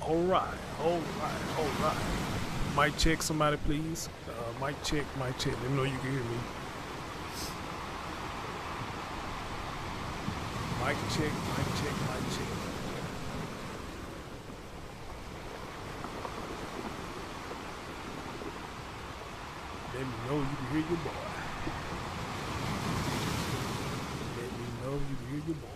All right, all right, all right. Mic check, somebody, please. Mic check, mic check. Let me know you can hear me. Mic check, mic check, mic check. Let me know you can hear your boy. Let me know you can hear your boy.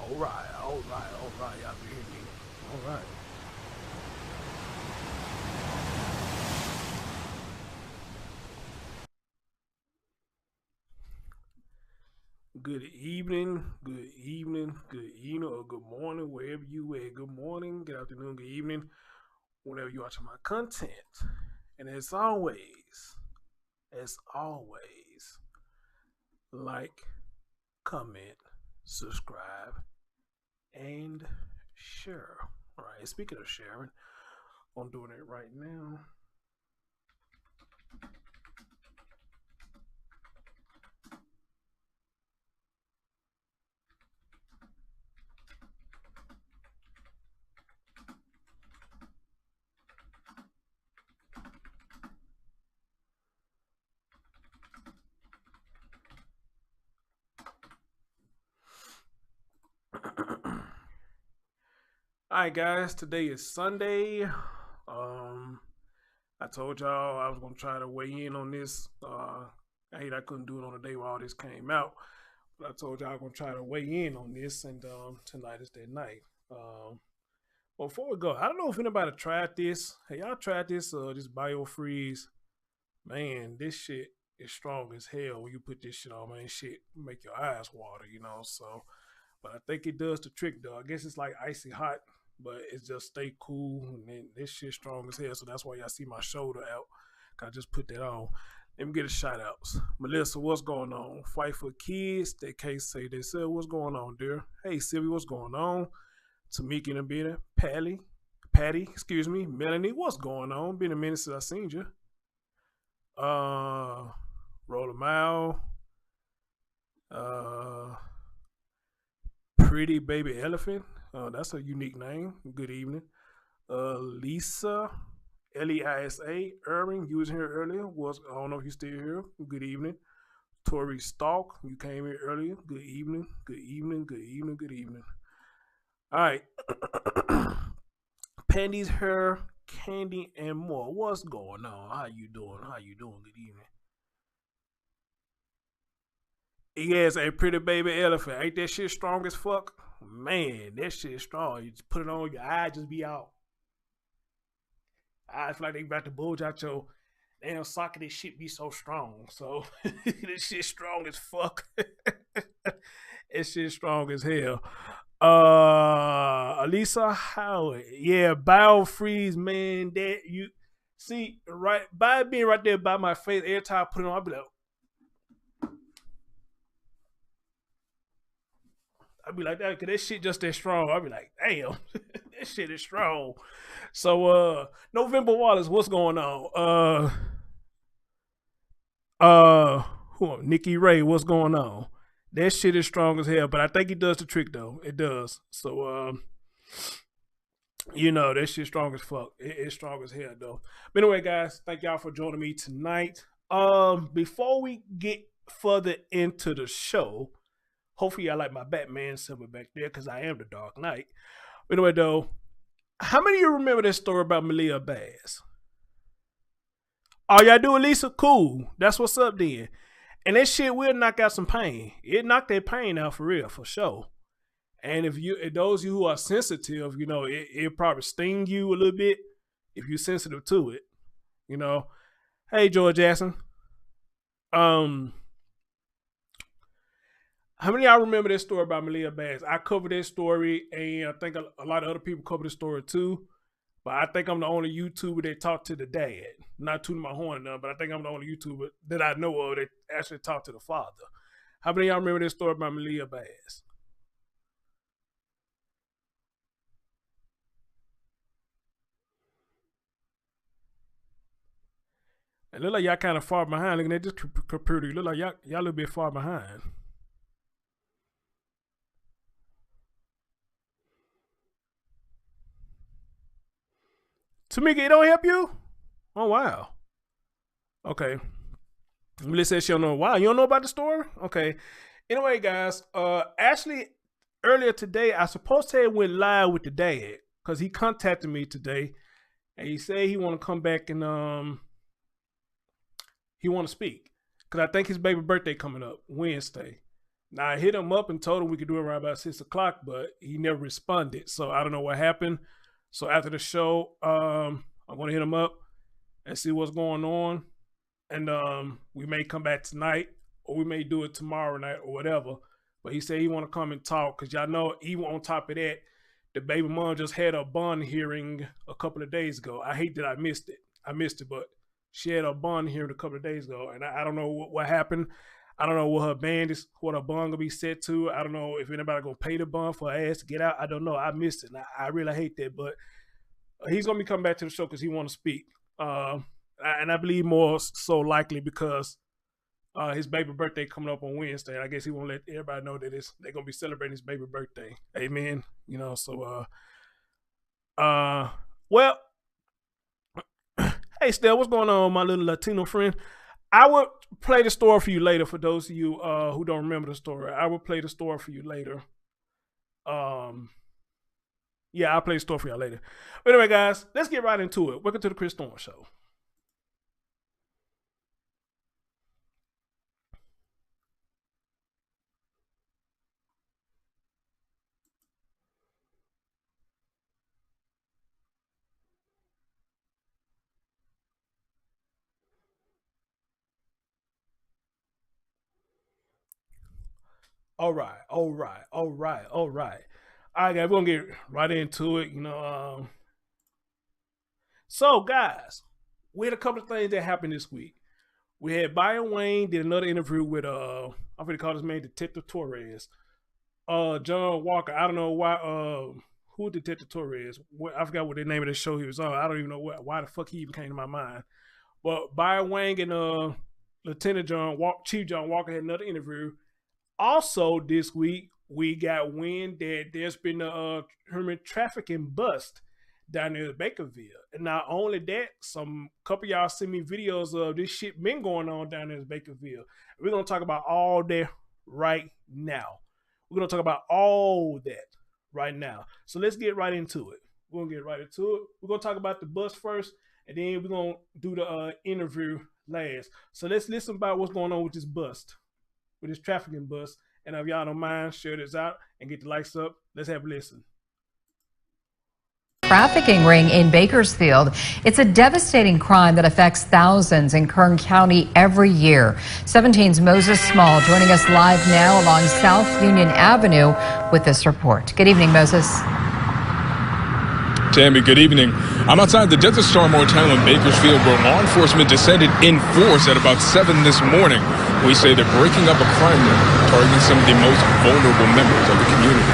All right, all right, all right. Y'all can hear me. All right. Good evening, good evening, good evening, or good morning, wherever you at. Good morning, good afternoon, good evening, whenever you watching my content. And as always, like, comment, subscribe, and share. All right, speaking of sharing, I'm doing it right now. All right, guys, today is Sunday. I told y'all I was gonna try to weigh in on this. I hate I couldn't do it on the day where all this came out, but I told y'all I'm gonna try to weigh in on this, and tonight is that night. Before we go, I don't know if anybody tried this. Hey, y'all tried this? This BioFreeze, man. This shit is strong as hell. When you put this shit on, man, shit make your eyes water, you know. So, but I think it does the trick, though. I guess it's like icy hot, but it just stay cool. And then this shit strong as hell, so that's why y'all see my shoulder out. I just put that on. Let me get a shout outs. Melissa, what's going on? Fight for Kids. They can't say they said, what's going on, dear? Hey, Sylvia, what's going on? Tamika and Abita. Patty, excuse me. Melanie, what's going on? Been a minute since I seen you. Roll a mile. Pretty Baby Elephant. That's a unique name. Good evening. Lisa, Leisa, Irving, you was here earlier. I don't know if you still here. Good evening. Tori Stalk, you came here earlier. Good evening. Good evening. Good evening. Good evening. All right. Pandy's Hair, Candy, and more. What's going on? How you doing? How you doing? Good evening. Yes, a Pretty Baby Elephant. Ain't that shit strong as fuck? Man, that shit strong. You just put it on, your eye just be out. Eyes like they about to bulge out your damn socket. This shit be so strong. So this shit strong as fuck. This shit strong as hell. Alisa Howard. Yeah, BioFreeze, man. That you see right by being right there by my face, every time I put it on, I'll be like, that because that shit just that strong. I'll be like, damn, that shit is strong. So November Wallace, what's going on? Nikki Ray, what's going on? That shit is strong as hell, but I think it does the trick though. It does. So that shit strong as fuck. It's strong as hell though. But anyway, guys, thank y'all for joining me tonight. Before we get further into the show, hopefully I like my Batman symbol back there because I am the Dark Knight. But anyway, though, how many of you remember that story about Malia Bass? Oh, y'all do, Lisa? Cool. That's what's up then. And that shit will knock out some pain. It knocked that pain out for real, for sure. And if those of you who are sensitive, it probably sting you a little bit if you're sensitive to it. Hey, George Jackson. How many of y'all remember this story about Malia Bass? I covered this story, and I think a lot of other people covered the story too. But I think I'm the only YouTuber that talked to the dad. Not tooting my horn enough, but I think I'm the only YouTuber that I know of that actually talked to the father. How many of y'all remember this story about Malia Bass? It look like y'all kind of far behind. Looking at this computer, you look like y'all a little bit far behind. Tamika, it don't help you? Oh, wow. Okay. Melissa said she don't know. Wow, you don't know about the story? Okay. Anyway, guys, actually, earlier today, I supposed to have went live with the dad because he contacted me today, and he said he want to come back and he want to speak because I think his baby birthday coming up Wednesday. Now I hit him up and told him we could do it around about 6 o'clock, but he never responded. So I don't know what happened. So after the show, I'm gonna hit him up and see what's going on, and we may come back tonight or we may do it tomorrow night or whatever. But he said he want to come and talk because y'all know even on top of that, the baby mom just had a bond hearing a couple of days ago. I hate that I missed it, but she had a bond hearing a couple of days ago, and I don't know what happened. I don't know what her bond gonna be set to. I don't know if anybody gonna pay the bond for her ass to get out. I don't know. I missed it. And I really hate that, but he's gonna be coming back to the show because he want to speak. And I believe more so likely because his baby birthday coming up on Wednesday. And I guess he won't let everybody know that they're gonna be celebrating his baby birthday. Amen. You know, so well, hey Stell, what's going on, my little Latino friend? I will play the story for you later. For those of you who don't remember the story, I will play the story for you later. Yeah, I'll play the story for y'all later. But anyway, guys, let's get right into it. Welcome to the Chris Storm Show. All right. All right, guys, we're gonna get right into it. So, guys, we had a couple of things that happened this week. We had Bayan Wang did another interview with I'm gonna call his name Detective Torres. John Walker. I don't know why. Who Detective Torres? I forgot what the name of the show he was on. I don't even know why the fuck he even came to my mind. But Bayan Wang and Chief John Walker had another interview. Also, this week we got wind that there's been a human trafficking bust down there in Bakersfield, and not only that, some couple of y'all send me videos of this shit been going on down there in Bakersfield. We're gonna talk about all that right now. We're gonna talk about all that right now. So let's get right into it. We're gonna get right into it. We're gonna talk about the bust first, and then we're gonna do the interview last. So let's listen about what's going on with this bust. With this trafficking bus. And if y'all don't mind, share this out and get the likes up. Let's have a listen. Trafficking ring in Bakersfield. It's a devastating crime that affects thousands in Kern County every year. 17's Moses Small joining us live now along South Union Avenue with this report. Good evening, Moses. Tammy, good evening. I'm outside the Desert Star Motel in Bakersfield where law enforcement descended in force at about 7 this morning. We say they're breaking up a crime ring, targeting some of the most vulnerable members of the community.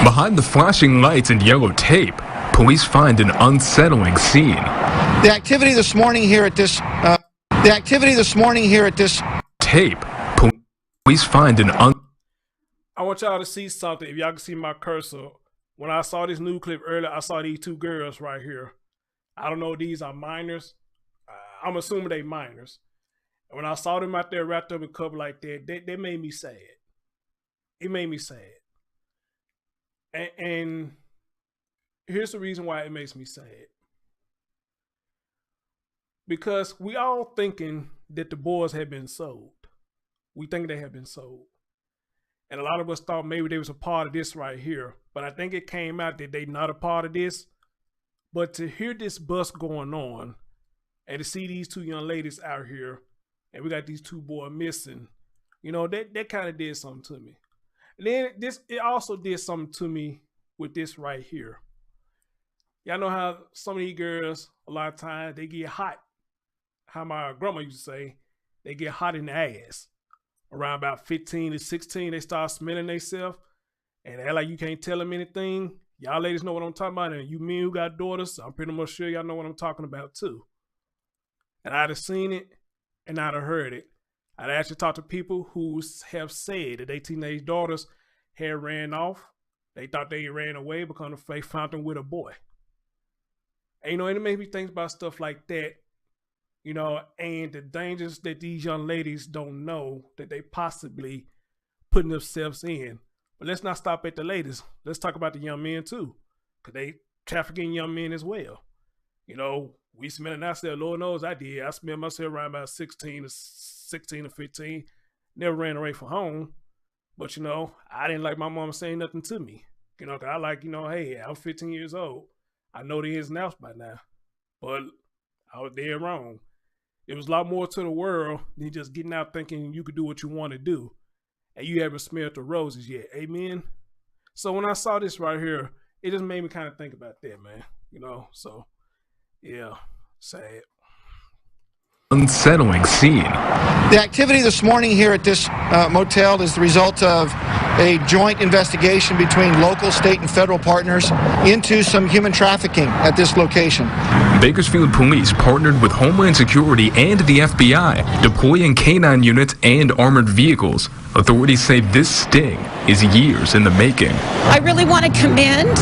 Behind the flashing lights and yellow tape, police find an unsettling scene. The activity this morning here at this tape, police find an I want y'all to see something. If y'all can see my cursor. When I saw this new clip earlier, I saw these two girls right here. I don't know if these are minors. I'm assuming they minors. And when I saw them out there wrapped up in cover like that, they made me sad. It made me sad. And here's the reason why it makes me sad. Because we all thinking that the boys have been sold. We think they have been sold. And a lot of us thought maybe they was a part of this right here. But I think it came out that they not a part of this. But to hear this bust going on and to see these two young ladies out here and we got these two boys missing, that kind of did something to me. And then it also did something to me with this right here. Y'all know how some of these girls, a lot of times, they get hot. How my grandma used to say, they get hot in the ass. Around about 15 to 16, they start smelling themselves. And they're like, you can't tell them anything. Y'all ladies know what I'm talking about. And you men who got daughters, I'm pretty much sure y'all know what I'm talking about too. and I'd have seen it and I'd have heard it. I'd actually talked to people who have said that their teenage daughters had ran off. They thought they ran away because they found them with a boy. And, you know, and it made me think about stuff like that, you know, and the dangers that these young ladies don't know that they possibly putting themselves in. But let's not stop at the ladies. Let's talk about the young men too, because they trafficking young men as well. You know, we smelled ourselves, Lord knows I did. I smelled myself around about 16 or 15. Never ran away from home. But, you know, I didn't like my mama saying nothing to me. You know, because I like, you know, hey, I'm 15 years old. I know the ins and outs by now. But I was dead wrong. It was a lot more to the world than just getting out thinking you could do what you want to do. And you haven't smelled the roses yet. Amen? So when I saw this right here, it just made me kind of think about that, man. You know, so, yeah, sad. Unsettling scene. The activity this morning here at this motel is the result of a joint investigation between local, state, and federal partners into some human trafficking at this location. Bakersfield police partnered with Homeland Security and the FBI, deploying canine units and armored vehicles. Authorities say this sting is years in the making. I really want to commend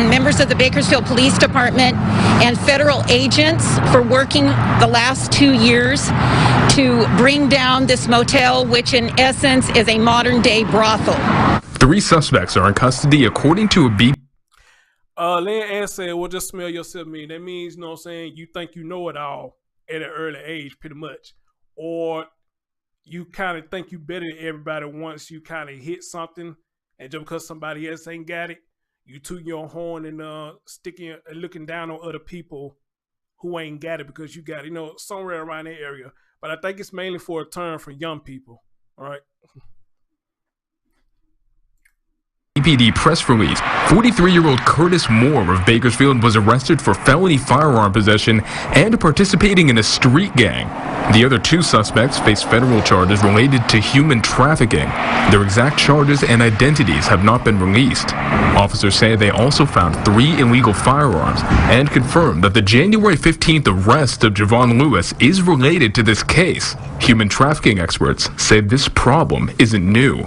members of the Bakersfield Police Department and federal agents for working the last 2 years to bring down this motel, which in essence is a modern-day brothel. 3 suspects are in custody, according to a Lynn Ann said, well, just smell yourself mean. That means, you know what I'm saying, you think you know it all at an early age, pretty much. Or you kind of think you better than everybody once you kind of hit something, and just because somebody else ain't got it, you toot your horn and sticking and looking down on other people who ain't got it because you got it, you know, somewhere around that area. But I think it's mainly for a term for young people. All right. BPD press release. 43-year-old Curtis Moore of Bakersfield was arrested for felony firearm possession and participating in a street gang. The other 2 suspects face federal charges related to human trafficking. Their exact charges and identities have not been released. Officers say they also found 3 illegal firearms and confirmed that the January 15th arrest of Javon Lewis is related to this case. Human trafficking experts say this problem isn't new.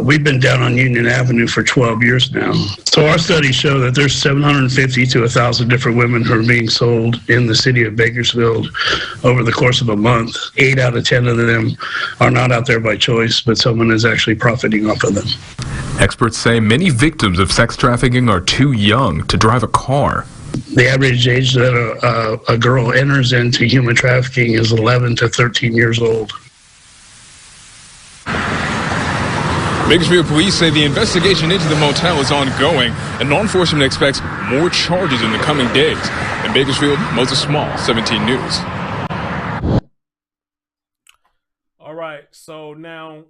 We've been down on Union Avenue for 12 years now. So our studies show that there's 750 to 1,000 different women who are being sold in the city of Bakersfield over the course of a month. 8 out of 10 of them are not out there by choice, but someone is actually profiting off of them. Experts say many victims of sex trafficking are too young to drive a car. The average age that a girl enters into human trafficking is 11 to 13 years old. Bakersfield police say the investigation into the motel is ongoing, and law enforcement expects more charges in the coming days. In Bakersfield, Moses Small, 17 News. All right, so now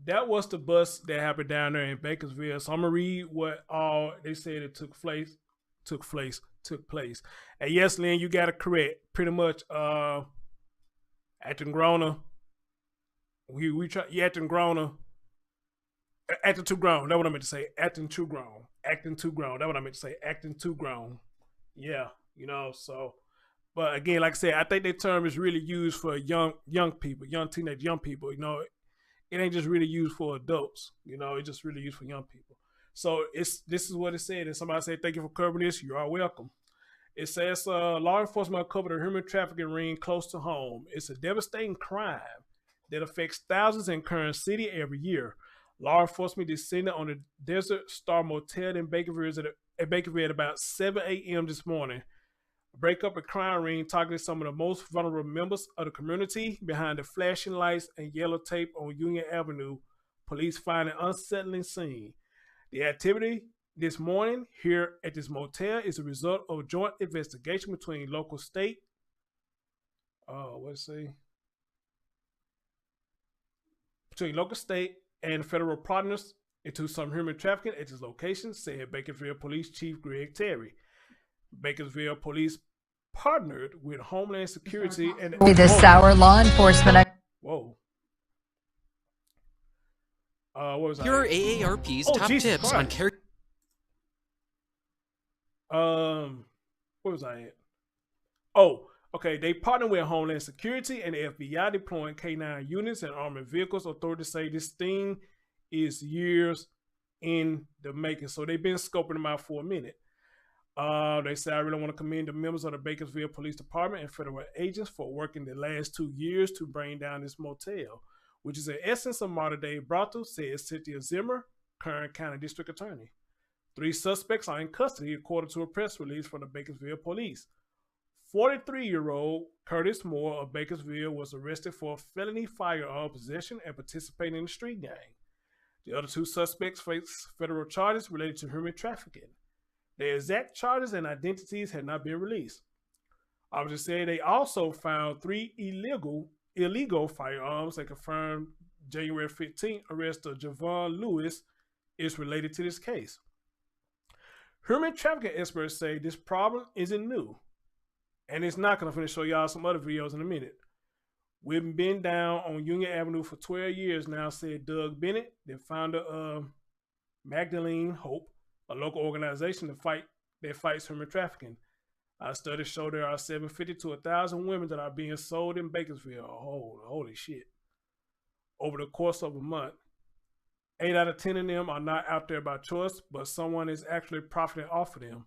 that was the bust that happened down there in Bakersfield. So I'm gonna read what all they said it took place. And yes, Lynn, you got it correct. Pretty much, acting growner. We try acting growner. Acting too grown. That's what I meant to say. Acting too grown. Acting too grown. That's what I meant to say. Acting too grown. Yeah, you know. So, but again, like I said, I think that term is really used for young people, young teenage young people. You know, it ain't just really used for adults. You know, it's just really used for young people. So this is what it said. And somebody said, "Thank you for covering this. You are welcome." It says law enforcement covered a human trafficking ring close to home. It's a devastating crime that affects thousands in Kern City every year. Law enforcement descended on the Desert Star Motel in Bakersfield at about 7 a.m. this morning. Break up a crime ring targeted some of the most vulnerable members of the community behind the flashing lights and yellow tape on Union Avenue. Police find an unsettling scene. The activity this morning here at this motel is a result of a joint investigation between local state, between local state and federal partners into some human trafficking at this location, said Bakersfield Police Chief Greg Terry. Bakersfield Police partnered with Homeland Security and this hour, law enforcement. Whoa. What was Here are AARP's top Jesus tips Christ. on care. Where was I at? Oh, Okay, they partner with Homeland Security and the FBI, deploying K9 units and armored vehicles. Authorities say this thing is years in the making. So they've been scoping them out for a minute. They say, I really want to commend the members of the Bakersfield Police Department and federal agents for working the last 2 years to bring down this motel, which is in essence a modern-day brothel, says Cynthia Zimmer, Kern County District Attorney. 3 suspects are in custody, according to a press release from the Bakersfield Police. 43-year-old Curtis Moore of Bakersfield was arrested for felony firearm possession and participating in a street gang. The other 2 suspects face federal charges related to human trafficking. Their exact charges and identities had not been released. Officers said they also found 3 illegal firearms and confirmed January 15th arrest of Javon Lewis is related to this case. Human trafficking experts say this problem isn't new. And it's not going to finish show y'all some other videos in a minute. We've been down on Union Avenue for 12 years now, said Doug Bennett, the founder of Magdalene Hope, a local organization that fights human trafficking. Our studies show there are 750 to 1,000 women that are being sold in Bakersfield. Holy shit. Over the course of a month, 8 out of 10 of them are not out there by choice, but someone is actually profiting off of them.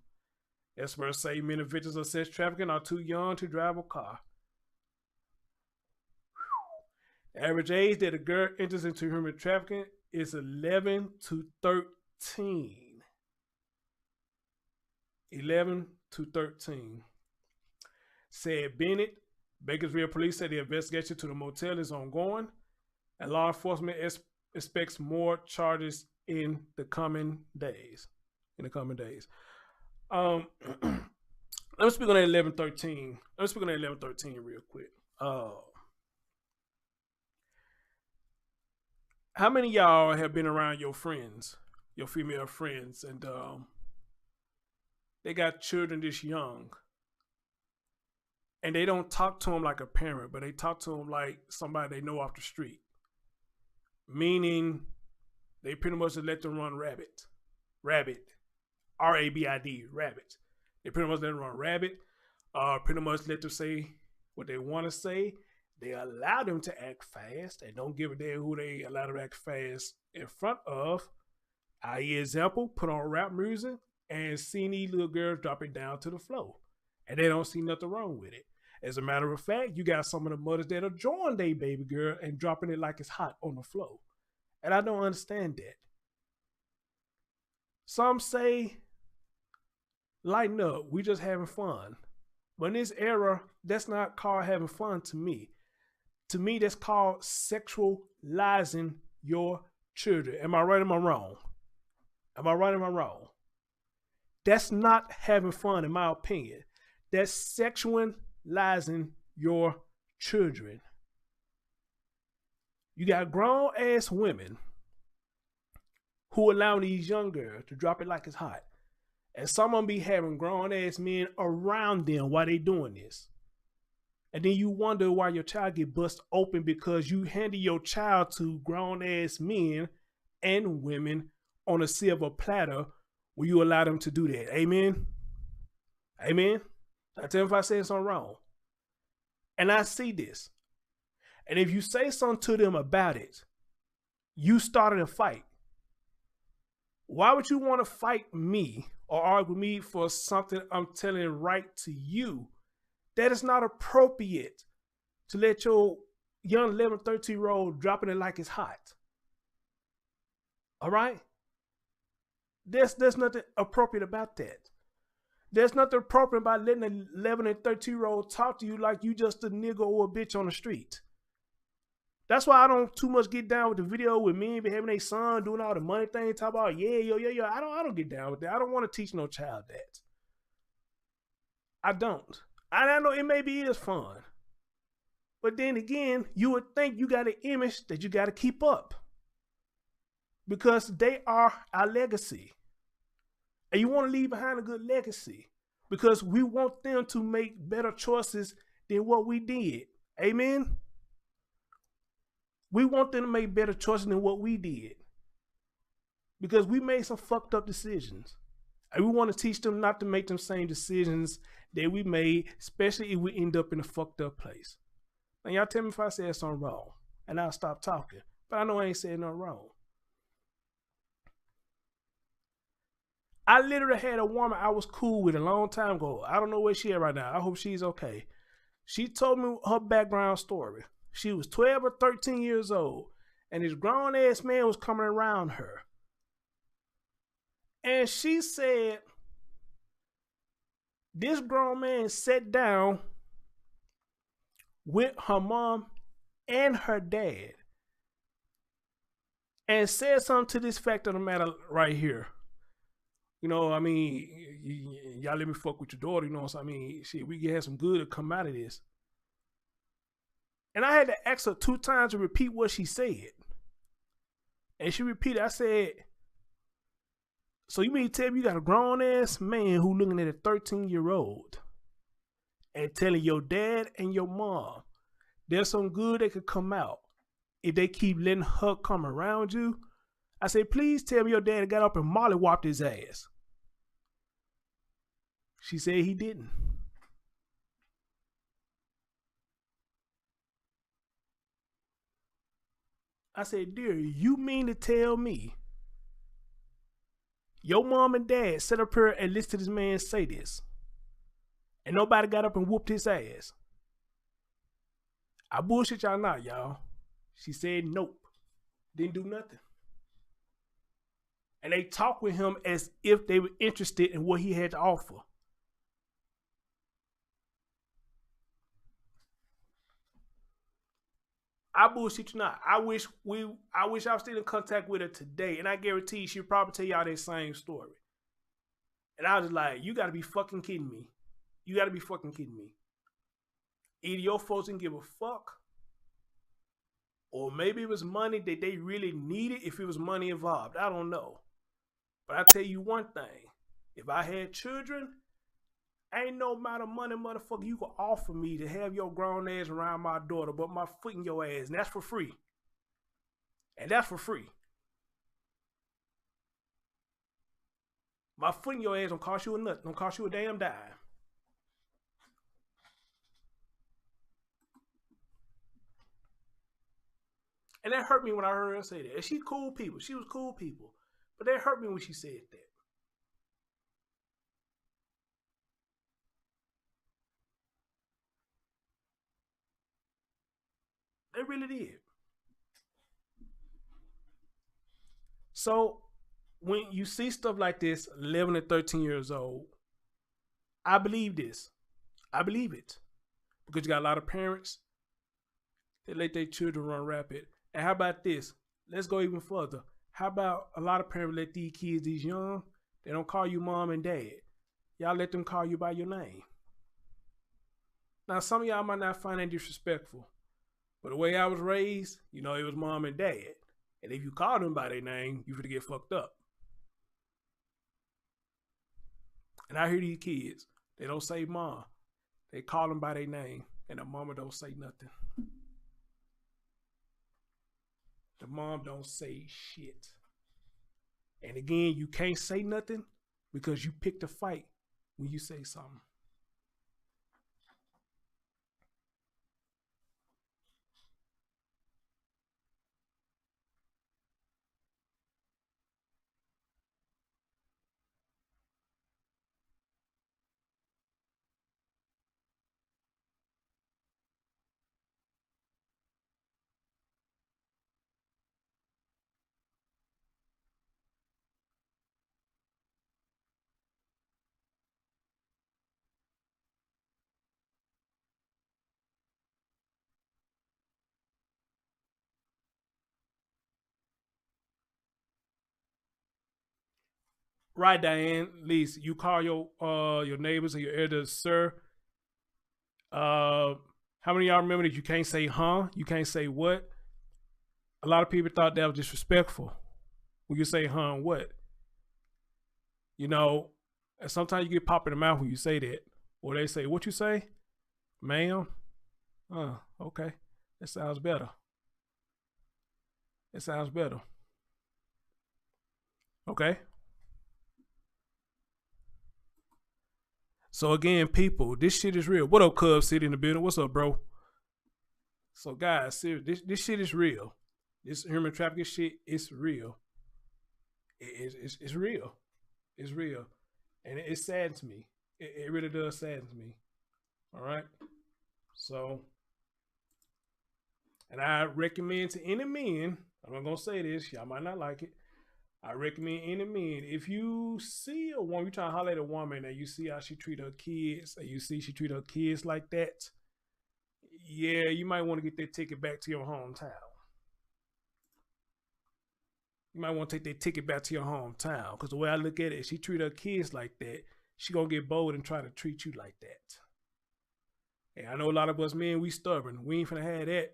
Experts say many victims of sex trafficking are too young to drive a car. The average age that a girl enters into human trafficking is 11 to 13. 11 to 13. Said Bennett. Bakersfield police said the investigation to the motel is ongoing, and law enforcement expects more charges in the coming days. Let me speak on that 11-13. Let me speak on that 11-13 real quick. How many of y'all have been around your friends, your female friends, and they got children this young, and they don't talk to them like a parent, but they talk to them like somebody they know off the street? Meaning, they pretty much let them run rabbit, R-A-B-I-D, rabbit. They pretty much let them run rabbit. Pretty much let them say what they want to say. They allow them to act fast and don't give a damn who they allow them to act fast in front of. I.e. example, put on rap music and see these little girls drop it down to the floor. And they don't see nothing wrong with it. As a matter of fact, you got some of the mothers that are drawing their baby girl and dropping it like it's hot on the floor. And I don't understand that. Some say, lighten up, we just having fun. But in this era, that's not called having fun to me. To me, that's called sexualizing your children. Am I right or am I wrong? Am I right or am I wrong? That's not having fun, in my opinion. That's sexualizing your children. You got grown-ass women who allow these young girls to drop it like it's hot. And some of them be having grown-ass men around them while they doing this. And then you wonder why your child get bust open because you handed your child to grown-ass men and women on a silver platter when you allow them to do that. Amen? Amen? I tell them if I say something wrong. And I see this. And if you say something to them about it, you started a fight. Why would you want to fight me or argue with me for something I'm telling right to you? That is not appropriate to let your young 11, 13-year-old dropping it like it's hot. All right? There's nothing appropriate about that. There's nothing appropriate about letting an 11 and 13-year-old talk to you like you just a nigga or a bitch on the street. That's why I don't too much get down with the video with men having their son doing all the money thing, talk about yeah. I don't get down with that. I don't want to teach no child that. I don't. I know it maybe is fun. But then again, you would think you got an image that you got to keep up. Because they are our legacy. And you want to leave behind a good legacy. Because we want them to make better choices than what we did. Amen? We want them to make better choices than what we did. Because we made some fucked up decisions. And we want to teach them not to make them same decisions that we made, especially if we end up in a fucked up place. Now, y'all tell me if I said something wrong, and I'll stop talking. But I know I ain't saying nothing wrong. I literally had a woman I was cool with a long time ago. I don't know where she at right now. I hope she's okay. She told me her background story. She was 12 or 13 years old, and this grown-ass man was coming around her. And she said this grown man sat down with her mom and her dad and said something to this fact of the matter right here. You know, I mean, y'all let me fuck with your daughter, you know what I mean? Shit, we can have some good to come out of this. And I had to ask her 2 times to repeat what she said. And she repeated, I said, so you mean to tell me you got a grown-ass man who looking at a 13-year-old and telling your dad and your mom there's some good that could come out if they keep letting her come around you? I said, please tell me your dad got up and mollywopped his ass. She said he didn't. I said, dear, you mean to tell me your mom and dad sat up here and listened to this man say this, and nobody got up and whooped his ass? I bullshit y'all not, y'all. She said nope. Didn't do nothing. And they talked with him as if they were interested in what he had to offer. I bullshit you not. I wish I was still in contact with her today, and I guarantee she'll probably tell y'all that same story. And I was like, you gotta be fucking kidding me. You gotta be fucking kidding me. Either your folks didn't give a fuck, or maybe it was money that they really needed if it was money involved. I don't know. But I tell you one thing. If I had children, ain't no amount of money, motherfucker, you can offer me to have your grown ass around my daughter, but my foot in your ass, and that's for free. And that's for free. My foot in your ass don't cost you a nut, don't cost you a damn dime. And that hurt me when I heard her say that. And she cool people. She was cool people. But that hurt me when she said that. They really did. So when you see stuff like this, 11 and 13 years old, I believe this. I believe it. Because you got a lot of parents that let their children run rapid. And how about this? Let's go even further. How about a lot of parents let these kids, these young, they don't call you mom and dad. Y'all let them call you by your name. Now, some of y'all might not find that disrespectful. But the way I was raised, you know, it was mom and dad. And if you call them by their name, you finna get fucked up. And I hear these kids, they don't say mom. They call them by their name. And the mama don't say nothing. The mom don't say shit. And again, you can't say nothing because you picked a fight when you say something. Right, Diane. Lisa, you call your neighbors or your elders, sir. How many of y'all remember that you can't say huh? You can't say what? A lot of people thought that was disrespectful when you say huh and what. You know, and sometimes you get popped in the mouth when you say that. Or they say, what you say? Ma'am? Okay. That sounds better. It sounds better. Okay. So again, people, this shit is real. What up, Cub City in the building? What's up, bro? So guys, seriously, this shit is real. This human trafficking shit is real. It's real. It's real. And it saddens me. It really does sadden me. All right. So, and I recommend to any men, I'm not going to say this, y'all might not like it. I recommend any men, if you see a woman, you trying to holler at a woman and you see how she treat her kids, and you see she treat her kids like that, yeah, you might want to get that ticket back to your hometown. You might want to take that ticket back to your hometown. Because the way I look at it, if she treat her kids like that, she going to get bold and try to treat you like that. And I know a lot of us men, we stubborn. We ain't finna have that.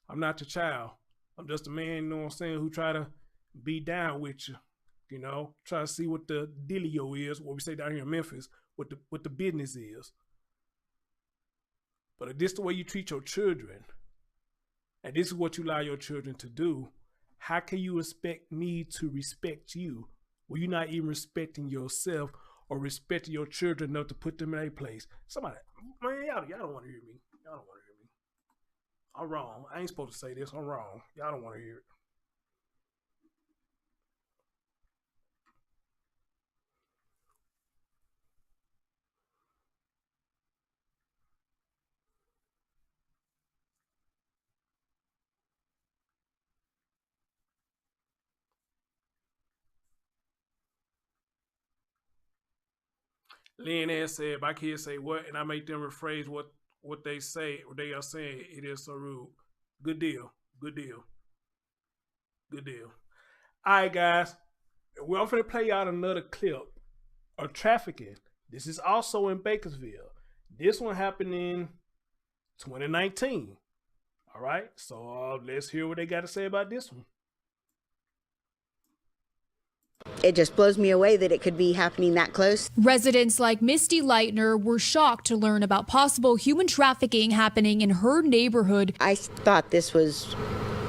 I'm not your child. I'm just a man, you know what I'm saying, who try to be down with you. You know, try to see what the dealio is, what we say down here in Memphis, what the business is. But if this is the way you treat your children, and this is what you allow your children to do, how can you expect me to respect you when you're not even respecting yourself or respecting your children enough to put them in a place? Somebody, man, y'all don't want to hear me. Y'all don't want to hear me. I'm wrong. I ain't supposed to say this. I'm wrong. Y'all don't want to hear it. Lynn has said, my kids say what, and I make them rephrase what they say, what they are saying. It is so rude. Good deal. Good deal. Good deal. All right, guys. We're going to play out another clip of trafficking. This is also in Bakersfield. This one happened in 2019. All right. So let's hear what they got to say about this one. It just blows me away that it could be happening that close. Residents like Misty Leitner were shocked to learn about possible human trafficking happening in her neighborhood. I thought this was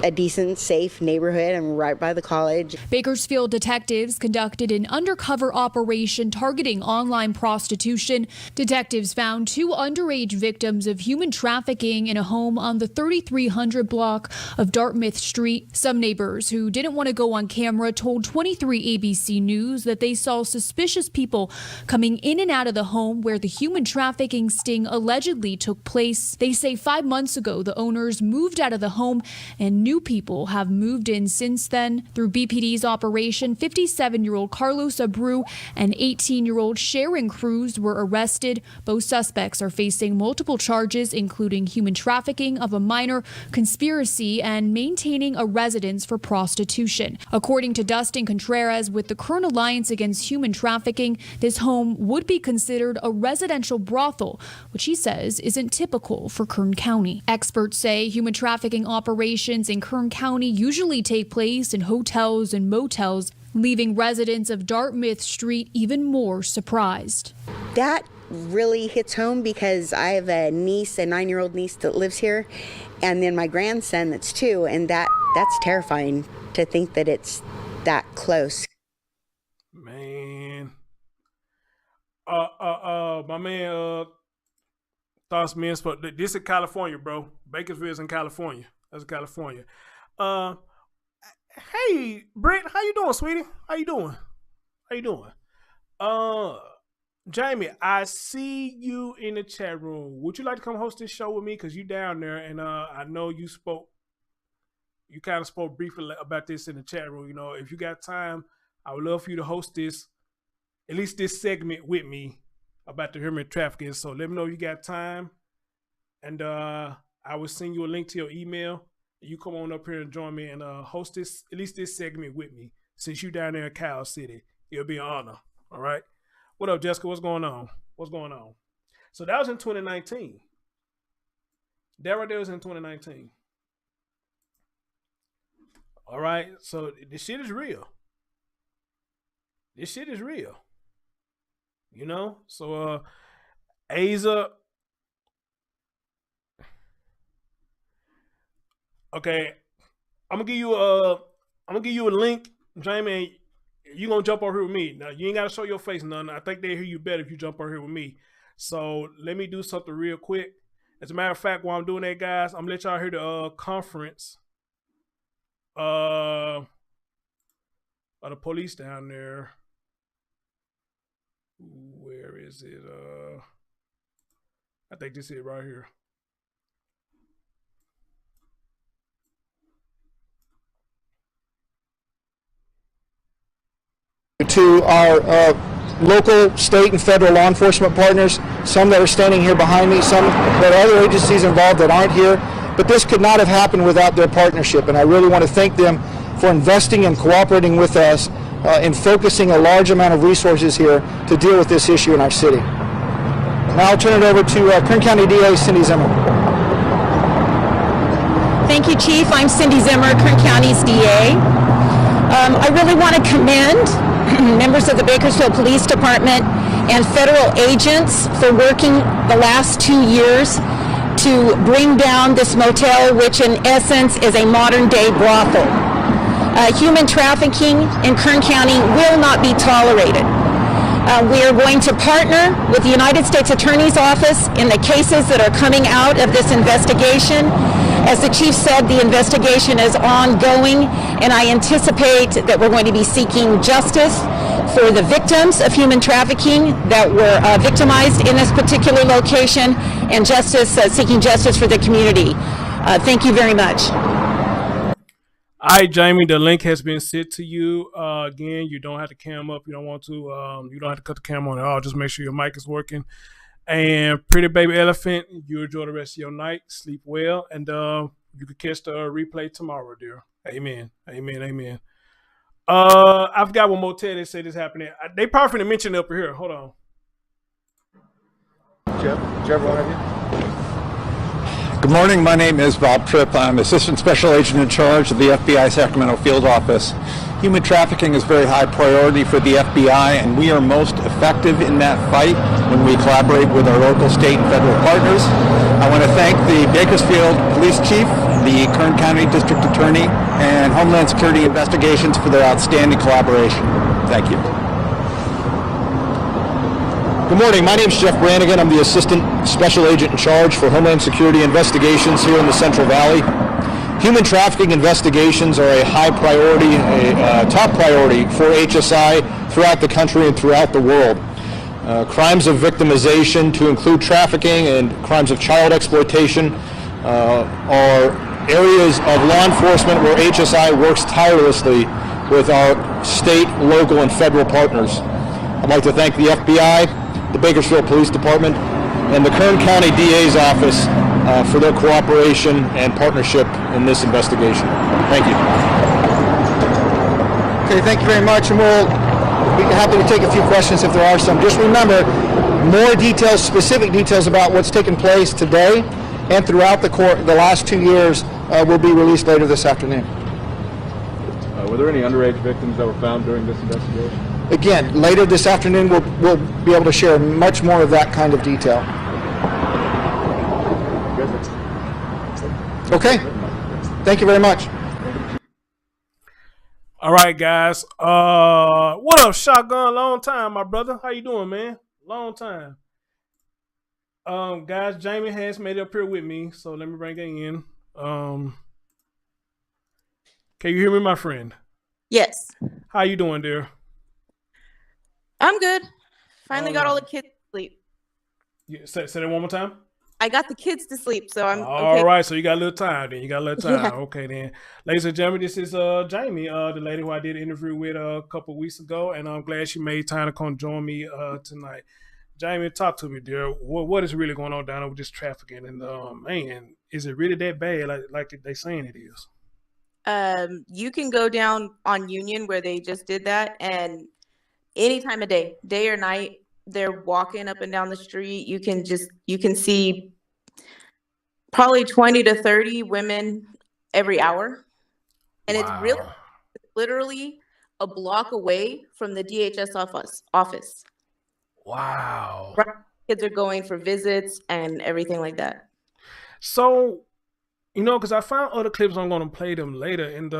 a decent, safe neighborhood and right by the college. Bakersfield detectives conducted an undercover operation targeting online prostitution. Detectives found 2 underage victims of human trafficking in a home on the 3300 block of Dartmouth Street. Some neighbors who didn't want to go on camera told 23 ABC News that they saw suspicious people coming in and out of the home where the human trafficking sting allegedly took place. They say 5 months ago, the owners moved out of the home and new people have moved in since then. Through BPD's operation, 57-year-old Carlos Abreu and 18-year-old Sharon Cruz were arrested. Both suspects are facing multiple charges, including human trafficking of a minor, conspiracy, and maintaining a residence for prostitution. According to Dustin Contreras with the Kern Alliance Against Human Trafficking, this home would be considered a residential brothel, which he says isn't typical for Kern County. Experts say human trafficking operations in Kern County usually take place in hotels and motels, leaving residents of Dartmouth Street even more surprised. That really hits home because I have a niece, a 9-year-old niece that lives here, and then my grandson that's 2, and that's terrifying to think that it's that close. Man. My man, thoughts, man, this is California, bro. Bakersfield's in California. That's California. Hey, Brent, how you doing, sweetie? How you doing? Jamie, I see you in the chat room. Would you like to come host this show with me? Because you down there, and I know you kind of spoke briefly about this in the chat room. You know, if you got time, I would love for you to host this, at least this segment with me about the human trafficking. So let me know if you got time, and I will send you a link to your email. You come on up here and join me and host this, at least this segment with me. Since you down there in Cal City, it'll be an honor. All right. What up, Jessica? What's going on? So that was in 2019. That right there was in 2019. All right. So this shit is real. You know? So Aza. Okay, I'm gonna give you a link, Jamie. You gonna jump over here with me. Now you ain't gotta show your face, none. I think they hear you better if you jump over here with me. So let me do something real quick. As a matter of fact, while I'm doing that, guys, I'm gonna let y'all hear the conference of the police down there. Where is it? I think this is it right here. To our local, state, and federal law enforcement partners, some that are standing here behind me, some that are other agencies involved that aren't here, but this could not have happened without their partnership, and I really want to thank them for investing and cooperating with us in focusing a large amount of resources here to deal with this issue in our city. Now I'll turn it over to Kern County DA Cindy Zimmer. Thank you, Chief. I'm Cindy Zimmer, Kern County's DA. I really want to commend members of the Bakersfield Police Department and federal agents for working the last 2 years to bring down this motel, which in essence is a modern-day brothel. Human trafficking in Kern County will not be tolerated. We are going to partner with the United States Attorney's Office in the cases that are coming out of this investigation. As the Chief said, the investigation is ongoing, and I anticipate that we're going to be seeking justice for the victims of human trafficking that were victimized in this particular location, and seeking justice for the community. Thank you very much. All right, Jamie, the link has been sent to you. Again, you don't have to cam up. You don't want to. You don't have to cut the camera on at all. Just make sure your mic is working. And Pretty Baby Elephant, you enjoy the rest of your night. Sleep well. And you can catch the replay tomorrow, dear. Amen. Amen. Amen. I forgot what motel they say this happening. They probably finna mention it up here. Hold on. Jeff, one of you? Good morning. My name is Bob Tripp. I'm Assistant Special Agent in charge of the FBI Sacramento Field Office. Human trafficking is very high priority for the FBI, and we are most effective in that fight when we collaborate with our local, state, and federal partners. I want to thank the Bakersfield Police Chief, the Kern County District Attorney, and Homeland Security Investigations for their outstanding collaboration. Thank you. Good morning. My name is Jeff Brannigan. I'm the Assistant Special Agent in charge for Homeland Security Investigations here in the Central Valley. Human trafficking investigations are a high priority, a top priority for HSI throughout the country and throughout the world. Crimes of victimization, to include trafficking and crimes of child exploitation, are areas of law enforcement where HSI works tirelessly with our state, local, and federal partners. I'd like to thank the FBI, the Bakersfield Police Department, and the Kern County DA's office for their cooperation and partnership in this investigation. Thank you. Okay, thank you very much, and we'll be happy to take a few questions if there are some. Just remember, more details, specific details about what's taken place today and throughout the last 2 years will be released later this afternoon. Were there any underage victims that were found during this investigation? Again, later this afternoon, we'll be able to share much more of that kind of detail. Okay. Thank you very much. All right, guys. What up, Shotgun? Long time, my brother. How you doing, man? Long time. Guys, Jamie has made it up here with me, so let me bring it in. Can you hear me, my friend? Yes. How you doing, dear? I'm good. Finally got all the kids to sleep. Yeah, say that one more time. I got the kids to sleep, so I'm all okay. right. So you got a little time then. Yeah. Okay then. Ladies and gentlemen, this is Jamie, the lady who I did an interview with a couple of weeks ago, and I'm glad she made time to come join me tonight. Jamie, talk to me, dear. What is really going on down there with this trafficking? And man, is it really that bad like they saying it is? You can go down on Union where they just did that, and any time of day or night, they're walking up and down the street. You can see probably 20 to 30 women every hour. And It's really literally a block away from the DHS office. Wow. Right. Kids are going for visits and everything like that. So, because I found other clips, I'm going to play them later. And,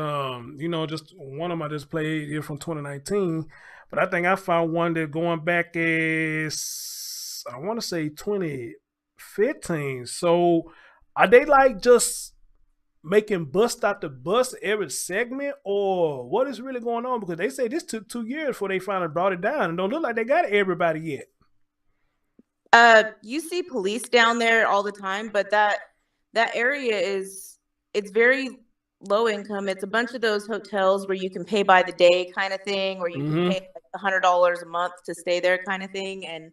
just one of them I just played here from 2019. But I think I found one that going back as since I want to say 2015. So are they like just making bust after bust every segment, or what is really going on? Because they say this took 2 years before they finally brought it down, and don't look like they got everybody yet. You see police down there all the time, but that area it's very low income. It's a bunch of those hotels where you can pay by the day kind of thing, or you can pay like $100 a month to stay there kind of thing. And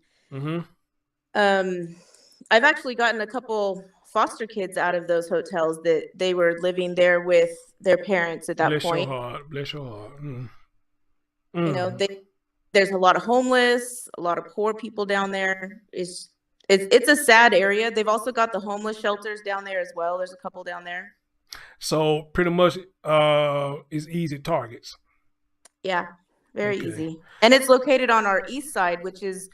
I've actually gotten a couple foster kids out of those hotels that they were living there with their parents at that point. Bless your heart. You know, there's a lot of homeless, a lot of poor people down there. It's a sad area. They've also got the homeless shelters down there as well. There's a couple down there. So pretty much it's easy targets. Yeah, very easy. And it's located on our east side, which is,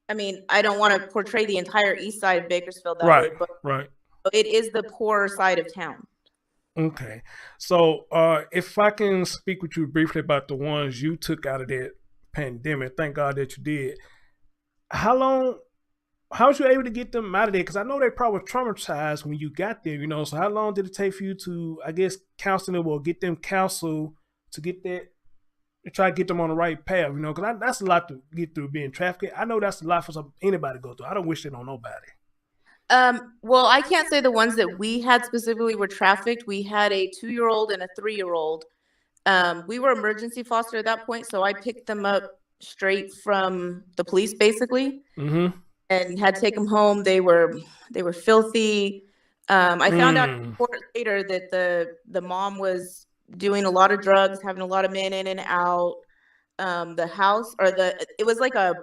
I mean, I don't want to portray the entire east side of Bakersfield that way, but it is the poorer side of town. Okay. So if I can speak with you briefly about the ones you took out of that pandemic, thank God that you did. How was you able to get them out of there? Because I know they probably were traumatized when you got there, you know. So how long did it take for you to, I guess, counsel them or get them counsel to get that, to try to get them on the right path, you know? Because that's a lot to get through being trafficked. I know that's a lot for anybody to go through. I don't wish it on nobody. Well, I can't say the ones that we had specifically were trafficked. We had a 2-year-old and a 3-year-old. We were emergency foster at that point, so I picked them up straight from the police, basically, and had to take them home. They were filthy. I found out later that the mom was doing a lot of drugs, having a lot of men in and out. The house, or it was like a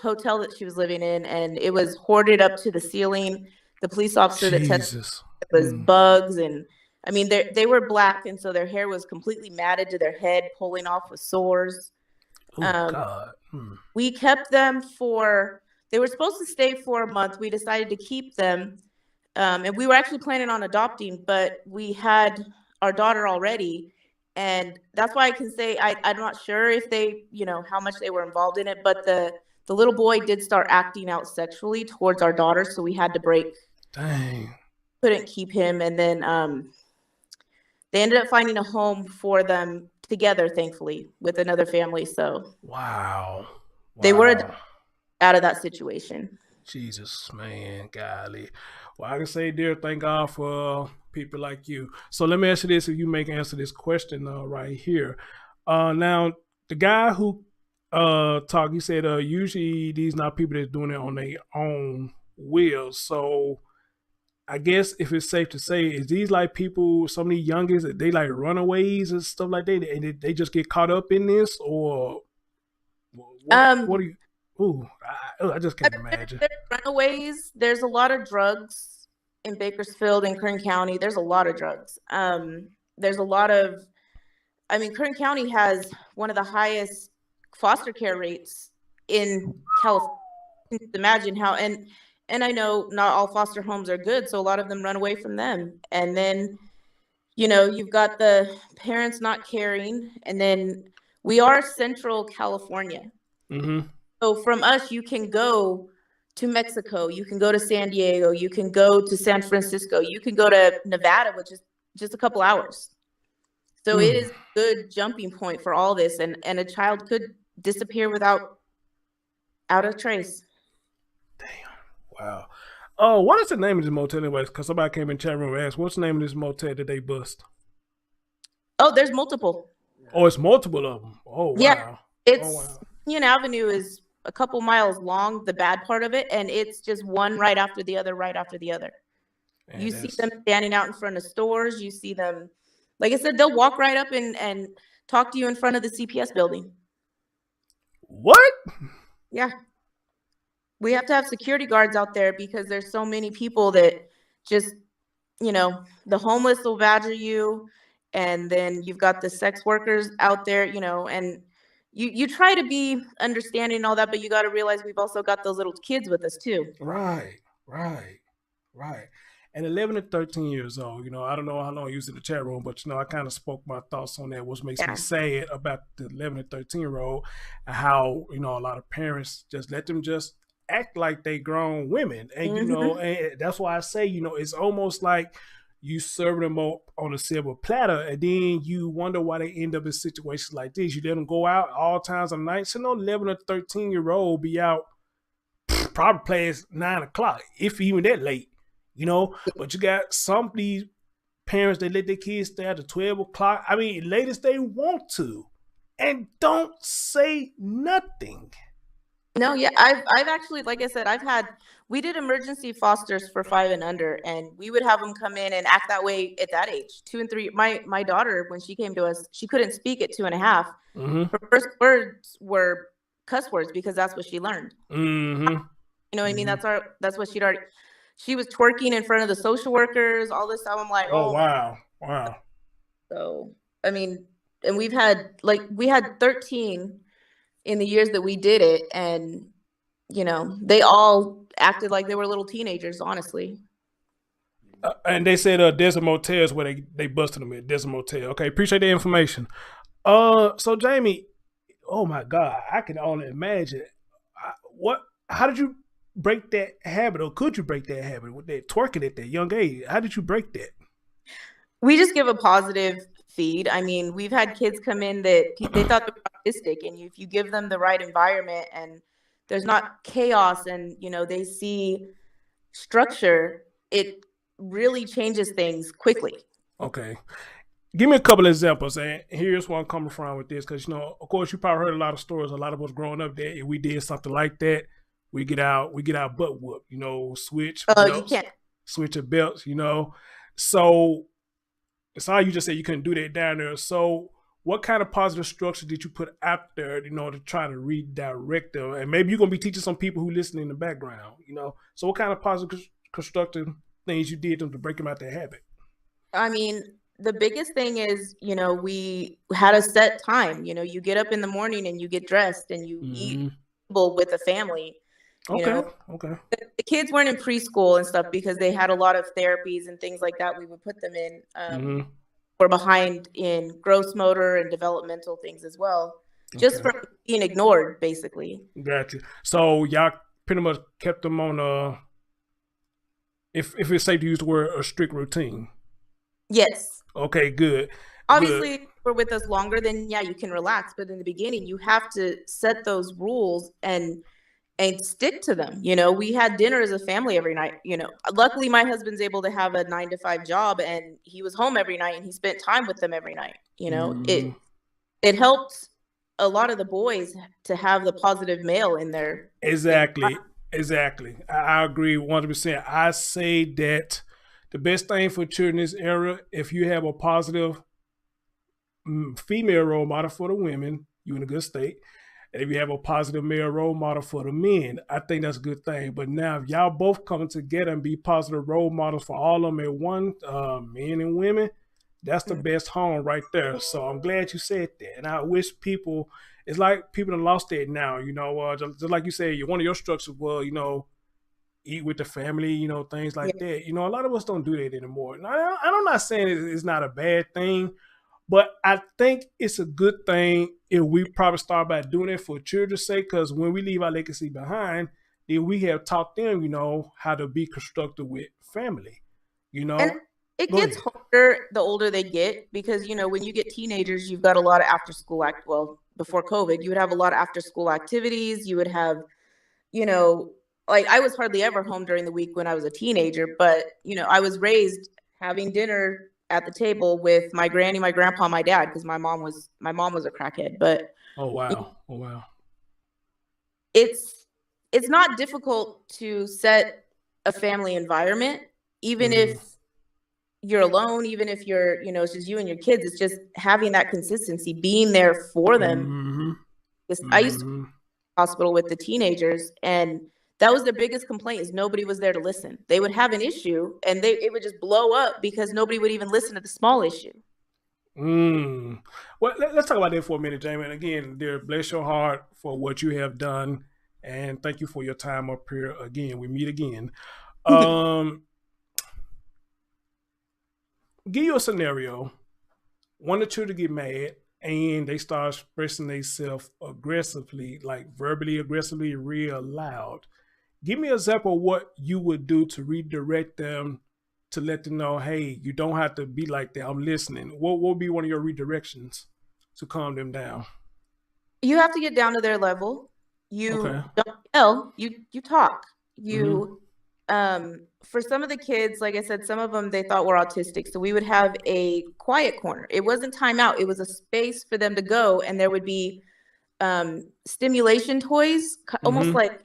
hotel that she was living in, and it was hoarded up to the ceiling. The police officer that tested it was bugs, and I mean they were black, and so their hair was completely matted to their head, pulling off with sores. We kept them they were supposed to stay for a month. We decided to keep them, and we were actually planning on adopting, but we had our daughter already. And that's why I can say I'm not sure if they, you know, how much they were involved in it, but the little boy did start acting out sexually towards our daughter, so we had to break. Dang. Couldn't keep him, and then they ended up finding a home for them together, thankfully, with another family. So they were out of that situation. Jesus, man, golly. Well, I can say, dear, thank God for people like you. So let me ask you this, if you may answer this question right here. Now, the guy who talked, he said usually these not people that's doing it on their own will. So I guess if it's safe to say, is these like people, some of the youngest, they like runaways and stuff like that, and they just get caught up in this, or what do you? Ooh, I just can't imagine. Runaways. There's a lot of drugs in Bakersfield and Kern County. There's a lot of drugs. There's a lot of, I mean, Kern County has one of the highest foster care rates in California. Imagine how, and I know not all foster homes are good, so a lot of them run away from them. And then, you know, you've got the parents not caring, and then we are Central California. So from us, you can go to Mexico, you can go to San Diego, you can go to San Francisco, you can go to Nevada, which is just a couple hours. So it is a good jumping point for all this, and a child could disappear without a trace. Damn. Wow. Oh, what is the name of this motel anyways? Because somebody came in the chat room and asked, what's the name of this motel that they bust? Oh, there's multiple. Oh, it's multiple of them. Oh, wow. Yeah, it's Union Avenue is a couple miles long, the bad part of it, and it's just one right after the other, right after the other. Man, you see them standing out in front of stores. You see them, like I said, they'll walk right up and talk to you in front of the CPS building. What? Yeah. We have to have security guards out there because there's so many people that just, you know, the homeless will badger you, and then you've got the sex workers out there, you know, and you try to be understanding and all that, but you got to realize we've also got those little kids with us too. Right. And 11 and 13 years old, you know, I don't know how long you was in the chat room, but, you know, I kind of spoke my thoughts on that, which makes me sad about the 11 and 13-year-old, and how, you know, a lot of parents just let them just act like they grown women. And, you know, and that's why I say, you know, it's almost like you serving them up on a silver platter, and then you wonder why they end up in situations like this. You let them go out all times of the night. So no 11 or 13-year-old be out probably past 9 o'clock, if even that late, you know. But you got some of these parents that let their kids stay out to 12 o'clock. I mean, late as they want to, and don't say nothing. No, yeah, I've actually, like I said, we did emergency fosters for 5 and under, and we would have them come in and act that way at that age, 2 and 3. My daughter, when she came to us, she couldn't speak at 2.5. Her first words were cuss words because that's what she learned. You know what I mean? That's what she was twerking in front of the social workers, all this stuff. I'm like, oh wow. So, I mean, and we had 13 in the years that we did it, and you know, they all acted like they were little teenagers, honestly. And they said there's a motel where they busted them at. There's a motel. Okay, appreciate the information. So Jamie, oh my God, I can only imagine how did you break that habit, or could you break that habit with that twerking at that young age? How did you break that? We just give a positive feed. I mean, we've had kids come in that they thought they were autistic, and if you give them the right environment and there's not chaos, and you know, they see structure, it really changes things quickly. Okay. Give me a couple of examples, and here's where I'm coming from with this, because, you know, of course, you probably heard a lot of stories. A lot of us growing up that if we did something like that, we get our butt whooped, you know, switch belts, you can't switch your belts, you know. So it's all you just said you couldn't do that down there. So what kind of positive structure did you put out there, you know, to try to redirect them? And maybe you're gonna be teaching some people who listen in the background, you know. So what kind of positive constructive things you did to break them out their habit? I mean, the biggest thing is, you know, we had a set time. You know, you get up in the morning and you get dressed and you eat with the family. You know, the kids weren't in preschool and stuff because they had a lot of therapies and things like that. We would put them in. We're behind in gross motor and developmental things as well, just from being ignored, basically. Gotcha. So y'all pretty much kept them on if it's safe to use the word, a strict routine. Yes. Okay, good. Obviously, if we're with us longer, then yeah, you can relax. But in the beginning, you have to set those rules and stick to them. You know, we had dinner as a family every night. You know, luckily my husband's able to have a 9-to-5 job, and he was home every night and he spent time with them every night. You know, it helped a lot of the boys to have the positive male in there. Exactly. I agree 100%. I say that the best thing for children in this era, if you have a positive female role model for the women, you're in a good state. And if you have a positive male role model for the men, I think that's a good thing. But now if y'all both coming together and be positive role models for all of them at one, men and women, that's the best home right there. So I'm glad you said that. And I wish people, it's like people have lost that now, you know, just like you said, one of your structures was, you know, eat with the family, you know, things like that. You know, a lot of us don't do that anymore. And I'm not saying it's not a bad thing, but I think it's a good thing if we probably start by doing it for children's sake, because when we leave our legacy behind, then we have taught them, you know, how to be constructive with family, you know. And it gets harder the older they get, because, you know, when you get teenagers, you've got a lot of after school before COVID, you would have a lot of after school activities. You would have, you know, like I was hardly ever home during the week when I was a teenager, but, you know, I was raised having dinner at the table with my granny, my grandpa, my dad, because my mom was a crackhead. But oh wow, it's not difficult to set a family environment, even if you're alone, even if you're, you know, it's just you and your kids. It's just having that consistency, being there for them. I used to be in the hospital with the teenagers, and that was their biggest complaint, is nobody was there to listen. They would have an issue and it would just blow up because nobody would even listen to the small issue. Well, let's talk about that for a minute, Jamie. And again, dear, bless your heart for what you have done. And thank you for your time up here again. We meet again. Give you a scenario. One or two to get mad and they start expressing themselves aggressively, like verbally aggressively, real loud. Give me an example of what you would do to redirect them, to let them know, hey, you don't have to be like that. I'm listening. What would be one of your redirections to calm them down? You have to get down to their level. You don't yell. You talk. You for some of the kids, like I said, some of them they thought were autistic. So we would have a quiet corner. It wasn't timeout. It was a space for them to go, and there would be stimulation toys, almost like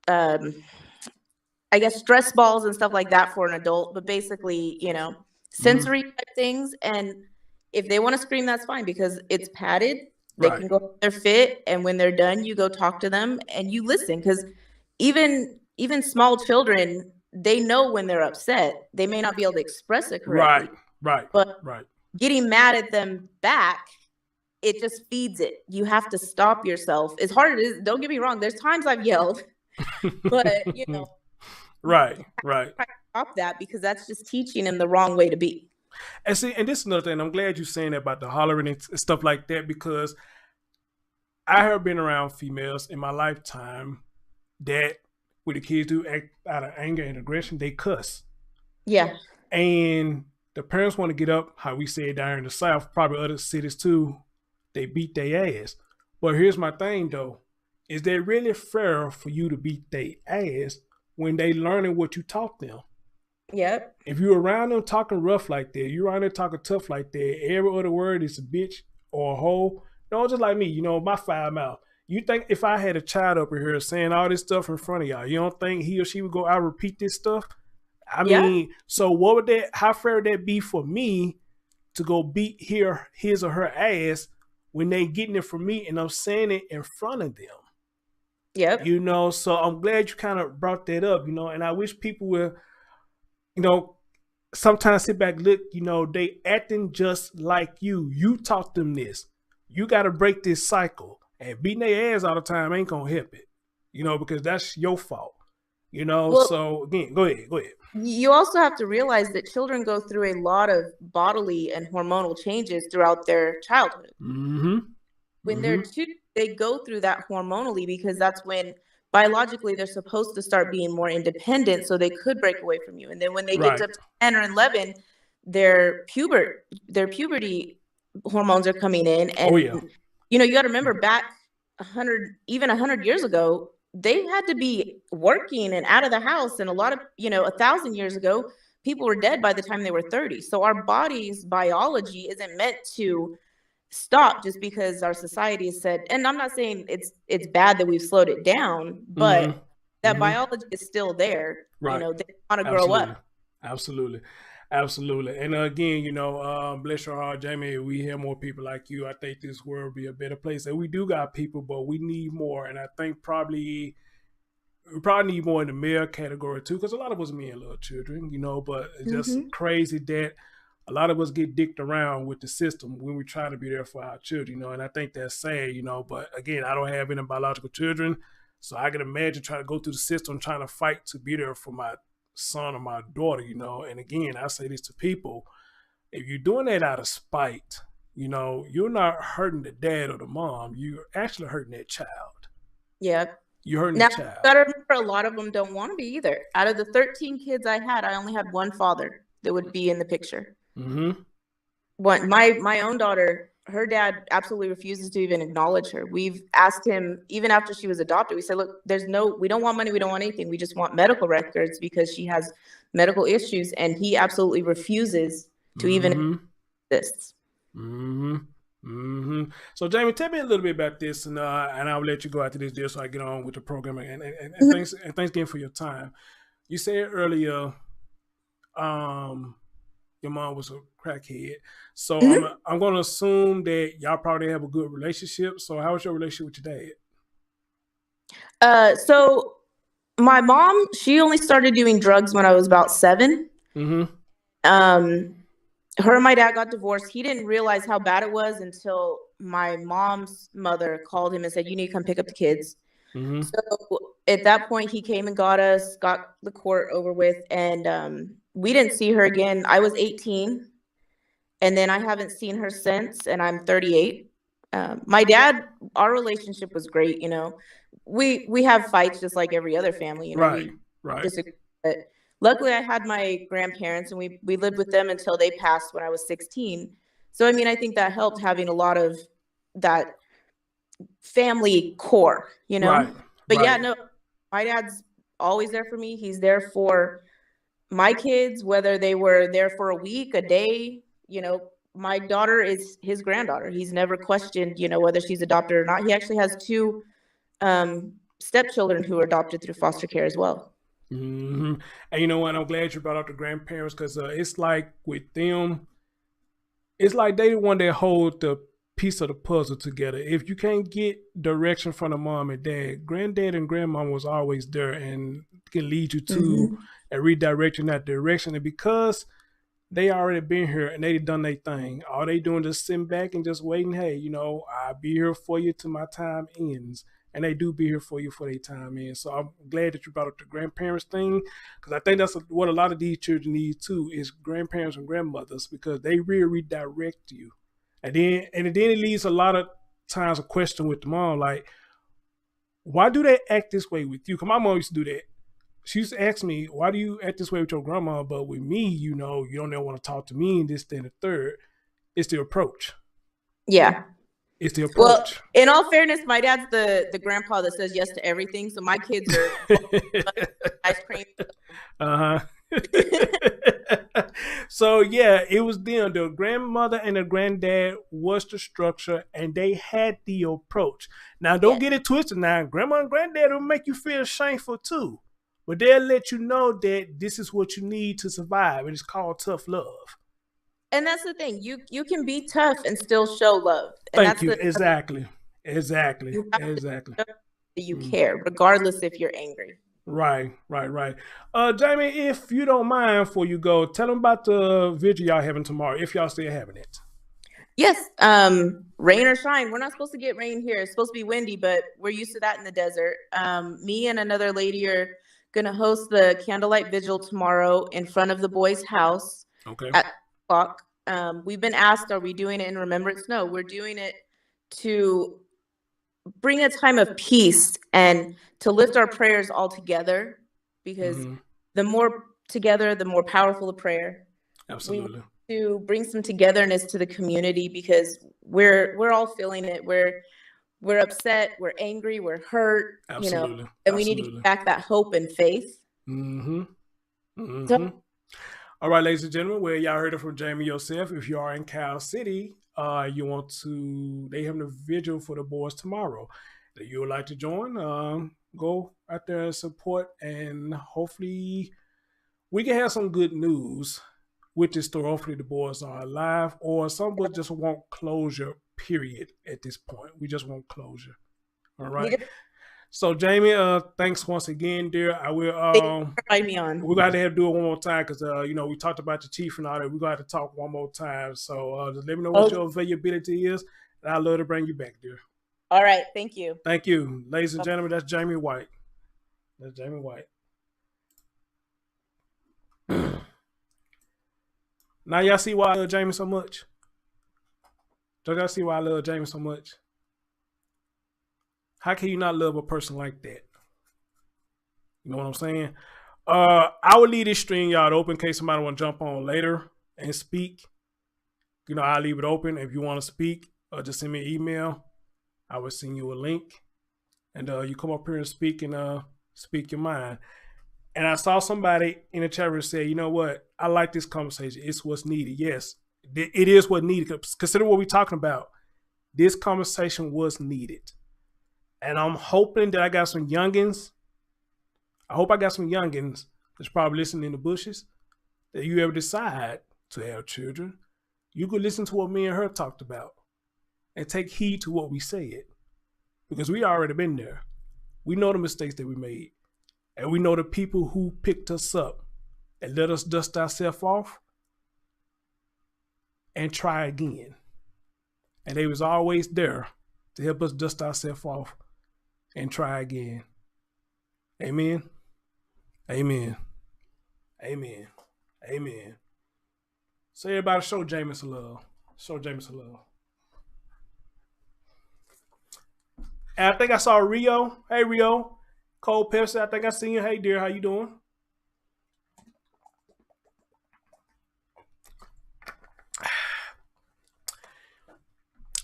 I guess stress balls and stuff like that for an adult, but basically, you know, sensory type things. And if they want to scream, that's fine because it's padded. They can go their fit, and when they're done, you go talk to them and you listen. Because even small children, they know when they're upset. They may not be able to express it correctly. But getting mad at them back, it just feeds it. You have to stop yourself. As hard as it is, don't get me wrong. There's times I've yelled, but you know. Stop that because that's just teaching them the wrong way to be. And see, and this is another thing. I'm glad you're saying that about the hollering and stuff like that, because I have been around females in my lifetime that when the kids do act out of anger and aggression, they cuss. Yeah. And the parents want to get up, how we say it down in the South, probably other cities too, they beat their ass. But here's my thing though. Is that really fair for you to beat their ass when they learning what you taught them? Yep. If you're around them talking rough like that, you're around there talking tough like that, every other word is a bitch or a hoe. No, just like me, you know, my 5 mouth. You think if I had a child up here saying all this stuff in front of y'all, you don't think he or she would go out and repeat this stuff? I mean, so what would that, how fair would that be for me to go beat his or her ass when they getting it from me and I'm saying it in front of them? Yep. You know, so I'm glad you kind of brought that up, you know, and I wish people would, you know, sometimes sit back, look, you know, they acting just like you. You taught them this. You got to break this cycle. And beating their ass all the time ain't going to help it, you know, because that's your fault, you know. Well, so, again, go ahead. You also have to realize that children go through a lot of bodily and hormonal changes throughout their childhood. When they're 2, they go through that hormonally because that's when biologically they're supposed to start being more independent so they could break away from you. And then when they get to 10 or 11, their puberty hormones are coming in. And, you know, you got to remember back 100 years ago, they had to be working and out of the house. And a lot of, you know, 1,000 years ago, people were dead by the time they were 30. So our body's biology isn't meant to stop just because our society has said, and I'm not saying it's bad that we've slowed it down, but that biology is still there. You know, they want to grow up. Absolutely. And again, you know, bless your heart, Jamie, we hear more people like you. I think this world will be a better place. And we do got people, but we need more. And I think we probably need more in the male category too, because a lot of us men love children, you know, but it's just crazy that a lot of us get dicked around with the system when we're trying to be there for our children, you know, and I think that's sad, you know, but again, I don't have any biological children, so I can imagine trying to go through the system, trying to fight to be there for my son or my daughter, you know, and again, I say this to people, if you're doing that out of spite, you know, you're not hurting the dad or the mom, you're actually hurting that child. Yep. You're hurting the child. Now, remember, a lot of them don't want to be either. Out of the 13 kids I had, I only had one father that would be in the picture. My own daughter, her dad absolutely refuses to even acknowledge her. We've asked him, even after she was adopted, we said, look, we don't want money, we don't want anything, we just want medical records because she has medical issues, and he absolutely refuses to even this. So Jamie, tell me a little bit about this, and I'll let you go after this deal so I get on with the program, and thanks again for your time. You said earlier your mom was a crackhead. So I'm going to assume that y'all probably have a good relationship. So how was your relationship with your dad? So my mom, she only started doing drugs when I was about 7. Her and my dad got divorced. He didn't realize how bad it was until my mom's mother called him and said, you need to come pick up the kids. So at that point, he came and got the court over with, and we didn't see her again. I was 18, and then I haven't seen her since, and I'm 38. My dad, our relationship was great, you know. we have fights just like every other family, you know. Right, We right. disagree, but luckily I had my grandparents, and we lived with them until they passed when I was 16. So I mean, I think that helped, having a lot of that family core, you know. Right, But yeah, right. no, my dad's always there for me. He's there for my kids, whether they were there for a week, a day, you know. My daughter is his granddaughter. He's never questioned, you know, whether she's adopted or not. He actually has two stepchildren who were adopted through foster care as well. And you know what? I'm glad you brought up the grandparents, because it's like with them, it's like they the one that hold the piece of the puzzle together. If you can't get direction from the mom and dad, granddad and grandma was always there and can lead you to and redirect you in that direction. And because they already been here and they done their thing, all they doing is sitting back and just waiting. Hey, you know, I'll be here for you till my time ends. And they do be here for you for their time ends. So I'm glad that you brought up the grandparents thing, because I think that's what a lot of these children need too, is grandparents and grandmothers, because they really redirect you. And then it leaves a lot of times a question with the mom, like, why do they act this way with you? Because my mom used to do that. She used to ask me, why do you act this way with your grandma? But with me, you know, you don't ever want to talk to me and this, then the third. It's the approach. Yeah. It's the Well, approach. in all fairness, my dad's the grandpa that says yes to everything. So my kids are ice cream. So yeah, it was them. The grandmother and the granddad was the structure, and they had the approach. Now, don't get it twisted. Now, grandma and granddad will make you feel shameful too, but they'll let you know that this is what you need to survive, and it's called tough love. And that's the thing. You can be tough and still show love. And Thank that's you. the Exactly. you have to Exactly. show that you care, regardless if you're angry. Right. Jamie, if you don't mind, before you go, tell them about the vigil y'all having tomorrow, if y'all still having it. Yes. Rain or shine. We're not supposed to get rain here. It's supposed to be windy, but we're used to that in the desert. Me and another lady are gonna host the candlelight vigil tomorrow in front of the boys' house. Okay. At 2:00. We've been asked, are we doing it in remembrance? No, we're doing it to bring a time of peace and to lift our prayers all together, because the more together, the more powerful the prayer. Absolutely. We want to bring some togetherness to the community, because we're all feeling it. We're upset, we're angry, we're hurt, Absolutely. you know, and we need to get back that hope and faith. So, all right, ladies and gentlemen, well, y'all heard it from Jamie yourself. If you are in Cal City, you want to, they have a vigil for the boys tomorrow that you would like to join, go out there and support, and hopefully we can have some good news with this story. Hopefully the boys are alive, or some will just want closure, period, at this point. We just want closure. All right. So Jamie, thanks once again, dear. I will invite me on. we're gonna have to do it one more time, because you know, we talked about the chief and all that. We're gonna have to talk one more time. So just let me know what your availability is, and I'd love to bring you back, dear. All right, thank you. Thank you. Ladies and gentlemen, that's Jamie White. That's Jamie White. Now y'all see why I love Jamie so much? Don't y'all see why I love Jamie so much? How can you not love a person like that? You know what I'm saying? I will leave this stream y'all open in case somebody want to jump on later and speak. You know, I'll leave it open. If you want to speak, just send me an email. I will send you a link, and you come up here and speak your mind. And I saw somebody in the chat room say, you know what? I like this conversation. It's what's needed. Yes, it is what needed. Consider what we're talking about. This conversation was needed. And I'm hoping that I got some youngins. I hope I got some youngins that's probably listening in the bushes, that you ever decide to have children, you could listen to what me and her talked about and take heed to what we said. Because we already been there. We know the mistakes that we made. And we know the people who picked us up and let us dust ourselves off and try again. And they was always there to help us dust ourselves off and try again. Amen. Amen. Amen. Amen. So everybody show Jamie some love. Show Jamie some love. And I think I saw Rio. Hey, Rio. Cold Pepsi, I think I seen you. Hey, dear, how you doing?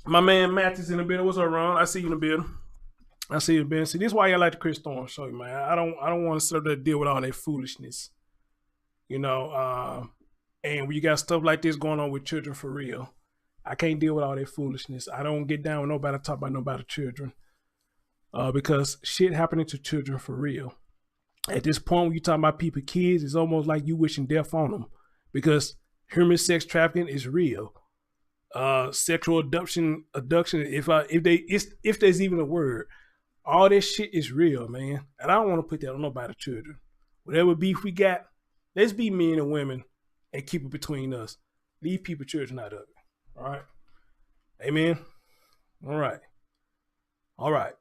My man Matt is in the building. What's up, Ron? I see you in the building. I see you in the building. See, this is why I like the Chris Storm show, man. I don't want to sit up there and deal with all that foolishness. You know, and when you got stuff like this going on with children for real, I can't deal with all that foolishness. I don't get down with nobody, talk about nobody's children. Because shit happening to children for real. At this point, when you talking about people, kids, it's almost like you wishing death on them. Because human sex trafficking is real. Sexual abduction, if there's even a word, all this shit is real, man. And I don't want to put that on nobody's children. Whatever beef we got, let's be men and women and keep it between us. Leave people children out of it. All right. Amen. All right. All right.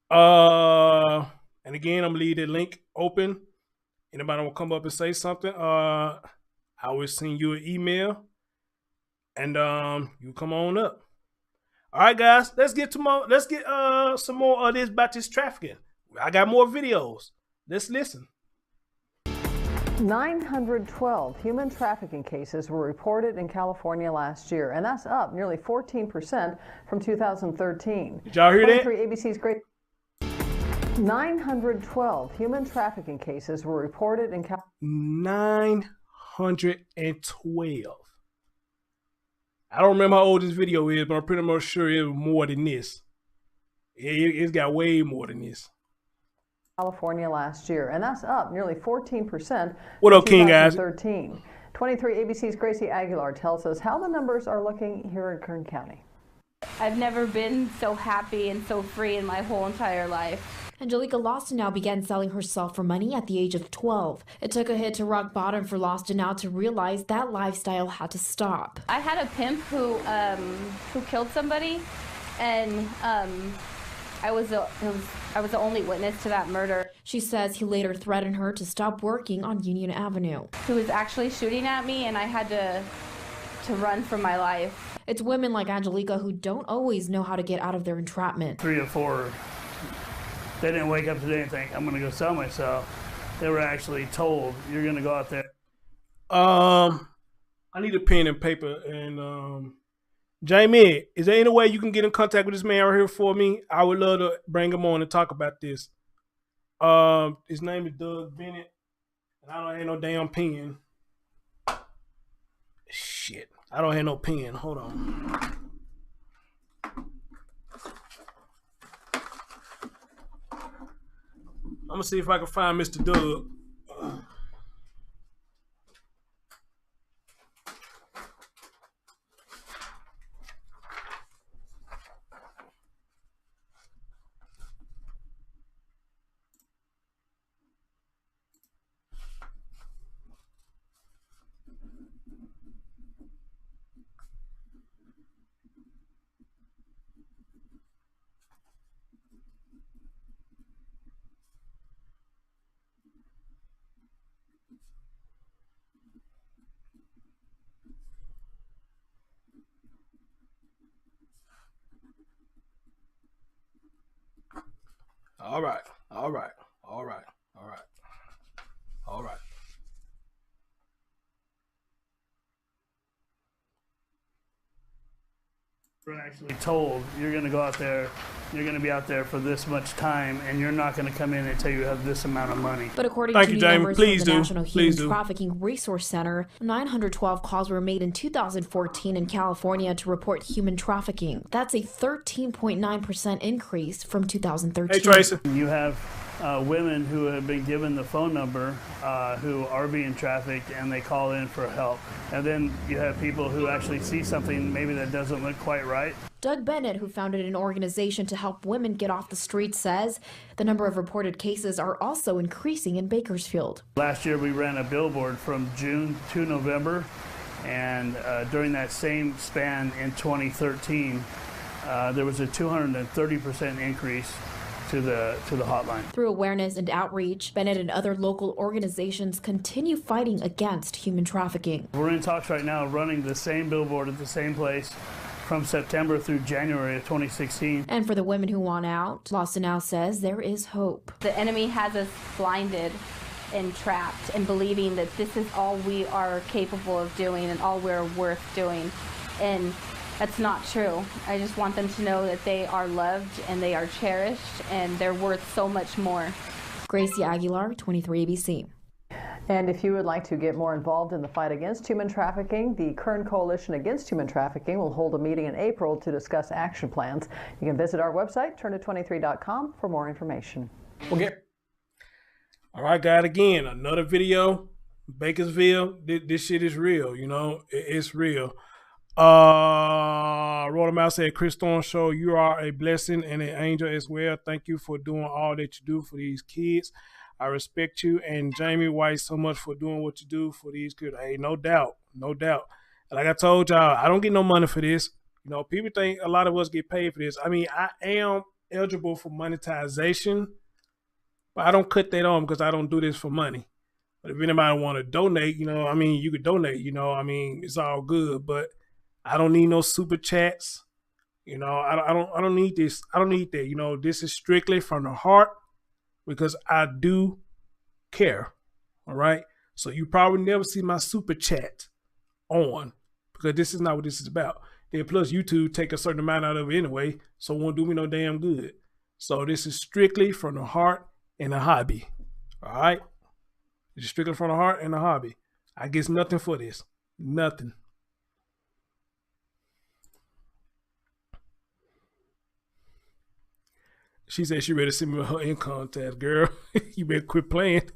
And again, I'm gonna leave the link open. Anybody want to come up and say something? I will send you an email, and you come on up. All right, guys, let's get some more of this about this trafficking. I got more videos. Let's listen. 912 human trafficking cases were reported in California last year, and that's up nearly 14% from 2013. Did y'all hear that? ABC's great. 912 human trafficking cases were reported in California. 912. I don't remember how old this video is, but I'm pretty much sure it was more than this. It's got way more than this. California last year, and that's up nearly 14%. What up, King guys? 2013. 23 ABC's Gracie Aguilar tells us how the numbers are looking here in Kern County. I've never been so happy and so free in my whole entire life. Angelica Lostenow began selling herself for money at the age of 12. It took a hit to rock bottom for Lostenow to realize that lifestyle had to stop. I had a pimp who killed somebody, and I was the only witness to that murder. She says he later threatened her to stop working on Union Avenue. He was actually shooting at me, and I had to run for my life. It's women like Angelica who don't always know how to get out of their entrapment. 3 or 4. They didn't wake up today and think, I'm going to go sell myself. They were actually told, you're going to go out there. I need a pen and paper. And Jamie, is there any way you can get in contact with this man right here for me? I would love to bring him on and talk about this. His name is Doug Bennett. And I don't have no damn pen. Shit. I don't have no pen. Hold on. I'm gonna see if I can find Mr. Doug. All right. We're actually told you're going to go out there, you're going to be out there for this much time, and you're not going to come in until you have this amount of money. But according to new numbers from the National Human Trafficking Resource Center, 912 calls were made in 2014 in California to report human trafficking. That's a 13.9% increase from 2013. Hey, Tracy. You have women who have been given the phone number who are being trafficked, and they call in for help. And then you have people who actually see something maybe that doesn't look quite right. Doug Bennett, who founded an organization to help women get off the street, says the number of reported cases are also increasing in Bakersfield. Last year we ran a billboard from June to November, and during that same span in 2013, there was a 230% increase to the hotline. Through awareness and outreach, Bennett and other local organizations continue fighting against human trafficking. We're in talks right now running the same billboard at the same place from September through January of 2016. And for the women who want out, Lawson now says there is hope. The enemy has us blinded and trapped and believing that this is all we are capable of doing and all we're worth doing. And that's not true. I just want them to know that they are loved and they are cherished and they're worth so much more. Gracie Aguilar, 23 ABC. And if you would like to get more involved in the fight against human trafficking, the Kern Coalition Against Human Trafficking will hold a meeting in April to discuss action plans. You can visit our website, turn23.com, for more information. Okay. All right, guys, again, another video. Bakersfield, this shit is real, you know, it's real. Wrote him out, said, Chris Thorne Show, you are a blessing and an angel as well. Thank you for doing all that you do for these kids. I respect you and Jamie White so much for doing what you do for these kids. Hey, no doubt, no doubt. Like I told y'all, I don't get no money for this. You know, people think a lot of us get paid for this. I mean, I am eligible for monetization, but I don't cut that on because I don't do this for money. But if anybody want to donate, you know, I mean, you could donate, you know, I mean, it's all good, but I don't need no super chats. You know, I don't need this. I don't need that. You know, this is strictly from the heart because I do care. All right. So you probably never see my super chat on because this is not what this is about. Then plus YouTube take a certain amount out of it anyway, so it won't do me no damn good. So this is strictly from the heart and a hobby. All right. It's strictly from the heart and a hobby. I get nothing for this. Nothing. She said she ready to send me her income tax, girl. You better quit playing.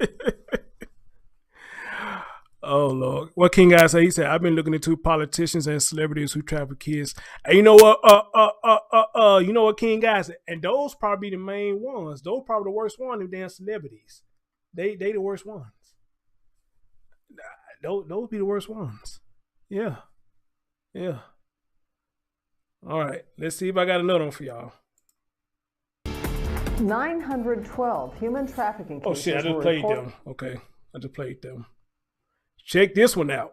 Oh, Lord. What King Guy say? He said, I've been looking into politicians and celebrities who traffic kids. And you know what? You know what King Guy said? And those probably the main ones. Those probably the worst ones, them damn celebrities. They the worst ones. Those be the worst ones. Yeah. Yeah. All right. Let's see if I got another one for y'all. 912 human trafficking cases. Oh shit, I just played them. Okay, I just played them. Check this one out.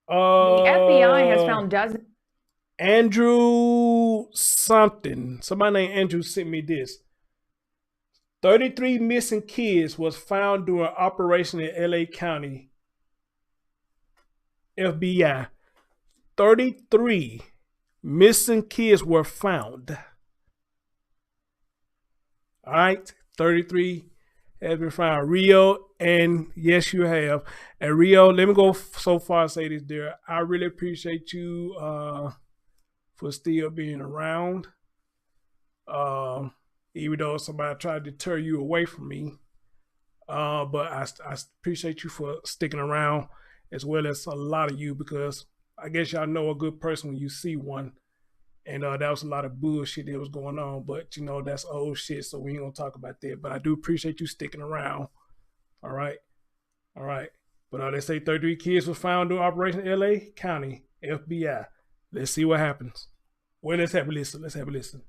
The FBI has found dozens. Andrew something. Somebody named Andrew sent me this. 33 missing kids was found during an operation in LA County. FBI. 33 missing kids were found. All right, 33 has been found. Rio, and yes, you have. And Rio, let me go so far and say this, dear. I really appreciate you for still being around. Even though somebody tried to deter you away from me. But I appreciate you for sticking around, as well as a lot of you, because I guess y'all know a good person when you see one. And that was a lot of bullshit that was going on. But, you know, that's old shit, so we ain't going to talk about that. But I do appreciate you sticking around. All right? All right. But they say 33 kids were found during Operation LA County, FBI. Let's see what happens. Well, let's have a listen. Let's have a listen.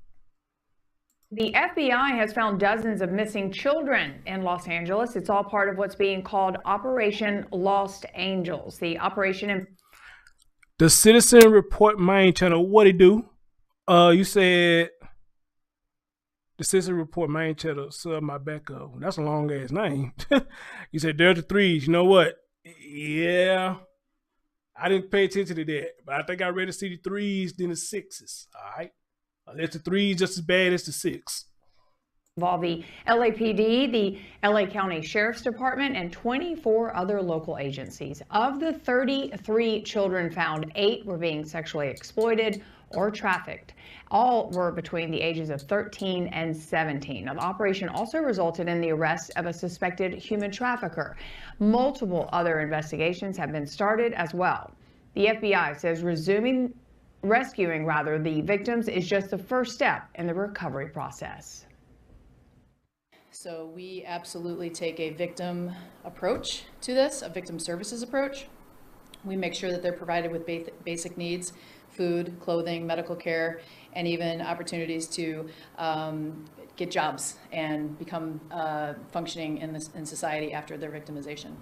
The FBI has found dozens of missing children in Los Angeles. It's all part of what's being called Operation Lost Angels. The operation... The Citizen Report main channel, what it do? You said the Citizen Report main channel, sub my backup. That's a long ass name. You said there's the threes. You know what? Yeah, I didn't pay attention to that, but I think I read to see the threes than the sixes. All right, unless the threes just as bad as the six. Involve the LAPD, the LA County Sheriff's Department, and 24 other local agencies. Of the 33 children found, 8 were being sexually exploited or trafficked. All were between the ages of 13 and 17. Now, the operation also resulted in the arrest of a suspected human trafficker. Multiple other investigations have been started as well. The FBI says rescuing the victims is just the first step in the recovery process. So we absolutely take a victim approach to this, a victim services approach. We make sure that they're provided with basic needs, food, clothing, medical care, and even opportunities to get jobs and become functioning in society after their victimization.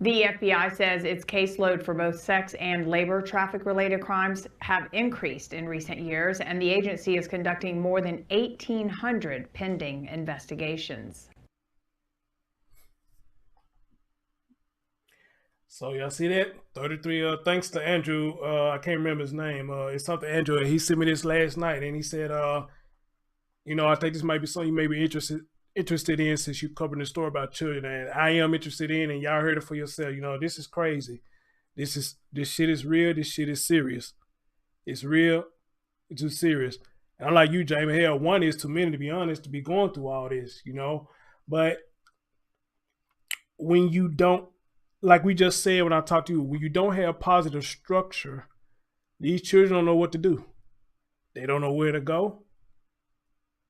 The FBI says its caseload for both sex and labor traffic-related crimes have increased in recent years, and the agency is conducting more than 1,800 pending investigations. So y'all see that? 33, thanks to Andrew, I can't remember his name. It's something Andrew, he sent me this last night and he said, you know, I think this might be something you may be interested in since you covered the story about children, and I am interested in, and y'all heard it for yourself. You know, this is crazy. This shit is real. This shit is serious. It's real. It's too serious. And I'm like you, Jamie. Hell, one is too many, to be honest, to be going through all this, you know. But when you don't, like we just said when I talked to you, when you don't have positive structure, these children don't know what to do. They don't know where to go.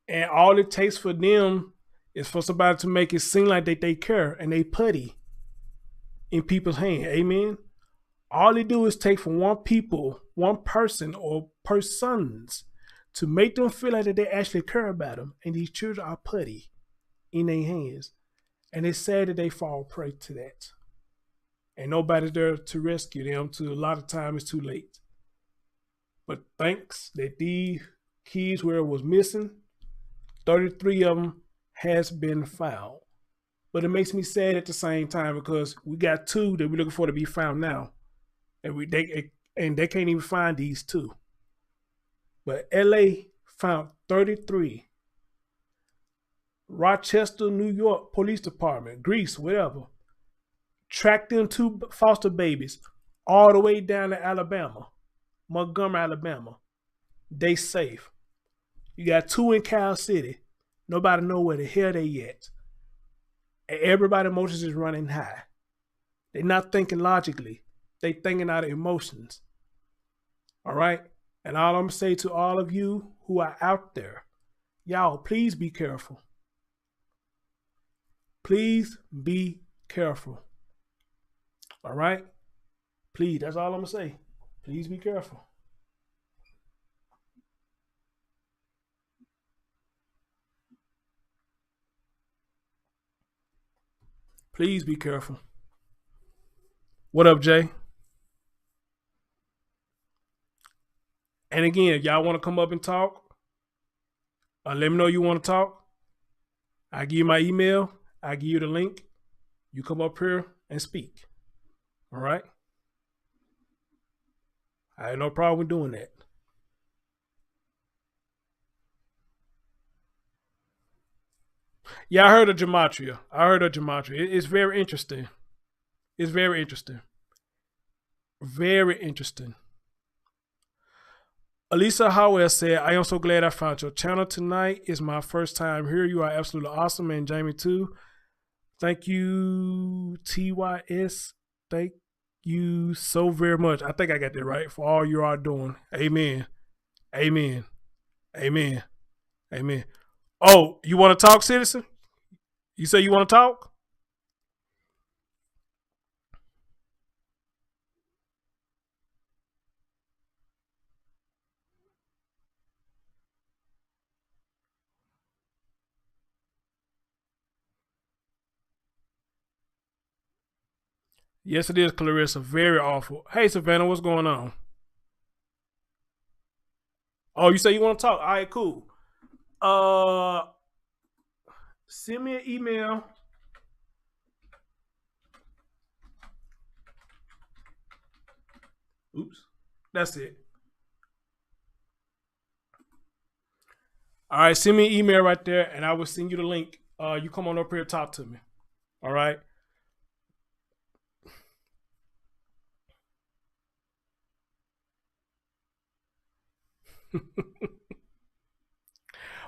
And all it takes for them is for somebody to make it seem like they care and they putty in people's hand. Amen. All they do is take from one person or persons to make them feel like that they actually care about them. And these children are putty in their hands. And it's sad that they fall prey to that. And nobody's there to rescue them. To a lot of times it's too late. But thanks that these kids where it was missing, 33 of them has been found. But it makes me sad at the same time because we got 2 that we're looking for to be found now. And they can't even find these 2. But LA found 33. Rochester, New York Police Department, Greece, whatever, tracked them 2 foster babies all the way down to Alabama, Montgomery, Alabama. They safe. You got 2 in Cal City. Nobody know where the hell they at. And everybody's emotions is running high. They're not thinking logically. They thinking out of emotions. All right? And all I'm going to say to all of you who are out there, y'all, please be careful. Please be careful. All right? Please, that's all I'm going to say. Please be careful. Please be careful. What up, Jay? And again, if y'all want to come up and talk, let me know you want to talk. I give you my email. I give you the link. You come up here and speak. All right? I have no problem with doing that. Yeah, I heard of gematria. It's very interesting. It's very interesting. Very interesting. Elisa Howell said, I am so glad I found your channel tonight. It's my first time here. You are absolutely awesome. And Jamie too. Thank you, TYS. Thank you so very much. I think I got that right for all you are doing. Amen. Amen. Amen. Amen. Oh, you want to talk, citizen? You say you want to talk? Yes, it is, Clarissa. Very awful. Hey, Savannah, what's going on? Oh, you say you want to talk? All right, cool. Send me an email. Oops. That's it. All right, send me an email right there, and I will send you the link. You come on up here and talk to me. All right?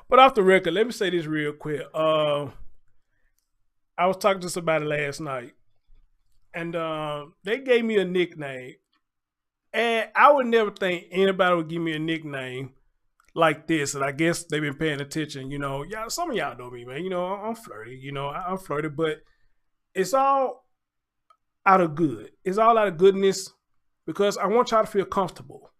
But off the record, let me say this real quick. I was talking to somebody last night, and they gave me a nickname. And I would never think anybody would give me a nickname like this. And I guess they've been paying attention. You know, y'all, some of y'all know me, man. You know, I'm flirty. You know, I'm flirty, but it's all out of good. It's all out of goodness because I want y'all to feel comfortable.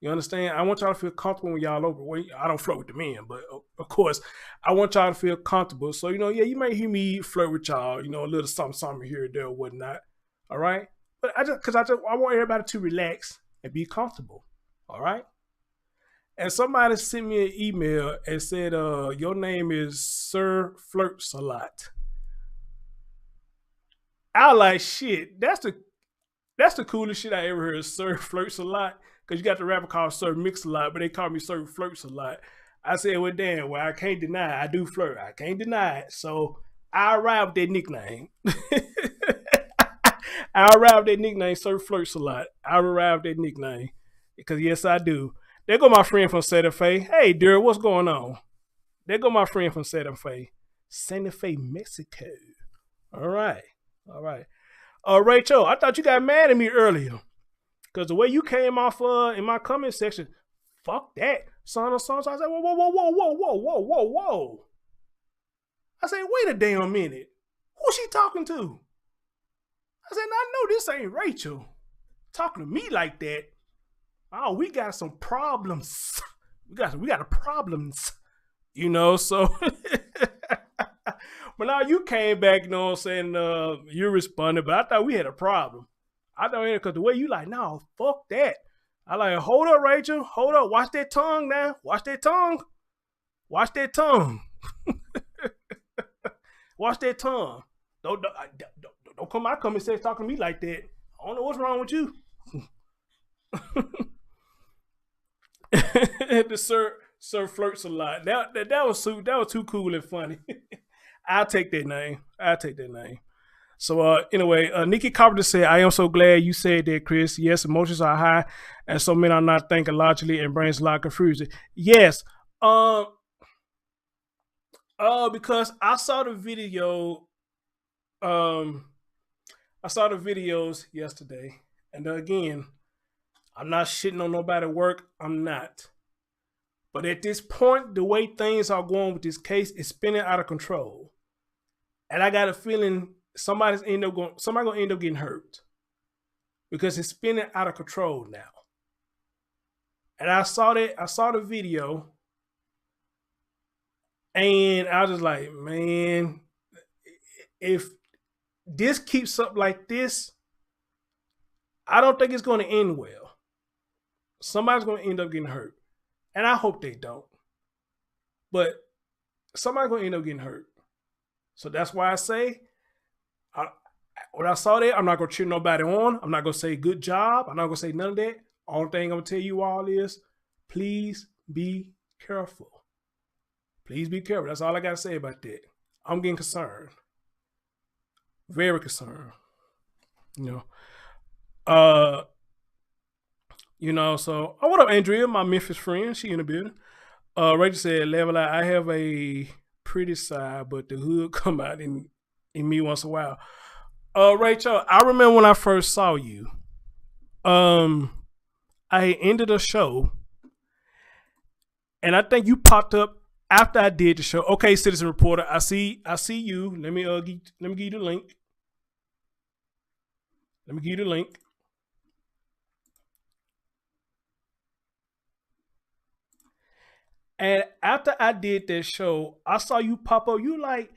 You understand? I want y'all to feel comfortable when y'all over. Well, I don't flirt with the men, but of course, I want y'all to feel comfortable. So, you know, yeah, you may hear me flirt with y'all, you know, a little something, something here, there, or whatnot. All right. But I want everybody to relax and be comfortable. All right. And somebody sent me an email and said, your name is Sir Flirts a Lot. I was like, shit, that's the coolest shit I ever heard. Sir Flirts a Lot. Because you got the rapper called Sir Mix a Lot, but they call me Sir Flirts a Lot. I said, well, damn, I can't deny it. I do flirt. I can't deny it. So I arrived at that nickname. I arrived at that nickname, Sir Flirts a Lot. I arrived at that nickname. Because, yes, I do. There go my friend from Santa Fe. Hey, dear, what's going on? There go my friend from Santa Fe. Santa Fe, Mexico. All right. All right. Rachel, I thought you got mad at me earlier. Because the way you came off in my comment section, fuck that. Son of son. So I said, whoa. I said, wait a damn minute. Who's she talking to? I said, I know this ain't Rachel talking to me like that. Oh, we got some problems. We got problems, so. But now you came back, you know what I'm saying, you responded, but I thought we had a problem. I thought because the way you like, no, fuck that. I like, hold up, Rachel. Hold up. Watch that tongue now. Watch that tongue. Watch that tongue. Watch that tongue. Don't come my comment section talking to me like that. I don't know what's wrong with you. The Sir Flirts a Lot. That was too cool and funny. I'll take that name. So anyway, Nikki Carpenter said, I am so glad you said that, Chris. Yes, emotions are high, and so men are not thinking logically and brains a lot confusion. Yes. Because I saw the video. I saw the videos yesterday. And again, I'm not shitting on nobody's work. I'm not. But at this point, the way things are going with this case is spinning out of control. And I got a feeling somebody's gonna end up getting hurt. Because it's spinning out of control now. And I saw the video. And I was just like, man, if this keeps up like this, I don't think it's going to end well. Somebody's going to end up getting hurt. And I hope they don't. But somebody's going to end up getting hurt. So that's why I say, when I saw that, I'm not going to cheer nobody on. I'm not going to say good job. I'm not going to say none of that. Only thing I'm going to tell you all is, please be careful. Please be careful. That's all I got to say about that. I'm getting concerned. Very concerned. So what up, Andrea, my Memphis friend? She in the building. Rachel said, Level I have a pretty side, but the hood come out in me once in a while. Rachel, I remember when I first saw you. I ended a show, and I think you popped up after I did the show. Okay, citizen reporter, I see you. Let me give you the link. And after I did that show, I saw you pop up. You like,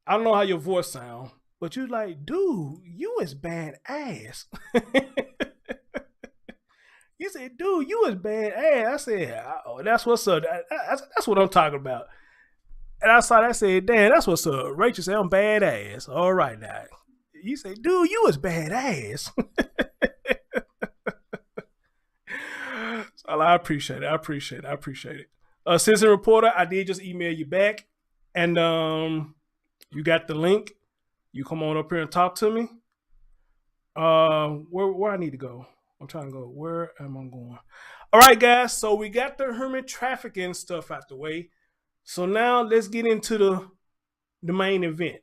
I don't know how your voice sound, but you like, dude, you is badass. You said, dude, you is badass. I said, oh, that's what's up. That's what I'm talking about. And I saw that, I said, damn, that's what's up. Rachel said, I'm badass. All right now. You say, dude, you is badass. So I appreciate it. Citizen reporter, I did just email you back, and you got the link. You come on up here and talk to me. Where I need to go? I'm trying to go. Where am I going? All right, guys. So we got the human trafficking stuff out the way. So now let's get into the main event.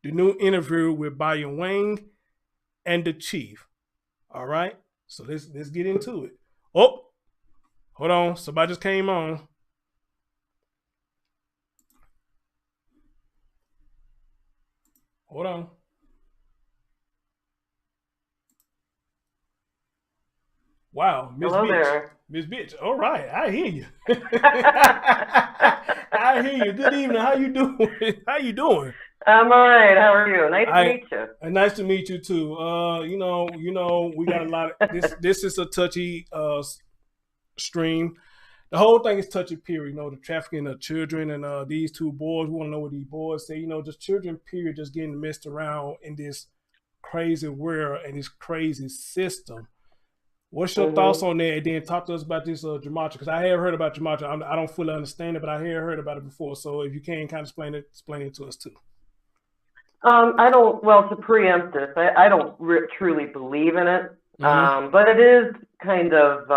The new interview with Bayan Wang and the chief. All right. So let's get into it. Oh, hold on. Somebody just came on. Hold on. Wow, Miss Hello Bitch. there. Miss Bitch. All right, I hear you. I hear you. Good evening. How you doing? I'm all right. How are you? Nice to meet you. Nice to meet you too. We got a lot of this. This is a touchy stream. The whole thing is touchy. Period. The trafficking of children and these two boys. We want to know what these boys say. Just children. Period. Just getting messed around in this crazy world and this crazy system. What's your thoughts on that? And then talk to us about this gematria, because I have heard about gematria. I don't fully understand it, but I have heard about it before. So if you can kind of explain it to us too. I don't. Well, to preempt this, I don't truly believe in it. But it is kind of.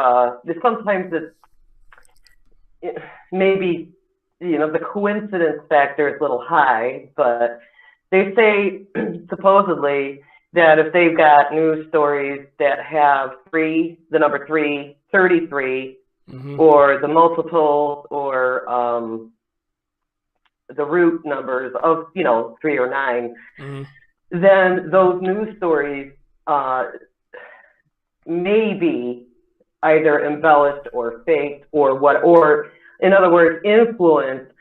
Sometimes it maybe the coincidence factor is a little high, but they say supposedly that if they've got news stories that have the number 33, or the multiples, or the root numbers of 3 or 9, then those news stories may be either embellished or faked or in other words, influenced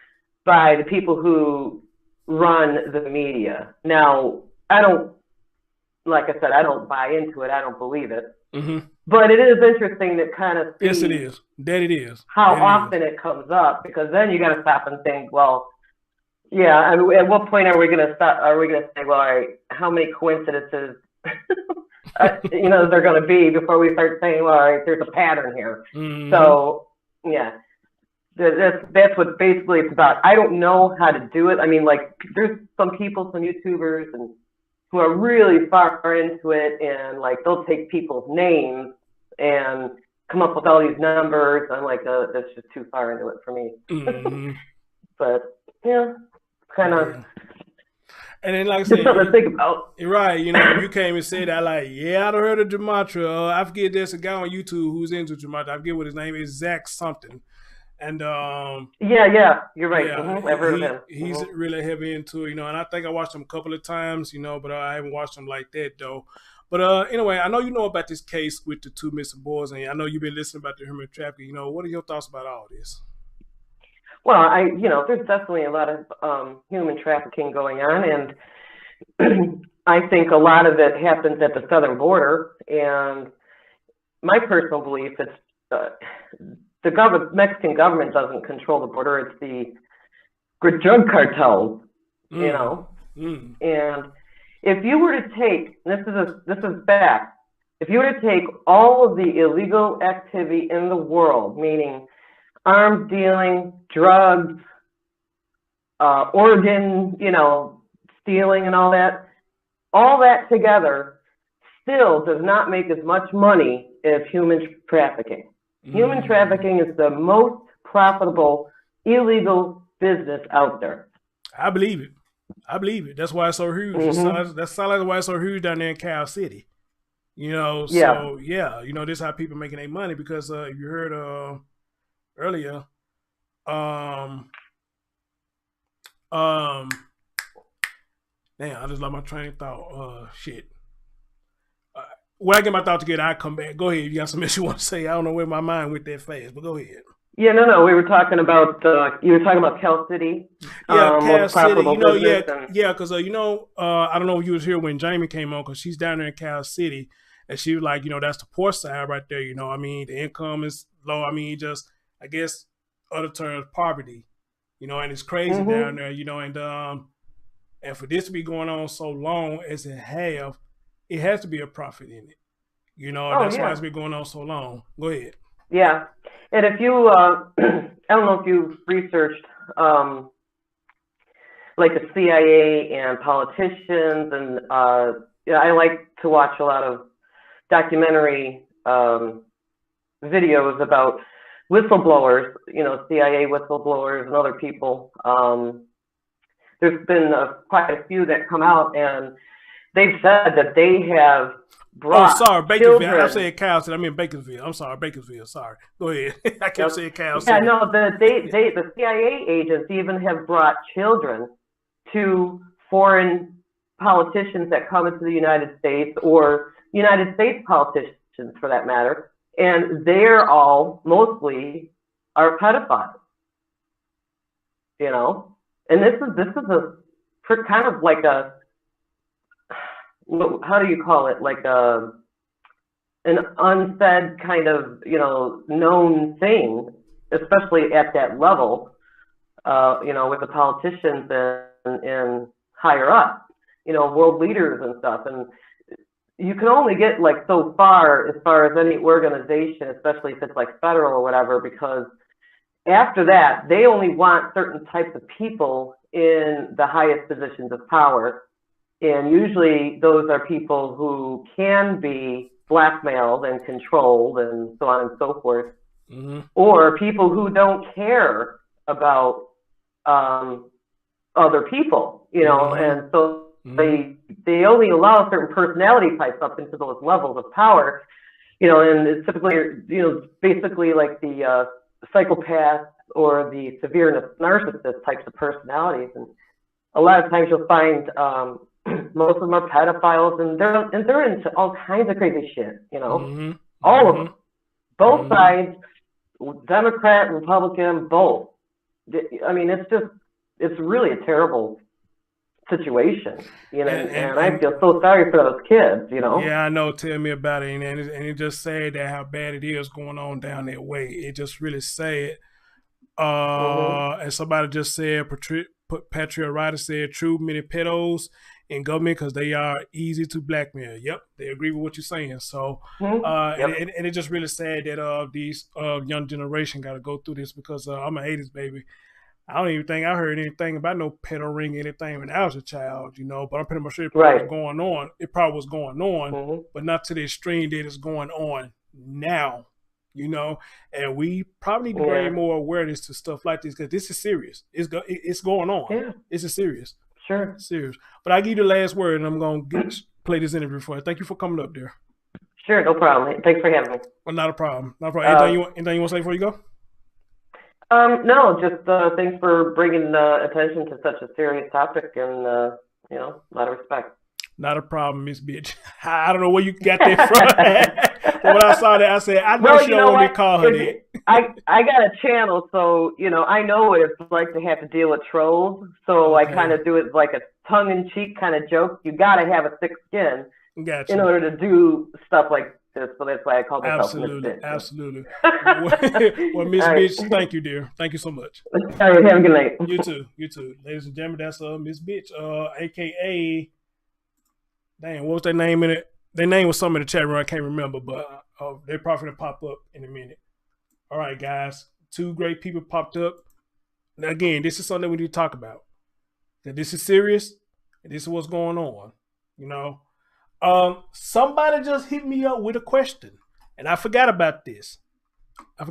by the people who run the media. Now, like I said, I don't buy into it. I don't believe it. But it is interesting to kind of see. Yes, it is. That it is. How often it comes up, because then you got to stop and think, well, yeah. I mean, at what point are we going to stop? Are we going to say, well, all right, how many coincidences, they're going to be before we start saying, well, all right, there's a pattern here. So, yeah. That's what basically it's about. I don't know how to do it. I mean, like, there's some people, some YouTubers, and who are really far into it, and like they'll take people's names and come up with all these numbers. I'm like, that's just too far into it for me. But yeah, kind of. And then, like I said, something to think about. You're right. You came and said that, like, yeah, I've heard of gematria. I forget, there's a guy on YouTube who's into gematria. I forget what his name is, Zach something. And yeah, you're right. I've heard of him. He's really heavy into it, and I think I watched him a couple of times, but I haven't watched him like that though. But anyway, I know you know about this case with the 2 missing boys, and I know you've been listening about the human trafficking. What are your thoughts about all this? Well, there's definitely a lot of human trafficking going on, and I think a lot of it happens at the southern border. And my personal belief is the Mexican government doesn't control the border; it's the drug cartels, And if you were to take this is fact. If you were to take all of the illegal activity in the world, meaning arms dealing, drugs, organ, stealing, and all that together, still does not make as much money as human trafficking. Human trafficking is the most profitable illegal business out there. I believe it. That's why it's so huge. That's why it's so huge down there in Cal City. So yeah, this is how people making their money, because you heard earlier, damn, I just lost my train of thought. Shit. When I get my thought together, I come back. Go ahead. You got something else you want to say? I don't know where my mind went that fast, but go ahead. Yeah, no. We were talking about you were talking about Cal City. Yeah, Cal City. Because I don't know if you was here when Jamie came on, because she's down there in Cal City, and she was like, that's the poor side right there. I mean, the income is low. I mean, just, I guess, other terms, poverty. And it's crazy down there. And for this to be going on so long as it has to be a profit in it. That's why it's been going on so long. Go ahead. Yeah. And if you, I don't know if you've researched like the CIA and politicians, and I like to watch a lot of documentary videos about whistleblowers, CIA whistleblowers and other people. There's been quite a few that come out, and they've said that they have brought Bakersfield. children. I'm saying Cal City. I mean Bakersfield. I'm sorry, Bakersfield. Sorry. Go ahead. I kept saying Cal City. Yeah, no, the CIA agents even have brought children to foreign politicians that come into the United States, or United States politicians for that matter, and they're all mostly are pedophiles. And this is a kind of like a, how do you call it? Like an unsaid kind of, known thing, especially at that level, with the politicians and higher up, world leaders and stuff. And you can only get like so far as any organization, especially if it's like federal or whatever, because after that, they only want certain types of people in the highest positions of power. And usually those are people who can be blackmailed and controlled and so on and so forth, or people who don't care about other people, and so they only allow certain personality types up into those levels of power, and it's typically, basically like the psychopath or the severe narcissist types of personalities. And a lot of times you'll find most of them are pedophiles, and they're into all kinds of crazy shit, all of them, both sides, Democrat, Republican, both. I mean, it's really a terrible situation, and I feel so sorry for those kids, Yeah, I know. Tell me about it, and it just sad that how bad it is going on down that way. It just really sad. And somebody just said, Patriot Ryder said, true many pedos in government because they are easy to blackmail. Yep, they agree with what you're saying. So, and it's just really sad that these young generation got to go through this, because I'm an 80s baby. I don't even think I heard anything about no pedo ring or anything when I was a child, but I'm pretty much sure it probably was going on. It probably was going on, but not to the extreme that it's going on now, and we probably need to bring more awareness to stuff like this, because this is serious. It's going on. Yeah. It's serious. Sure. Serious. But I give you the last word, and I'm going to play this interview for you. Thank you for coming up there. Sure, no problem. Thanks for having me. Well, not a problem. Not a problem. Anything you want to say before you go? No, just thanks for bringing attention to such a serious topic, and a lot of respect. Not a problem, Miss Bitch. I don't know where you got that from. But when I saw that, I said, I know she don't want me to call her that. I got a channel, so I know what it's like to have to deal with trolls. So I kind of do it like a tongue-in-cheek kind of joke. You got to have a thick skin in order to do stuff like this. So that's why I call myself Miss Bitch. Absolutely. Well, Miss Bitch, thank you, dear. Thank you so much. All right, have a good night. You too. Ladies and gentlemen, that's Miss Bitch, aka, dang, what was their name in it? Their name was something in the chat room, I can't remember, but they're probably going to pop up in a minute. All right, guys. 2 great people popped up. Now, again, this is something we need to talk about. That this is serious, and this is what's going on. Somebody just hit me up with a question, and I forgot about this. All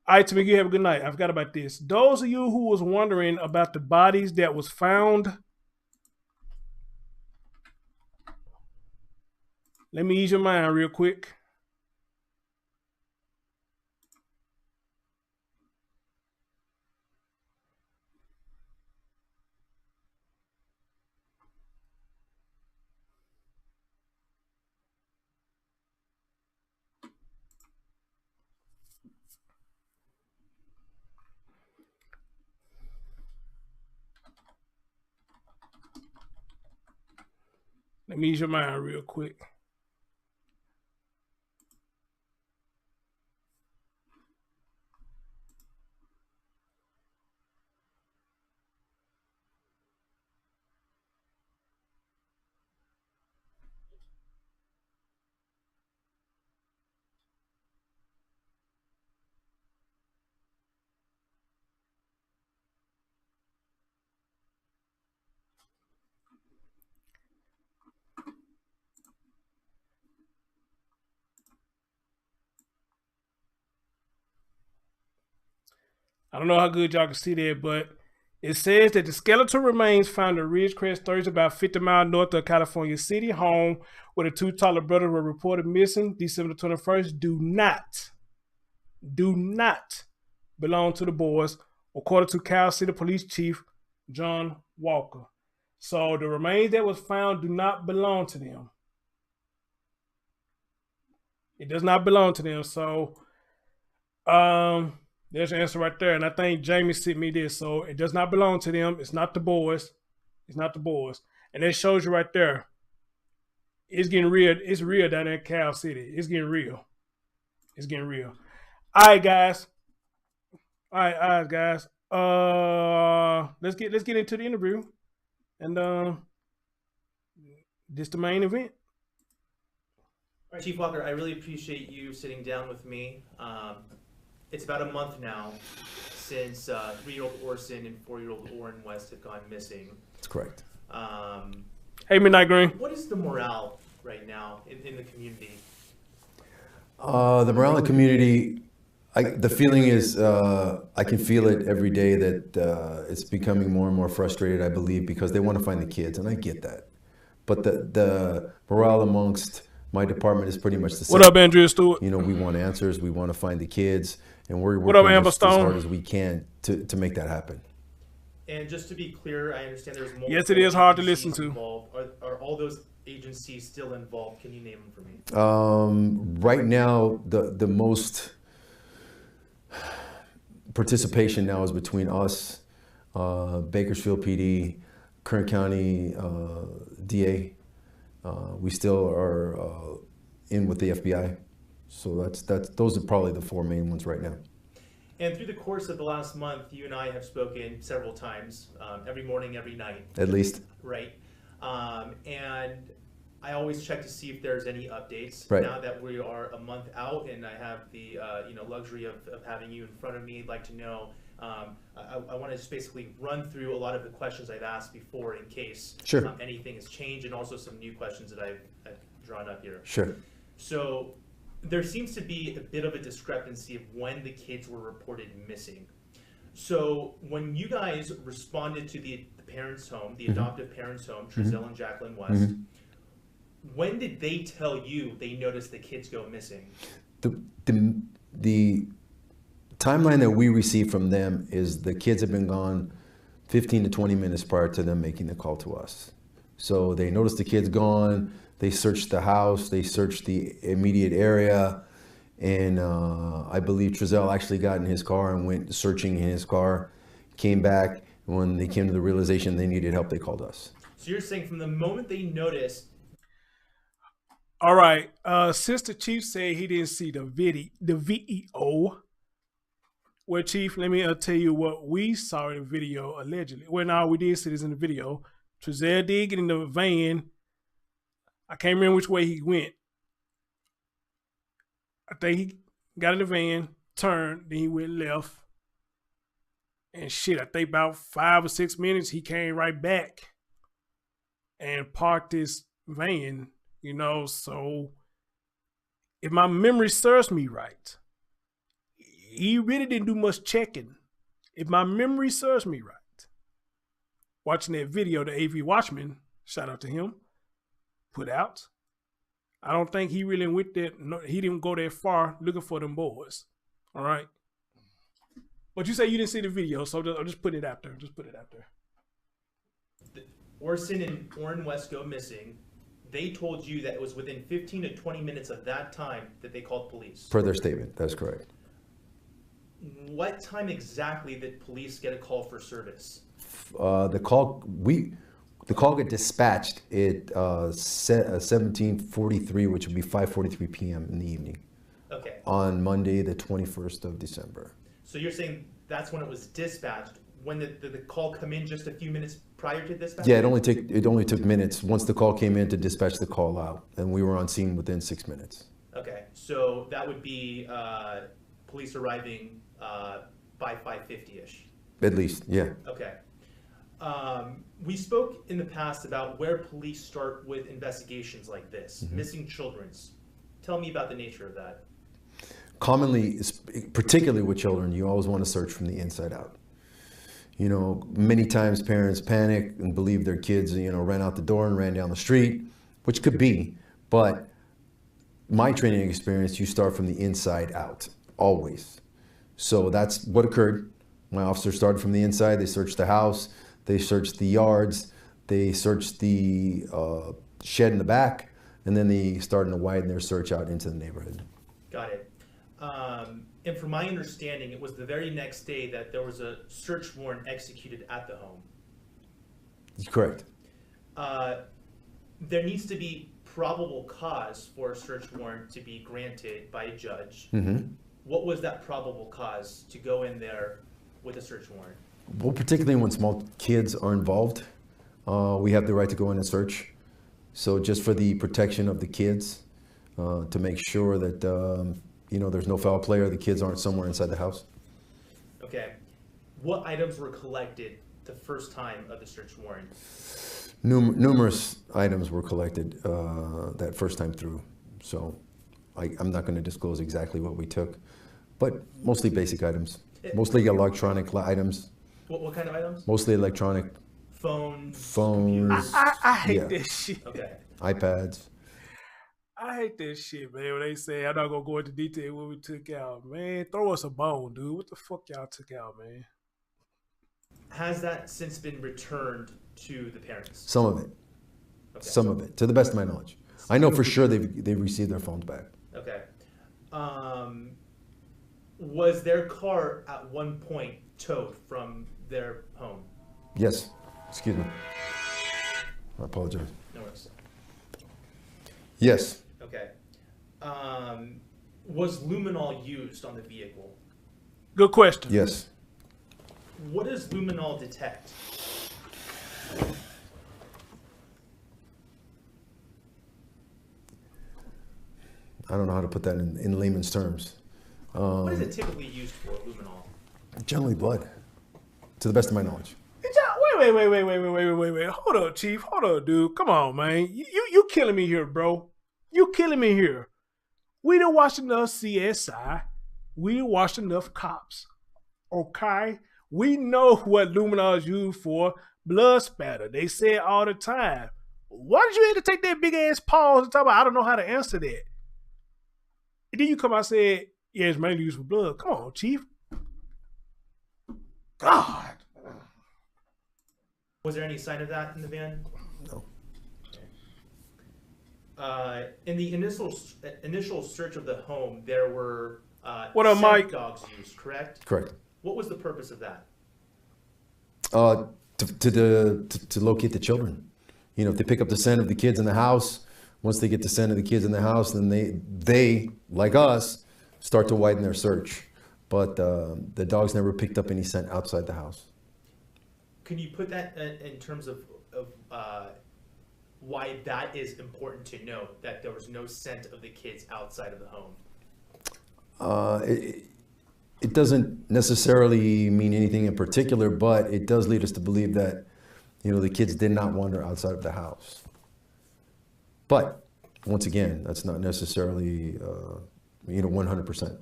right, Tamika, you have a good night. I forgot about this. Those of you who was wondering about the bodies that was found, let me ease your mind real quick. Let me ease your mind real quick. I don't know how good y'all can see that, but it says that the skeletal remains found at Ridgecrest Thursday, about 50 miles north of California City, home where the 2 taller brothers were reported missing December 21st, do not belong to the boys, according to Cal City Police Chief John Walker. So the remains that was found do not belong to them. It does not belong to them. So, There's the answer right there. And I think Jamie sent me this. So it does not belong to them. It's not the boys. It's not the boys. And that shows you right there. It's getting real. It's real down there in Cal City. It's getting real. It's getting real. All right, guys. All right, guys. Let's get into the interview. And this the main event. All right, Chief Walker, I really appreciate you sitting down with me. It's about a month now since 3-year-old Orson and 4-year-old Oren West have gone missing. That's correct. Hey, Midnight Green. What is the morale right now in the community? The morale in the community, the feeling is, I can feel it every day that it's becoming more and more frustrated, I believe, because they want to find the kids, and I get that. But the morale amongst my department is pretty much the same. What up, Andrea Stewart? You know, we want answers, we want to find the kids, and we're What up, working Amber as Stone? hard as we can to make that happen. And just to be clear, I understand there's multiple. Yes, it is hard to agencies listen to. involved. Are all those agencies still involved? Can you name them for me? Right now, the most participation now is between us, Bakersfield PD, Kern County DA. We still are in with the FBI. So those are probably the 4 main ones right now. And through the course of the last month, you and I have spoken several times, every morning, every night. At least. Right. And I always check to see if there's any updates. Right. Now that we are a month out and I have the luxury of having you in front of me, I'd like to know, I want to just basically run through a lot of the questions I've asked before in case Sure. Anything has changed, and also some new questions that I've drawn up here. Sure. So there seems to be a bit of a discrepancy of when the kids were reported missing. So when you guys responded to the parents' home, the adoptive parents' home, Trezell and Jacqueline West, when did they tell you they noticed the kids go missing? The timeline that we received from them is the kids have been gone 15 to 20 minutes prior to them making the call to us. So they noticed the kids gone, they searched the house, they searched the immediate area, and I believe Trezell actually got in his car and went searching in his car, came back, and when they came to the realization they needed help, they called us. So you're saying from the moment they noticed. All right. Sister Chief said he didn't see the video. Well, Chief, let me tell you what we saw in the video, allegedly. Well, no, we did see this in the video. Trezell did get in the van. I can't remember which way he went. I think he got in the van, turned, then he went left. And shit, I think about 5 or 6 minutes, he came right back and parked his van, you know. So if my memory serves me right, he really didn't do much checking. If my memory serves me right. Watching that video, the AV Watchman, shout out to him, put out. I don't think he really went there. No, he didn't go that far looking for them boys. All right. But you say you didn't see the video, so I'll just put it out there. Just put it out there. Orson and Oren West go missing. They told you that it was within 15 to 20 minutes of that time that they called police. Per their statement, that's correct. What time exactly did police get a call for service? The call got dispatched at 17:43, which would be 5:43 p.m. in the evening. Okay. On Monday, the 21st of December. So you're saying that's when it was dispatched. When did the call come in? Just a few minutes prior to dispatch? Yeah, it only took minutes once the call came in to dispatch the call out, and we were on scene within 6 minutes. Okay, so that would be police arriving by 5:50ish. At least, yeah. Okay. We spoke in the past about where police start with investigations like this, missing children's. Tell me about the nature of that. Commonly, particularly with children, you always want to search from the inside out. You know, many times parents panic and believe their kids, ran out the door and ran down the street, which could be, but my training experience, you start from the inside out, always. So that's what occurred. My officers started from the inside. They searched the house. They searched the yards. They searched the shed in the back. And then they started to widen their search out into the neighborhood. Got it. And from my understanding, it was the very next day that there was a search warrant executed at the home. Correct. There needs to be probable cause for a search warrant to be granted by a judge. What was that probable cause to go in there with a search warrant? Well, particularly when small kids are involved, we have the right to go in and search. So just for the protection of the kids, to make sure that there's no foul play or the kids aren't somewhere inside the house. Okay. What items were collected the first time of the search warrant? Numerous items were collected that first time through. So I'm not going to disclose exactly what we took, but mostly basic items, mostly electronic items. What kind of items? Mostly electronic. Phones. I hate this shit. Okay. iPads. I hate this shit, man. When they say I'm not gonna go into detail what we took out, man. Throw us a bone, dude. What the fuck y'all took out, man? Has that since been returned to the parents? Some of it. Okay. Some of it, to the best of my knowledge. I know for sure they've received their phones back. Okay. Was their car at one point towed from their home? Yes. Excuse me. I apologize. No worries. Yes. Okay. Was luminol used on the vehicle? Good question. Yes. What does luminol detect? I don't know how to put that in layman's terms. What is it typically used for, luminol? Generally blood, to the best of my knowledge. Wait. Hold up, Chief. Hold up, dude. Come on, man. You killing me here, bro. You killing me here. We done watched enough CSI. We done watched enough cops. Okay? We know what luminol is used for. Blood spatter. They say it all the time. Why did you have to take that big ass pause and talk about I don't know how to answer that? And then you come out and say, yeah, it's mainly used for blood. Come on, Chief. God. Was there any sign of that in the van? No. In the initial search of the home, there were What up, Mike? dogs used, correct? Correct. What was the purpose of that? To locate the children. You know, if they pick up the scent of the kids in the house, once they get the scent of the kids in the house, then they like us, start to widen their search. But the dogs never picked up any scent outside the house. Can you put that in terms of why that is important to note, that there was no scent of the kids outside of the home? It doesn't necessarily mean anything in particular, but it does lead us to believe that, the kids did not wander outside of the house. But once again, that's not necessarily, 100%.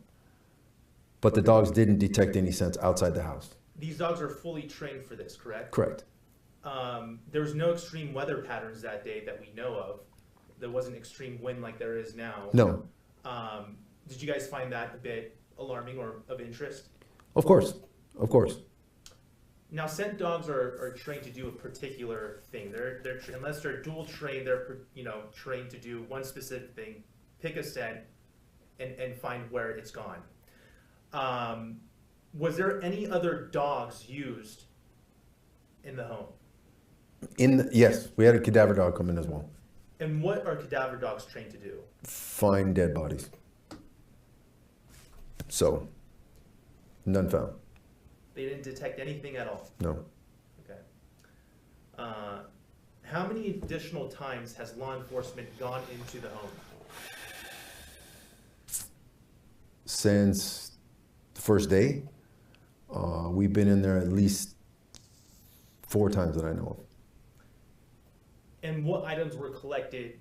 But the dogs didn't detect any scents outside the house. These dogs are fully trained for this, correct? Correct. There was no extreme weather patterns that day that we know of. There wasn't extreme wind like there is now. No. Did you guys find that a bit alarming or of interest? Of course. Of course. Now, scent dogs are trained to do a particular thing. They're unless they're dual trained, they're trained to do one specific thing, pick a scent, and find where it's gone. Was there any other dogs used in the home? Yes, we had a cadaver dog come in as well. And what are cadaver dogs trained to do? Find dead bodies. So, none found. They didn't detect anything at all? No. Okay. How many additional times has law enforcement gone into the home? Since the first day, we've been in there at least 4 times that I know of. And what items were collected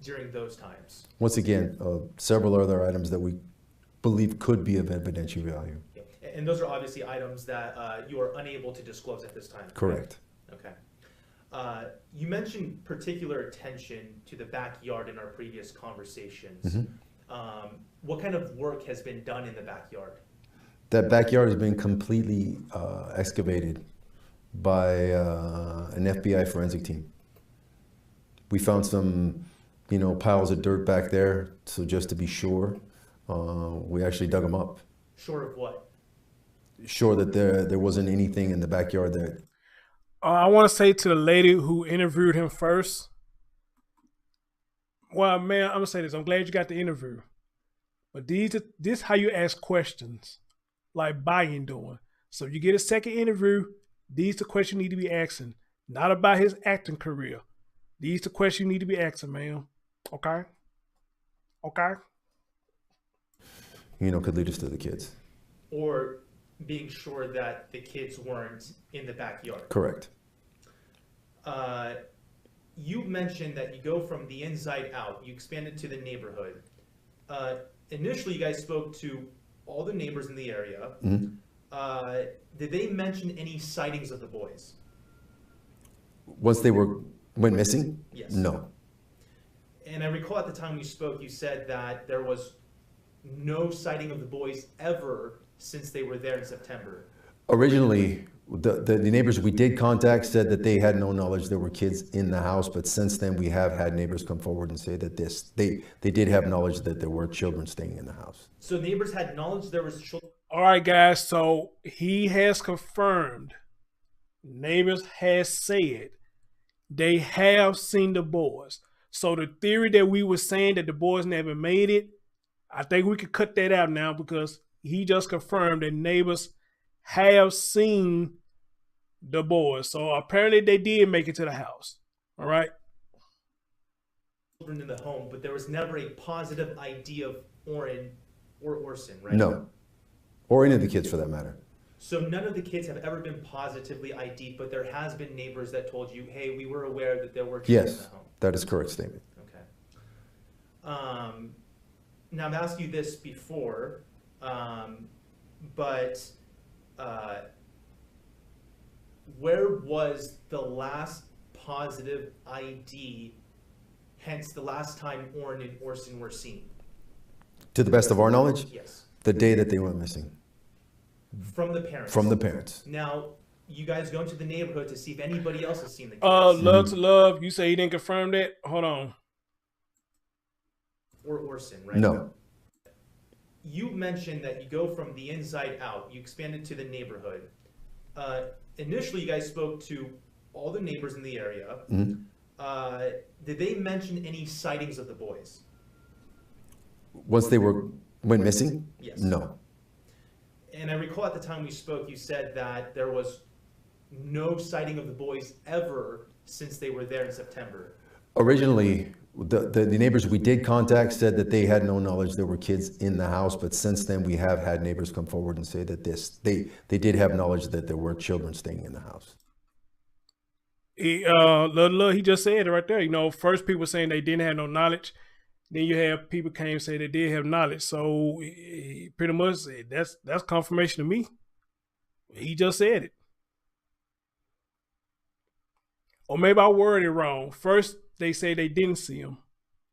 during those times? Once again, several other items that we believe could be of evidentiary value. Yeah. And those are obviously items that you are unable to disclose at this time. Correct. Okay. You mentioned particular attention to the backyard in our previous conversations. Mm-hmm. What kind of work has been done in the backyard? That backyard has been completely excavated by an FBI forensic team. We found some, piles of dirt back there, so just to be sure. We actually dug them up. Sure of what? Sure that there wasn't anything in the backyard that. I want to say to the lady who interviewed him first. Well, man, I'm gonna say this. I'm glad you got the interview, but this how you ask questions, like Bayan doing. So you get a second interview. These the questions you need to be asking, not about his acting career. These the questions you need to be asking, man. Okay. Okay. Could lead us to the kids. Or being sure that the kids weren't in the backyard. Correct. You mentioned that you go from the inside out. You expanded to the neighborhood. Initially, you guys spoke to all the neighbors in the area. Mm-hmm. Did they mention any sightings of the boys? Once they went missing? Yes. No. And I recall at the time we spoke, you said that there was no sighting of the boys ever since they were there in September. Originally, the neighbors we did contact said that they had no knowledge there were kids in the house, but since then we have had neighbors come forward and say that they did have knowledge that there were children staying in the house. So neighbors had knowledge there was children. All right, guys. So he has confirmed. Neighbors has said they have seen the boys. So the theory that we were saying that the boys never made it, I think we could cut that out now because he just confirmed that neighbors have seen the boys. So apparently they did make it to the house. All right. Children in the home, but there was never a positive ID of Oren or Orson, right? No. Or any of the kids for that matter. So none of the kids have ever been positively ID'd, but there has been neighbors that told you, hey, we were aware that there were children in the home. That is a correct statement. Okay. Now I've asked you this before, but where was the last positive ID, hence the last time Oren and Orson were seen? To the best of our knowledge? Yes. The day that they went missing. From the parents? From the parents. Now, you guys go into the neighborhood to see if anybody else has seen the kids. Love to love. You say you didn't confirm that? Hold on. Or Orson, right? No. You mentioned that you go from the inside out. You expanded to the neighborhood. Initially, you guys spoke to all the neighbors in the area. Mm-hmm. Did they mention any sightings of the boys? Once they went missing? Yes. No. And I recall at the time we spoke, you said that there was no sighting of the boys ever since they were there in September. Originally, the neighbors we did contact said that they had no knowledge there were kids in the house, but since then we have had neighbors come forward and say that they did have knowledge that there were children staying in the house. He just said it right there. First people saying they didn't have no knowledge. Then you have people came and say they did have knowledge. So pretty much that's confirmation to me. He just said it. Or maybe I worded it wrong. First, they say they didn't see him.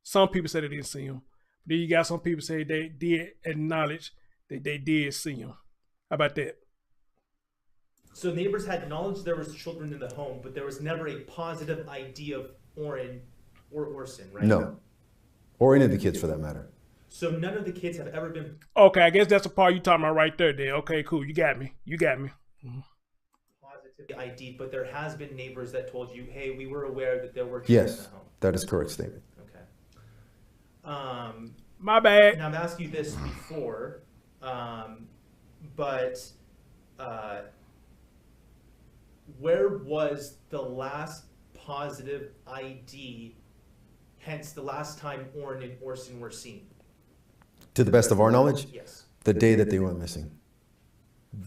Some people say they didn't see him. Then you got some people say they did acknowledge that they did see him. How about that? So neighbors had knowledge there was children in the home, but there was never a positive ID of Oren or Orson, right? No. Or any of the kids for that matter. So none of the kids have ever been... Okay, I guess that's the part you're talking about right there, then. Okay, cool. You got me. Mm-hmm. Positively ID'd, but there has been neighbors that told you, hey, we were aware that there were children in the home. That is a correct statement. Okay. My bad. Now I've asked you this before, but where was the last positive ID, hence the last time Oren and Orson were seen? To the best of our knowledge? Yes. The day that they went missing.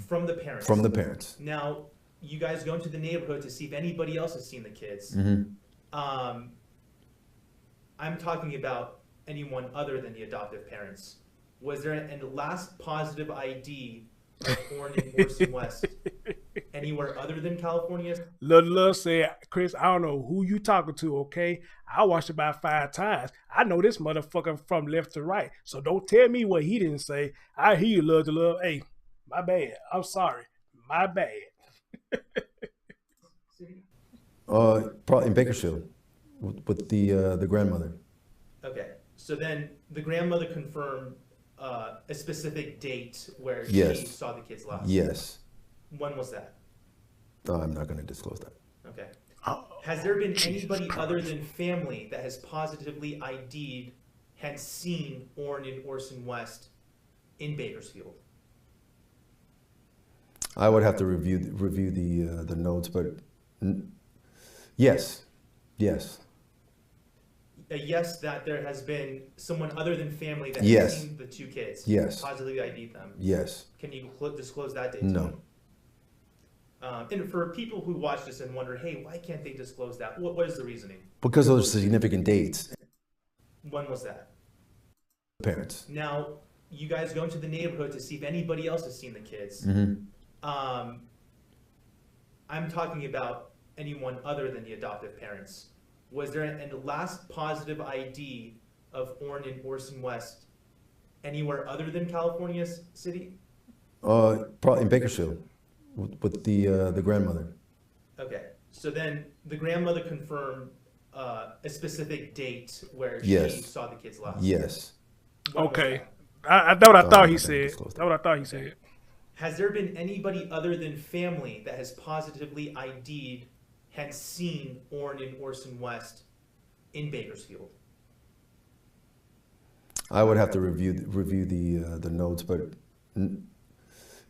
From the parents? From the parents. Now, you guys go into the neighborhood to see if anybody else has seen the kids. Mm-hmm. I'm talking about anyone other than the adoptive parents. Was there a last positive ID of Oren and Orson West anywhere other than California? Love said, Chris, I don't know who you talking to, okay? I watched it about 5 times. I know this motherfucker from left to right. So don't tell me what he didn't say. I hear you, love to love. Hey, my bad. I'm sorry. My bad. Probably in Bakersfield with the grandmother. Okay. So then the grandmother confirmed a specific date where Yes. she saw the kids last? Yes. When was that? I'm not going to disclose that. Okay. Has there been anybody other than family that has positively ID'd, had seen Orrin and Orson West in Bakersfield? I would have to review the notes, but yes, yes, A yes, that there has been someone other than family that Yes. has seen the two kids. Yes. Positively ID'd them. yes, Can you disclose that date? no. And for people who watch this and wonder, hey, why can't they disclose that? What is the reasoning? Because those are significant dates. When was that? Parents. Now, you guys go into the neighborhood to see if anybody else has seen the kids. Mhm. I'm talking about anyone other than the adoptive parents. Was there a last positive ID of Orrin and Orson West anywhere other than California City? Probably in Bakersfield with the grandmother. Okay, so then the grandmother confirmed a specific date where she Yes. saw the kids last. Yes. When was Okay. that? That's what I thought he I'm not gonna said. disclose That's what I thought he said. Has there been anybody other than family that has positively ID'd, had seen Orrin and Orson West in Bakersfield? I would have to review the notes, but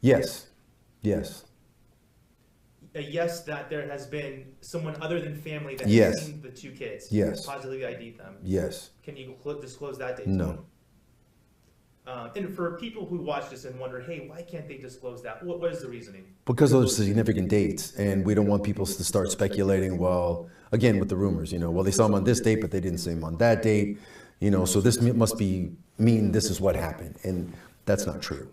yes, yes, A yes, that there has been someone other than family that Yes. has seen the two kids. Yes. Positively ID'd them. yes, Can you disclose that date? no. And for people who watch this and wonder, hey, why can't they disclose that? What is the reasoning? Because those are significant dates, and we don't want people to start speculating. Well, again, with the rumors, well, they saw him on this date, but they didn't see him on that date. So this must mean this is what happened, and that's not true.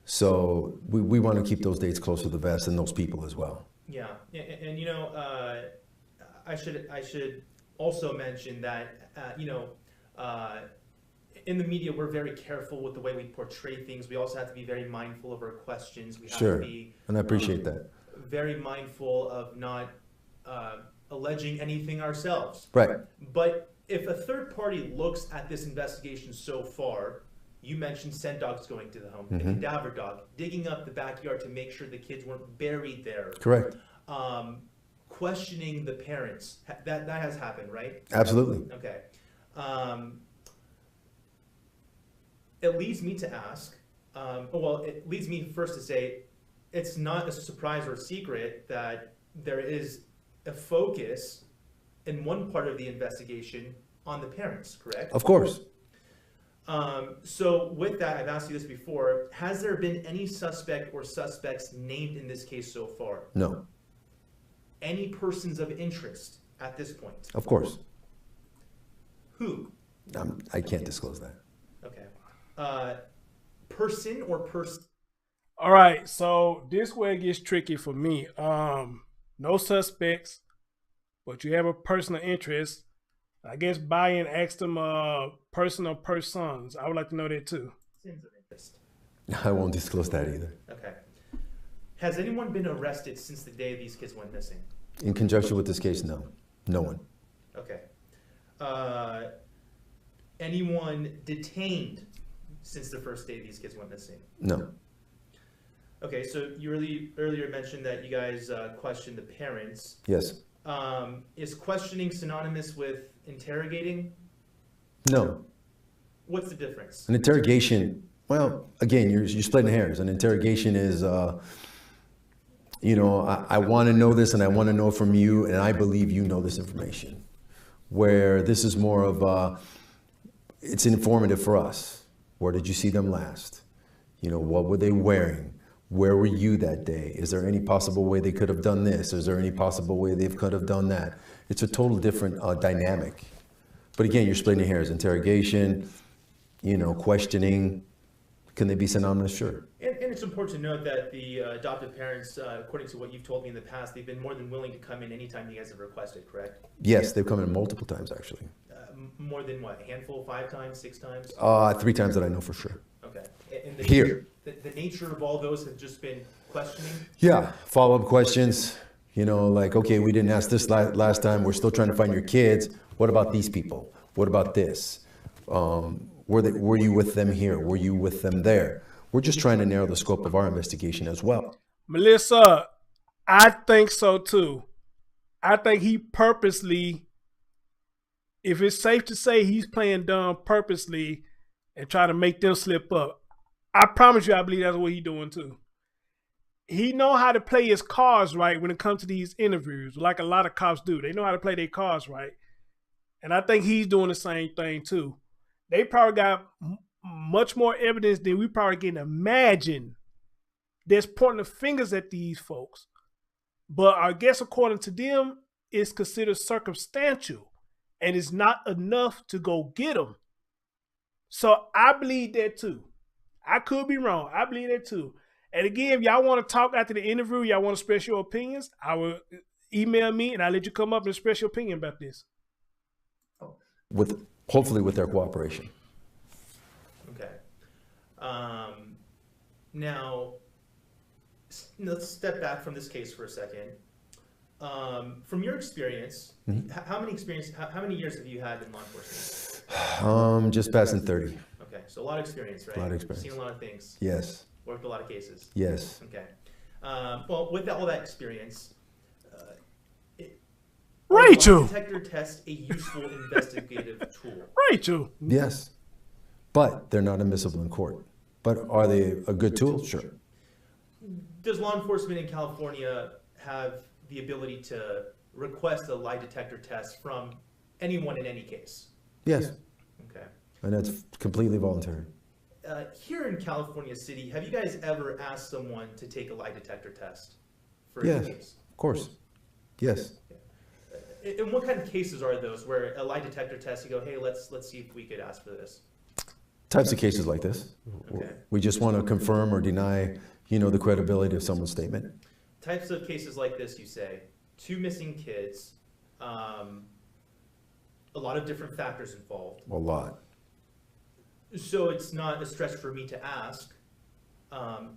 So we want to keep those dates close to the vest and those people as well. Yeah, and I should also mention that in the media we're very careful with the way we portray things. We also have to be very mindful of our questions. We have Sure, to be and I appreciate that. very mindful of not alleging anything ourselves. Right. But if a third party looks at this investigation so far, you mentioned scent dogs going to the home, a Mhm. cadaver dog, digging up the backyard to make sure the kids weren't buried there. Correct. Questioning the parents, that has happened, right? Absolutely. Okay. It leads me to ask, it leads me first to say, it's not a surprise or secret that there is a focus in one part of the investigation on the parents, correct? Of course. So with that, I've asked you this before, has there been any suspect or suspects named in this case so far? No. Any persons of interest at this point? Of course. Who? I can't disclose that. Okay. Person or person? All right, so this where it gets tricky for me. No suspects, but you have a person of interest. I guess Bayan asked him person or persons. I would like to know that too. Persons of interest. I won't disclose that either. Okay. Has anyone been arrested since the day these kids went missing? In conjunction with this case, no. No one. Okay. Anyone detained since the first day these kids went missing? No. Okay, so you earlier mentioned that you guys questioned the parents. Yes. Is questioning synonymous with interrogating? No. What's the difference? An interrogation, well, again, you're splitting hairs. An interrogation is, I want to know this and I want to know from you, and I believe you know this information. Where this is more of, it's informative for us. Where did you see them last? What were they wearing? Where were you that day? Is there any possible way they could have done this? Is there any possible way they could have done that? It's a total different dynamic. But again, you're splitting hairs. Interrogation, questioning. Can they be synonymous? Sure. And it's important to note that the adoptive parents, according to what you've told me in the past, they've been more than willing to come in anytime you guys have requested, correct? Yes, they've come in multiple times, actually. More than what, a handful, 5 times, 6 times? 3 times that I know for sure. Okay. And Here. The nature of all those have just been questioning? Yeah, follow-up questions. Like, okay, we didn't ask this last time. We're still trying to find your kids. What about these people? What about this? What Were you with them here? Were you with them there? We're just trying to narrow the scope of our investigation as well. Melissa, I think so too. I think he purposely, if it's safe to say he's playing dumb purposely and trying to make them slip up. I promise you, I believe that's what he's doing too. He know how to play his cards right when it comes to these interviews, like a lot of cops do. They know how to play their cards right. And I think he's doing the same thing too. They probably got much more evidence than we probably can imagine that's pointing the fingers at these folks. But I guess according to them, it's considered circumstantial and it's not enough to go get them. So I believe that too. I could be wrong. I believe that too. And again, if y'all want to talk after the interview, y'all want to express your opinions, I will email me and I'll let you come up and express your opinion about this. Hopefully with their cooperation. Okay. Now, let's step back from this case for a second. From your experience, how many years have you had in law enforcement? Just passing 30. Okay, so a lot of experience, right? A lot of experience. You've seen a lot of things. Yes. Worked a lot of cases. Yes. Okay. Well, with all that experience, Rachel, lie detector test a useful investigative tool. Rachel. Yes, but they're not admissible in court. But are they a good tool? Sure. Does law enforcement in California have the ability to request a lie detector test from anyone in any case? Yes. Okay. And that's completely voluntary. Here in California City, have you guys ever asked someone to take a lie detector test for Yes, a case? of course. Yes. And what kind of cases are those where a lie detector test, you go, hey, let's see if we could ask for this? Types of cases like this. Okay. We just want to confirm or deny, the credibility of someone's statement. Types of cases like this, you say, 2 missing kids, a lot of different factors involved. A lot. So it's not a stretch for me to ask,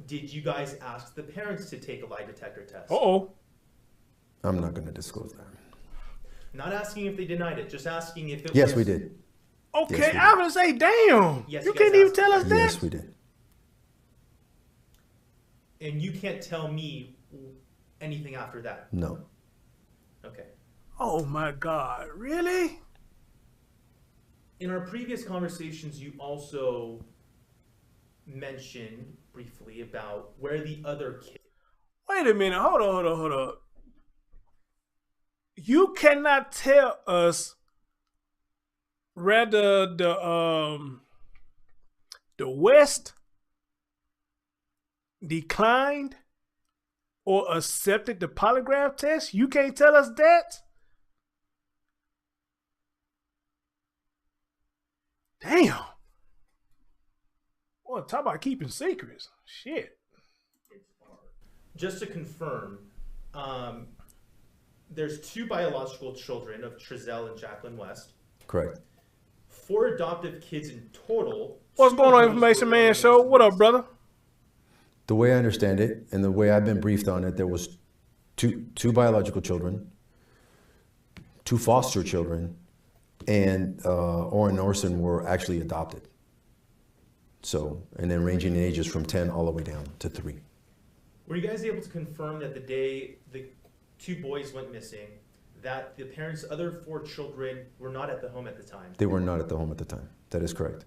did you guys ask the parents to take a lie detector test? Uh-oh. I'm not going to disclose that. Not asking if they denied it, just asking if it was... Yes, we did. Okay, Yes, we I'm going to say, damn. Yes, you you can't guys even asked tell us that? Yes, we did. And you can't tell me anything after that? No. Okay. Oh my God, really? In our previous conversations, you also mentioned briefly about where the other kid... Wait a minute, hold on. You cannot tell us whether the West declined or accepted the polygraph test? You can't tell us that? Damn. Well, talk about keeping secrets. Shit. Just to confirm, there's 2 biological children of Trezell and Jacqueline West. Correct. 4 adoptive kids in total. What's going on, Information Man Show? What up, brother? The way I understand it, and the way I've been briefed on it, there was two biological children, 2 foster children, and Oren and Orson were actually adopted. So, and then ranging in ages from 10 all the way down to 3. Were you guys able to confirm that the day the 2 boys went missing, that the parents' other 4 children were not at the home at the time? They were not at the home at the time. That is correct.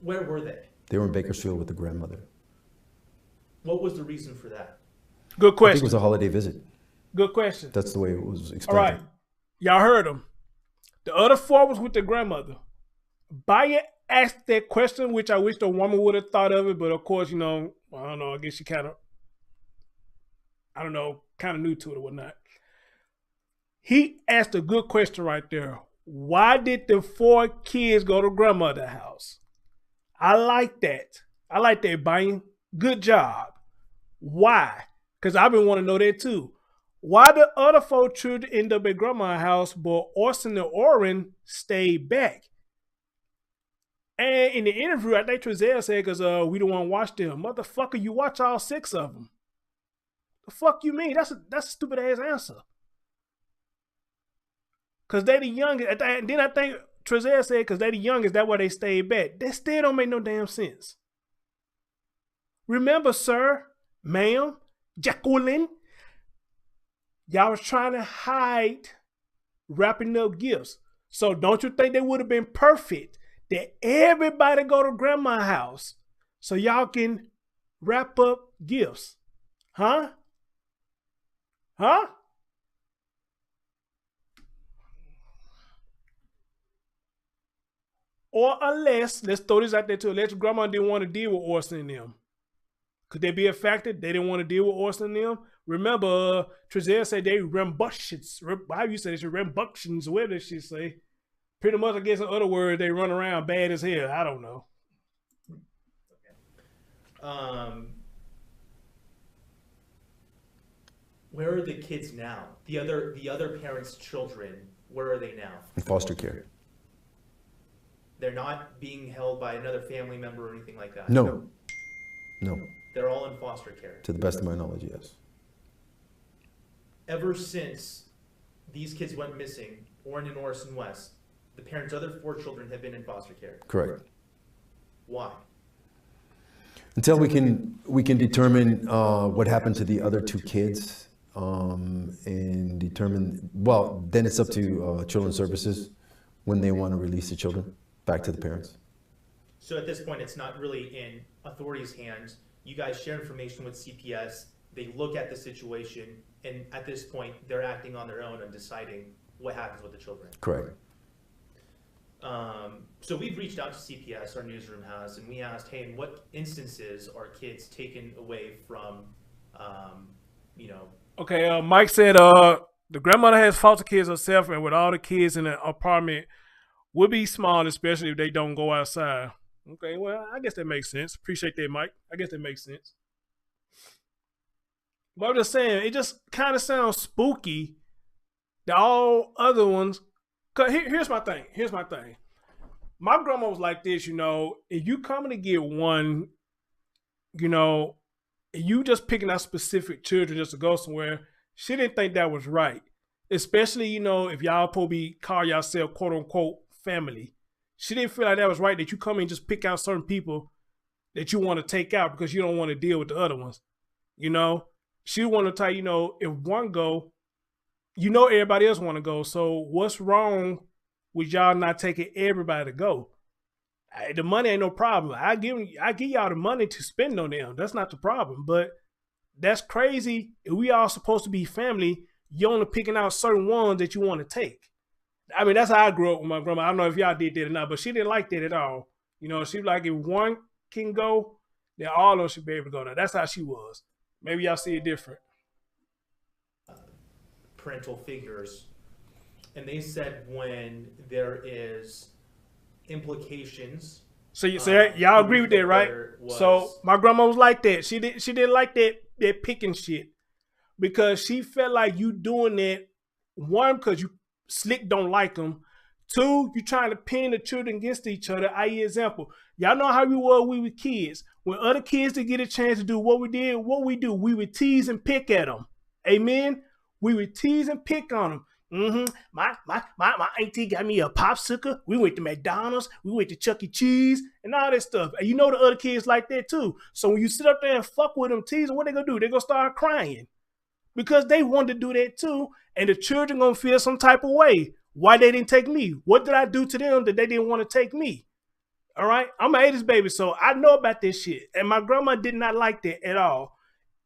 Where were they? They were in Bakersfield with the grandmother. What was the reason for that? Good question. I think it was a holiday visit. Good question. That's the way it was explained. All right. Y'all heard him. The other 4 was with the grandmother. Bayan asked that question, which I wish the woman would have thought of it, but of course, I don't know, I guess she kind of new to it or whatnot. He asked a good question right there. Why did the 4 kids go to grandmother's house? I like that. Bayan. Good job. Why? Because I've been wanting to know that too. Why the other 4 children end up at grandma's house, but Orson and Oren stayed back? And in the interview, I think Trezell said, because we don't want to watch them. Motherfucker, you watch all 6 of them. The fuck you mean? That's a stupid ass answer. Because they the youngest. And then I think Trezell said, because they the youngest, that's why they stayed back. That still don't make no damn sense. Remember, sir, ma'am, Jacqueline, y'all was trying to hide wrapping up gifts. So don't you think they would have been perfect that everybody go to grandma's house so y'all can wrap up gifts? Huh? Huh? Or unless, let's throw this out there too, unless grandma didn't want to deal with Orson and them. Could there be a factor? They didn't want to deal with Orson and them? Remember, Trezell said they rambunctious. How you say this? Rambunctions, what did she say? Pretty much, I guess in other words, they run around bad as hell. I don't know. Where are the kids now? The other parents' children, where are they now? In foster care. They're not being held by another family member or anything like that? No. No. They're all in foster care? To the best of my knowledge, yes. Ever since these kids went missing, Orrin and Orson West, the parents' other 4 children have been in foster care? Correct. Why? Until we can determine what happened to the other 2 kids and determine, well, then it's up to Children's Services when they want to release the children back to the parents. So at this point, it's not really in authorities' hands. You guys share information with CPS. They look at the situation, and at this point, they're acting on their own and deciding what happens with the children. Correct. So we've reached out to CPS, our newsroom has, and we asked, hey, in what instances are kids taken away from, you know? Okay, Mike said the grandmother has foster kids herself, and with all the kids in the apartment would be small, especially if they don't go outside. Okay, well, I guess that makes sense. Appreciate that, Mike. I guess that makes sense. But I'm just saying, it just kind of sounds spooky that all other ones. Cause here's my thing. My grandma was like this, you know, if you coming to get one, you know, you just picking out specific children just to go somewhere, she didn't think that was right. Especially, you know, if y'all probably call yourself quote unquote family. She didn't feel like that was right that you come and just pick out certain people that you want to take out because you don't want to deal with the other ones. You know, she want to tell you, know, if one go, you know everybody else want to go. So what's wrong with y'all not taking everybody to go? The money ain't no problem. I give y'all the money to spend on them. That's not the problem. But that's crazy. If we all supposed to be family, you only picking out certain ones that you want to take. I mean, that's how I grew up with my grandma. I don't know if y'all did that or not, but she didn't like that at all. You know, she was like, if one can go, then all of them should be able to go. Now, that's how she was. Maybe y'all see it different. Parental figures. And they said when there is implications. So y'all agree with that, right? So my grandma was like that. She didn't like that picking shit because she felt like you doing that, one, because you slick don't like them. 2, you trying to pin the children against each other. I.e. example, y'all know how we were kids. When other kids did get a chance to do what we did, we would tease and pick at them. Amen. We would tease and pick on them. My auntie got me a popsicle. We went to McDonald's. We went to Chuck E. Cheese and all that stuff. And you know the other kids like that too. So when you sit up there and fuck with them, tease them, what they gonna do? They gonna start crying because they wanted to do that too. And the children gonna feel some type of way. Why they didn't take me? What did I do to them that they didn't want to take me? All right, I'm an 80s baby, so I know about this shit. And my grandma did not like that at all.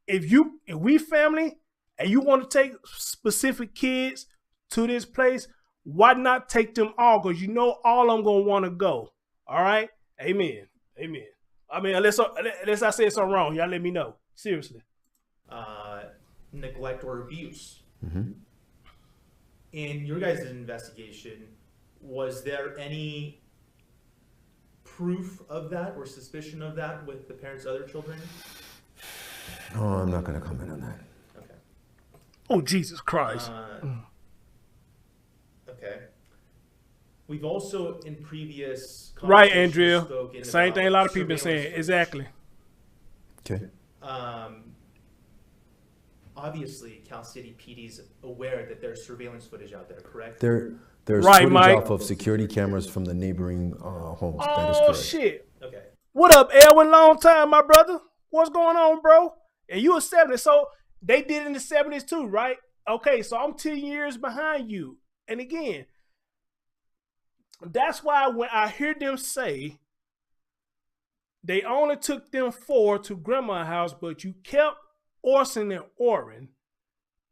If we family and you want to take specific kids to this place, why not take them all? Because you know all of them gonna want to go. All right, amen. I mean, unless I said something wrong, y'all let me know. Seriously. Neglect or abuse. Mm-hmm. In your guys' investigation, was there any proof of that or suspicion of that with the parents' other children? Oh, I'm not going to comment on that. Okay. Oh, Jesus Christ. Okay. We've also in previous right, Andrea. Same thing a lot of people been saying. Exactly. Okay. Obviously, Cal City PD's aware that there's surveillance footage out there, correct? There There's Right, footage Mike. off of security cameras from the neighboring homes. That is Oh, correct. shit. Okay. What up, Elwin? Long time, my brother. What's going on, bro? And you a 70s, so they did it in the 70s too, right? Okay, so I'm 10 years behind you. And again, that's why when I hear them say they only took them 4 to grandma's house, but you kept Orson and Orrin,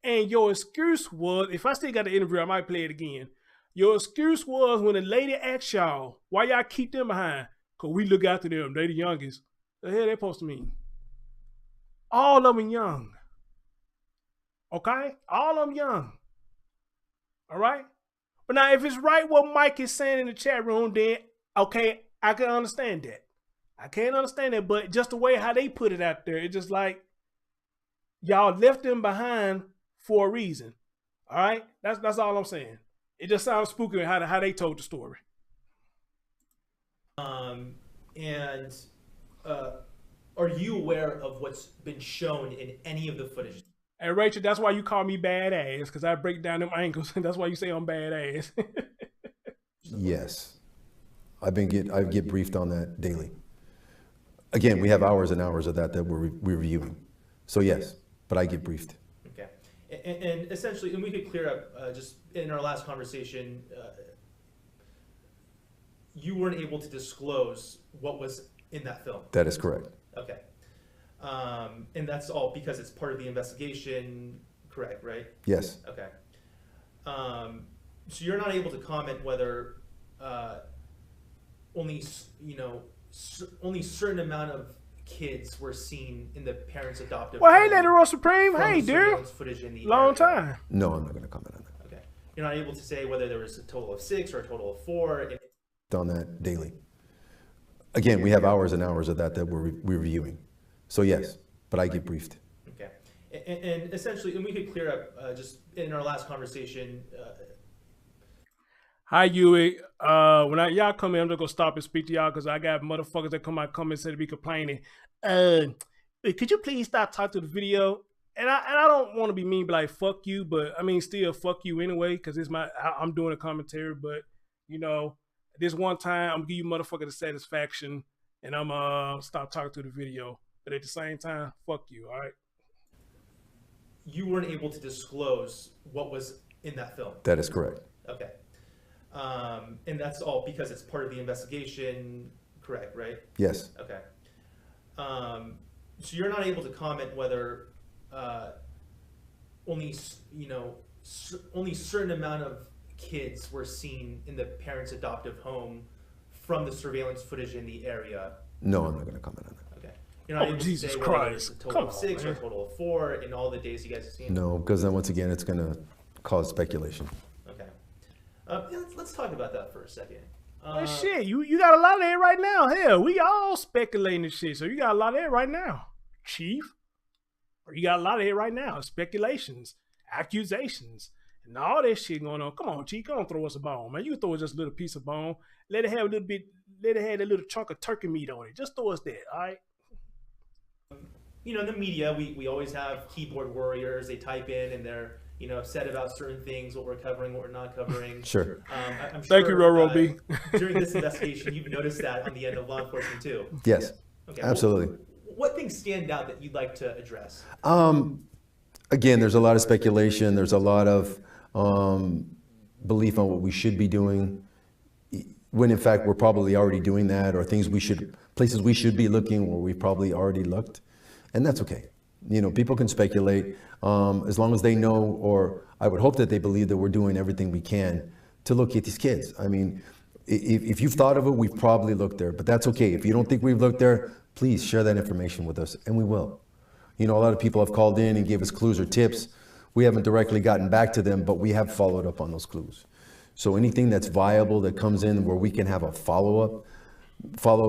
and your excuse was, if I still got the interview, I might play it again. Your excuse was when the lady asked y'all, why y'all keep them behind? Because we look after them. They the youngest. The hell they supposed to mean? All of them young. Okay? All of them young. All right? But now, if it's right what Mike is saying in the chat room, then, okay, I can understand that. I can't understand that, but just the way how they put it out there, it's just like, y'all left them behind for a reason. All right? That's all I'm saying. It just sounds spooky how they told the story. And are you aware of what's been shown in any of the footage? Hey, Rachel, that's why you call me badass, because I break down them ankles. That's why you say I'm badass. Yes. I get briefed on that daily. Again, we have hours and hours of that we're reviewing. So yes, but I get briefed. Okay. And essentially, and we could clear up just in our last conversation, you weren't able to disclose what was in that film. That is correct. Okay. And that's all because it's part of the investigation, correct, right? Yes. Okay. So you're not able to comment whether only certain amount of kids were seen in the parents' adoptive. Well, hey, Lady Rose Supreme. Hey, dude. Surveillance footage in the Long area. time. No, I'm not going to comment on that. Okay. You're not able to say whether there was a total of 6 or a total of 4. On that daily. Again, we have hours and hours of that we're reviewing. So yes, but I get briefed. Okay. And essentially, and we could clear up just in our last conversation. Hi, Yui. When y'all come in, I'm just going to stop and speak to y'all because I got motherfuckers that come and say to be complaining. Could you please stop talking to the video? And I don't want to be mean, but like, fuck you. But I mean, still, fuck you anyway because I'm doing a commentary. But, you know, this one time, I'm going to give you motherfucker the satisfaction and I'm stop talking to the video. But at the same time, fuck you, all right? You weren't able to disclose what was in that film. That is correct. Okay. And that's all because it's part of the investigation, correct, right? Yes. Okay. So you're not able to comment whether only certain amount of kids were seen in the parents' adoptive home from the surveillance footage in the area. No, I'm not going to comment on that. Okay. You're not able Jesus to say whether Christ. it's a total of 6 or a total of 4 in all the days you guys have seen. No, because then once again, it's going to cause speculation. Okay. Let's talk about that for a second. Well, shit, you got a lot of that right now. Hell, we all speculating and shit, so you got a lot of that right now, Chief. You got a lot of it right now. Speculations, accusations, and all that shit going on. Come on, Chief, don't throw us a bone, man. You can throw us just a little piece of bone. Let it have a little bit, let it have a little chunk of turkey meat on it. Just throw us that, all right? You know, in the media, we always have keyboard warriors. They type in and they're, you know, upset about certain things, what we're covering, what we're not covering. Sure. I'm Thank you, Roro B. During this investigation, you've noticed that on the end of law enforcement too. Yes. Okay. Absolutely. What things stand out that you'd like to address? Again, there's a lot of speculation. There's a lot of belief on what we should be doing, when in fact we're probably already doing that, or places we should be looking where we've probably already looked, and that's okay. You know, people can speculate as long as they know, or I would hope that they believe that we're doing everything we can to locate these kids. I mean, if you've thought of it, we've probably looked there, but that's okay. If you don't think we've looked there, please share that information with us, and we will. You know, a lot of people have called in and gave us clues or tips. We haven't directly gotten back to them, but we have followed up on those clues. So anything that's viable that comes in where we can have a follow-up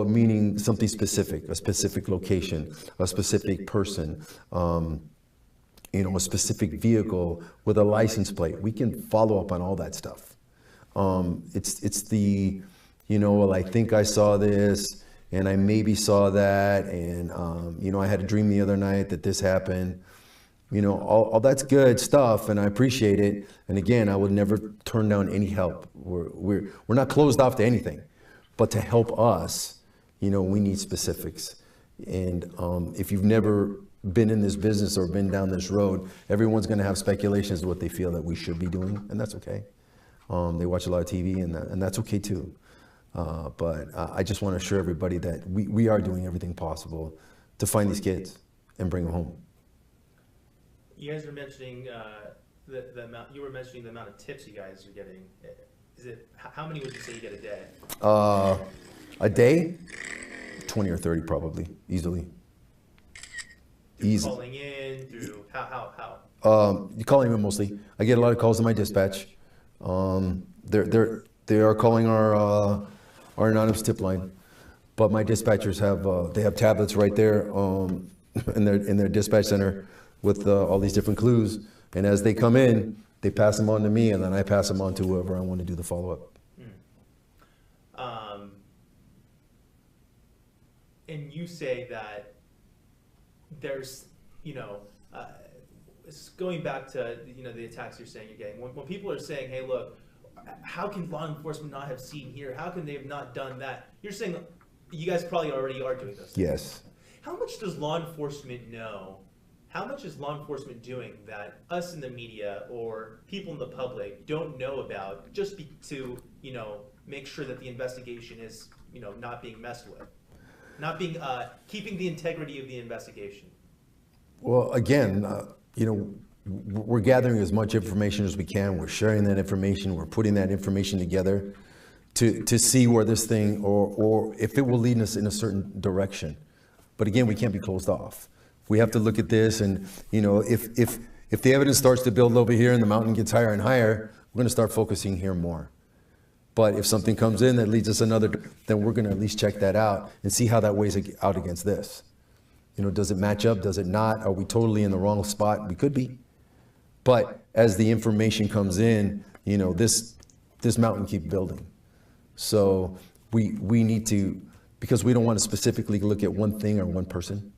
meaning something specific, a specific location, a specific person, you know, a specific vehicle with a license plate. We can follow up on all that stuff. It's the, you know, well, I think I saw this and I maybe saw that, and you know, I had a dream the other night that this happened. You know, all that's good stuff, and I appreciate it. And again, I would never turn down any help. We're not closed off to anything, but to help us, you know, we need specifics. And if you've never been in this business or been down this road, everyone's going to have speculations of what they feel that we should be doing, and that's okay. They watch a lot of TV, and that's okay too. But I just want to assure everybody that we are doing everything possible to find these kids and bring them home. You guys were mentioning the amount. You were mentioning the amount of tips you guys are getting. Is it how many would you say you get a day? A day, 20 or 30 probably, easily. Easy. Calling in through how? Calling in mostly. I get a lot of calls to my dispatch. They are calling our anonymous tip line, but my dispatchers have tablets right there in their dispatch center with all these different clues, and as they come in, they pass them on to me, and then I pass them on to whoever I want to do the follow-up. And you say that there's, going back to, the attacks you're saying you're getting, when people are saying, hey, look, how can law enforcement not have seen here? How can they have not done that? You're saying you guys probably already are doing this. Yes. How much does law enforcement know? How much is law enforcement doing that us in the media or people in the public don't know about, just to make sure that the investigation is not being messed with, not being keeping the integrity of the investigation? Well, again, we're gathering as much information as we can. We're sharing that information. We're putting that information together to see where this thing or if it will lead us in a certain direction. But again, we can't be closed off. We have to look at this, and if the evidence starts to build over here and the mountain gets higher and higher, we're going to start focusing here more. But if something comes in that leads us another, then we're going to at least check that out and see how that weighs out against this. Does it match up? Does it not? Are we totally in the wrong spot? We could be. But as the information comes in, this mountain keeps building. So we need to, because we don't want to specifically look at one thing or one person,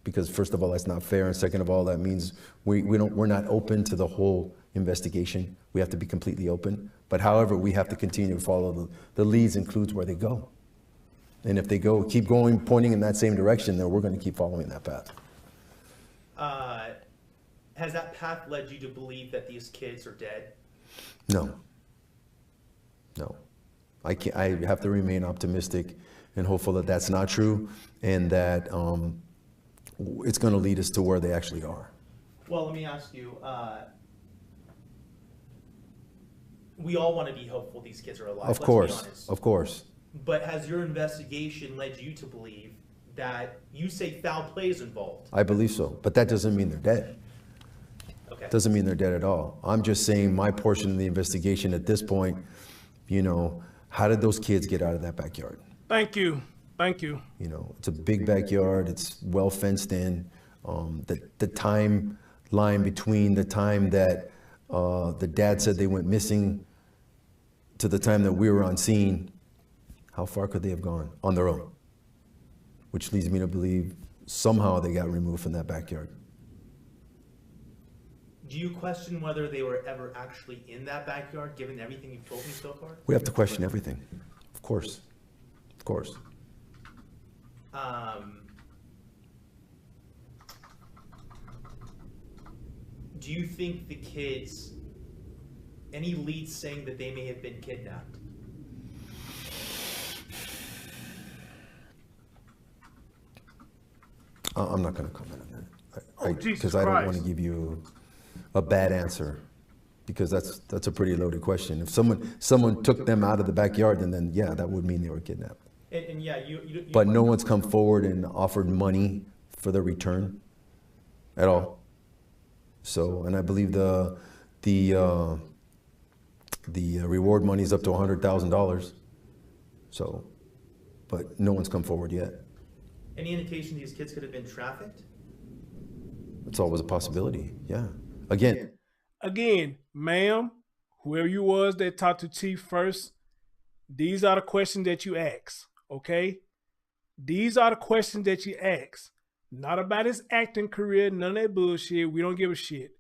because first of all, that's not fair, and second of all, that means we're not open to the whole investigation. We have to be completely open. But however, we have to continue to follow the leads includes where they go. And if they keep going, pointing in that same direction, then we're going to keep following that path. Has that path led you to believe that these kids are dead? No. I have to remain optimistic and hopeful that that's not true, and that it's going to lead us to where they actually are. Well, let me ask you, we all want to be hopeful these kids are alive. Of course. But has your investigation led you to believe that you say foul play is involved? I believe so, but that doesn't mean they're dead. Okay. Doesn't mean they're dead at all. I'm just saying my portion of the investigation at this point, how did those kids get out of that backyard? Thank you. It's a big backyard. It's well fenced in. The timeline between the time that the dad said they went missing to the time that we were on scene, how far could they have gone on their own? Which leads me to believe somehow they got removed from that backyard. Do you question whether they were ever actually in that backyard, given everything you've told me so far? We have to question everything, of course. Do you think the kids, any leads saying that they may have been kidnapped? I'm not going to comment on that because I don't want to give you a bad answer, because that's a pretty loaded question. If someone took them out of the backyard, then yeah, that would mean they were kidnapped. And yeah, you but no one's come forward and offered money for their return at all. So, and I believe the reward money is up to $100,000. So, but no one's come forward yet. Any indication these kids could have been trafficked? It's always a possibility. Yeah. Again, ma'am, whoever you was that talked to Chief first, these are the questions that you ask. Okay? These are the questions that you ask. Not about his acting career, none of that bullshit. We don't give a shit.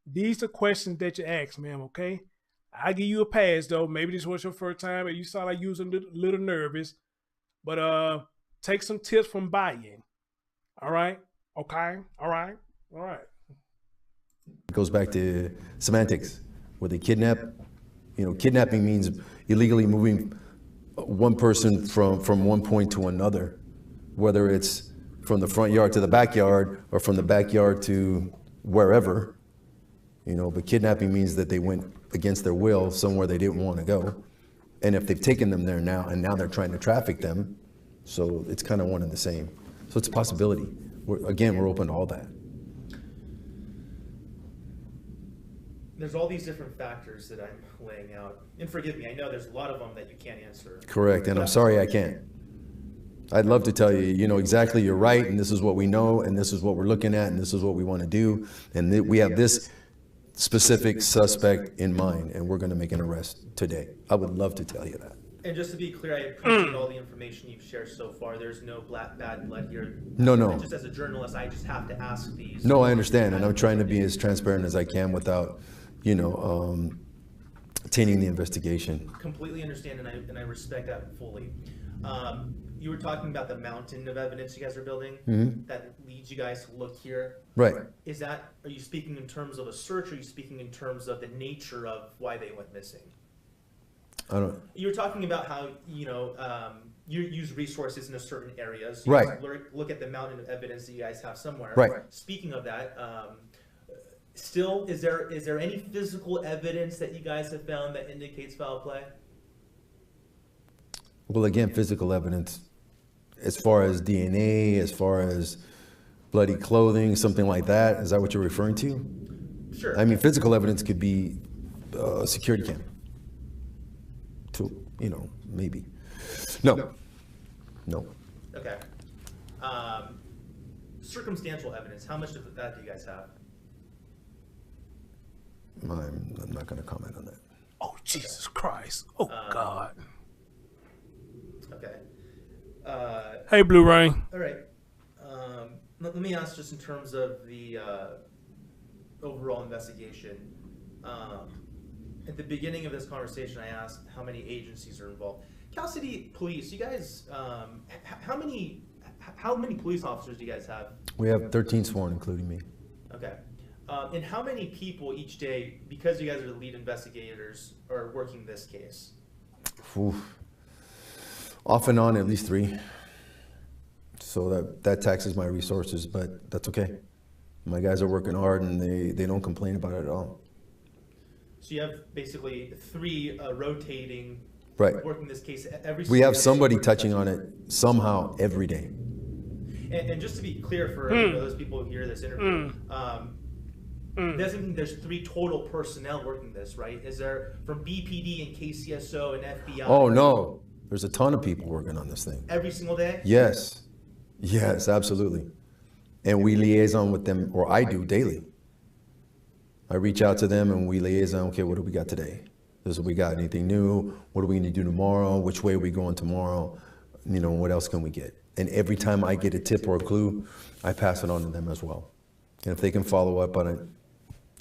These are questions that you ask, ma'am, okay? I give you a pass, though. Maybe this was your first time and you sound like you was a little nervous. But take some tips from Bayan. All right? Okay? All right? All right. It goes back to semantics, where they kidnap. You know, kidnapping means illegally moving one person from one point to another, whether it's from the front yard to the backyard or from the backyard to wherever. You know, but kidnapping means that they went against their will somewhere they didn't want to go. And if they've taken them there now, and now they're trying to traffic them, so it's kind of one and the same. So it's a possibility. We're open to all that. There's all these different factors that I'm laying out. And forgive me, I know there's a lot of them that you can't answer. Correct, and I'm sorry I can't. I'd love to tell you, you know, exactly you're right, and this is what we know, and this is what we're looking at, and this is what we want to do, and we have this specific suspect in mind, and we're going to make an arrest today. I would love to tell you that. And just to be clear, I appreciate all the information you've shared so far. There's no bad blood here. No. Just as a journalist, I just have to ask these. No, I understand, and I'm trying to be as transparent as I can without, you know, tainting the investigation. Completely understand, and I respect that fully. You were talking about the mountain of evidence you guys are building that leads you guys to look here. Right. Are you speaking in terms of a search, or are you speaking in terms of the nature of why they went missing? I don't. You were talking about how, you know, you use resources in a certain areas. So right. Look at the mountain of evidence that you guys have somewhere. Right. Speaking of that, still, is there any physical evidence that you guys have found that indicates foul play? Well, again, physical evidence, as far as DNA, as far as bloody clothing, something like that. Is that what you're referring to? Sure. I mean, physical evidence could be a security cam. To, you know, maybe. No. Okay. Circumstantial evidence. How much of that do you guys have? I'm not going to comment on that. Oh, Jesus Christ. Oh, God. Okay. Hey, Blue Rain. All right. Let me ask, just in terms of the overall investigation. At the beginning of this conversation, I asked how many agencies are involved. Cal City Police, you guys, how many police officers do you guys have? We have 13 sworn, including me. Okay. And how many people each day, because you guys are the lead investigators, are working this case? Oof. Off and on, at least 3. So that taxes my resources, but that's okay. My guys are working hard, and they don't complain about it at all. So you have basically 3 rotating, right, working this case every. We have somebody touching on it somehow every day. And just to be clear for those people who hear this interview, doesn't mean there's 3 total personnel working this, right? Is there from BPD and KCSO and FBI? Oh no, there's a ton of people working on this thing. Every single day? Yes, absolutely. And we liaison with them, or I do daily. I reach out to them and we liaison, okay, what do we got today? This is what we got, anything new? What are we gonna do tomorrow? Which way are we going tomorrow? You know, what else can we get? And every time I get a tip or a clue, I pass it on to them as well. And if they can follow up on it,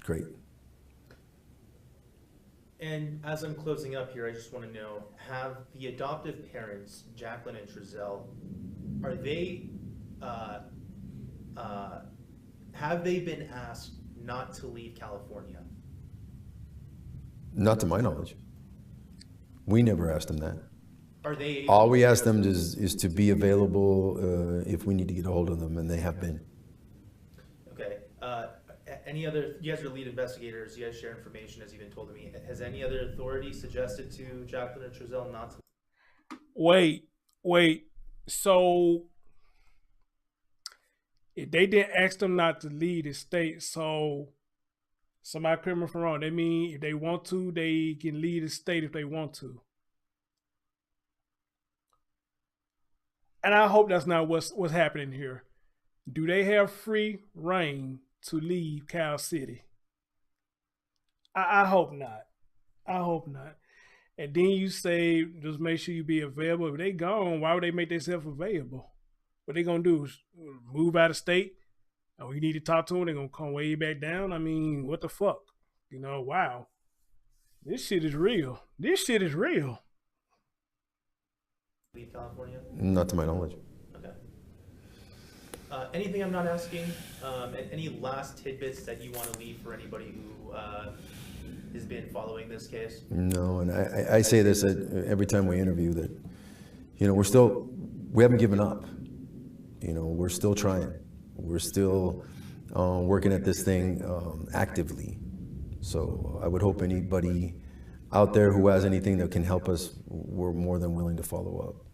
great. And as I'm closing up here, I just want to know, have the adoptive parents, Jacqueline and Trezell, are they, have they been asked not to leave California? Not to my knowledge. We never asked them that. Are they? All we ask them is to be available if we need to get a hold of them, and they have been. Okay. Any other? You guys are lead investigators. You guys share information, as you've been told to me. Has any other authority suggested to Jacqueline or Trezell not to? Wait. So if they didn't ask them not to leave the state, so somebody correct me if I'm wrong. They mean if they want to, they can leave the state if they want to. And I hope that's not what's happening here. Do they have free reign to leave Cal City? I hope not. I hope not. And then you say, just make sure you be available. If they gone, why would they make themselves available? what they gonna do? Move out of state? And we need to talk to them. They're gonna come way back down. I mean, what the fuck? Wow. This shit is real. This shit is real. Leave California? Not to my knowledge. Okay. Anything I'm not asking? Any last tidbits that you want to leave for anybody who has been following this case? No, and I say this every time we interview that, we haven't given up. We're still trying. We're still working at this thing actively. So I would hope anybody out there who has anything that can help us, we're more than willing to follow up.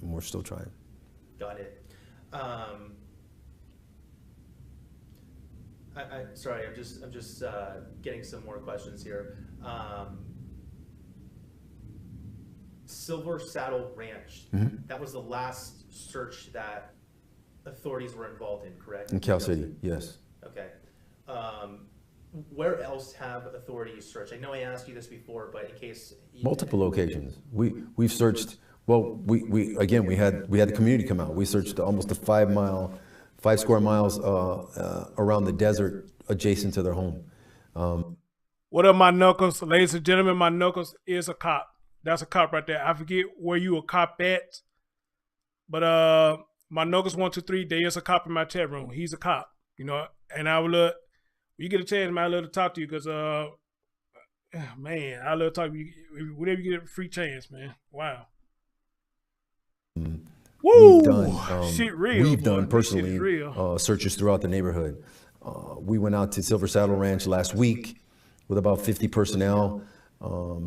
And we're still trying. Got it. Sorry, I'm just getting some more questions here. Silver Saddle Ranch. Mm-hmm. That was the last search that authorities were involved in, correct? In Cal City, yes. Okay. Where else have authorities searched? I know I asked you this before, but in case Multiple locations. We've searched. Well, we had the community come out. We searched almost a 5 square miles around the desert adjacent to their home. What up, my knuckles? Ladies and gentlemen, my knuckles is a cop. That's a cop right there. I forget where you a cop at, but my knuckles 123. There is a cop in my chat room. He's a cop, and I would love, you get a chance, man, I love to talk to you because man, I love to talk to you whenever you get a free chance, man. Wow. Woo! We've done, shit real. We've done boy. personally Real. searches throughout the neighborhood. We went out to Silver Saddle Ranch last week with about 50 personnel.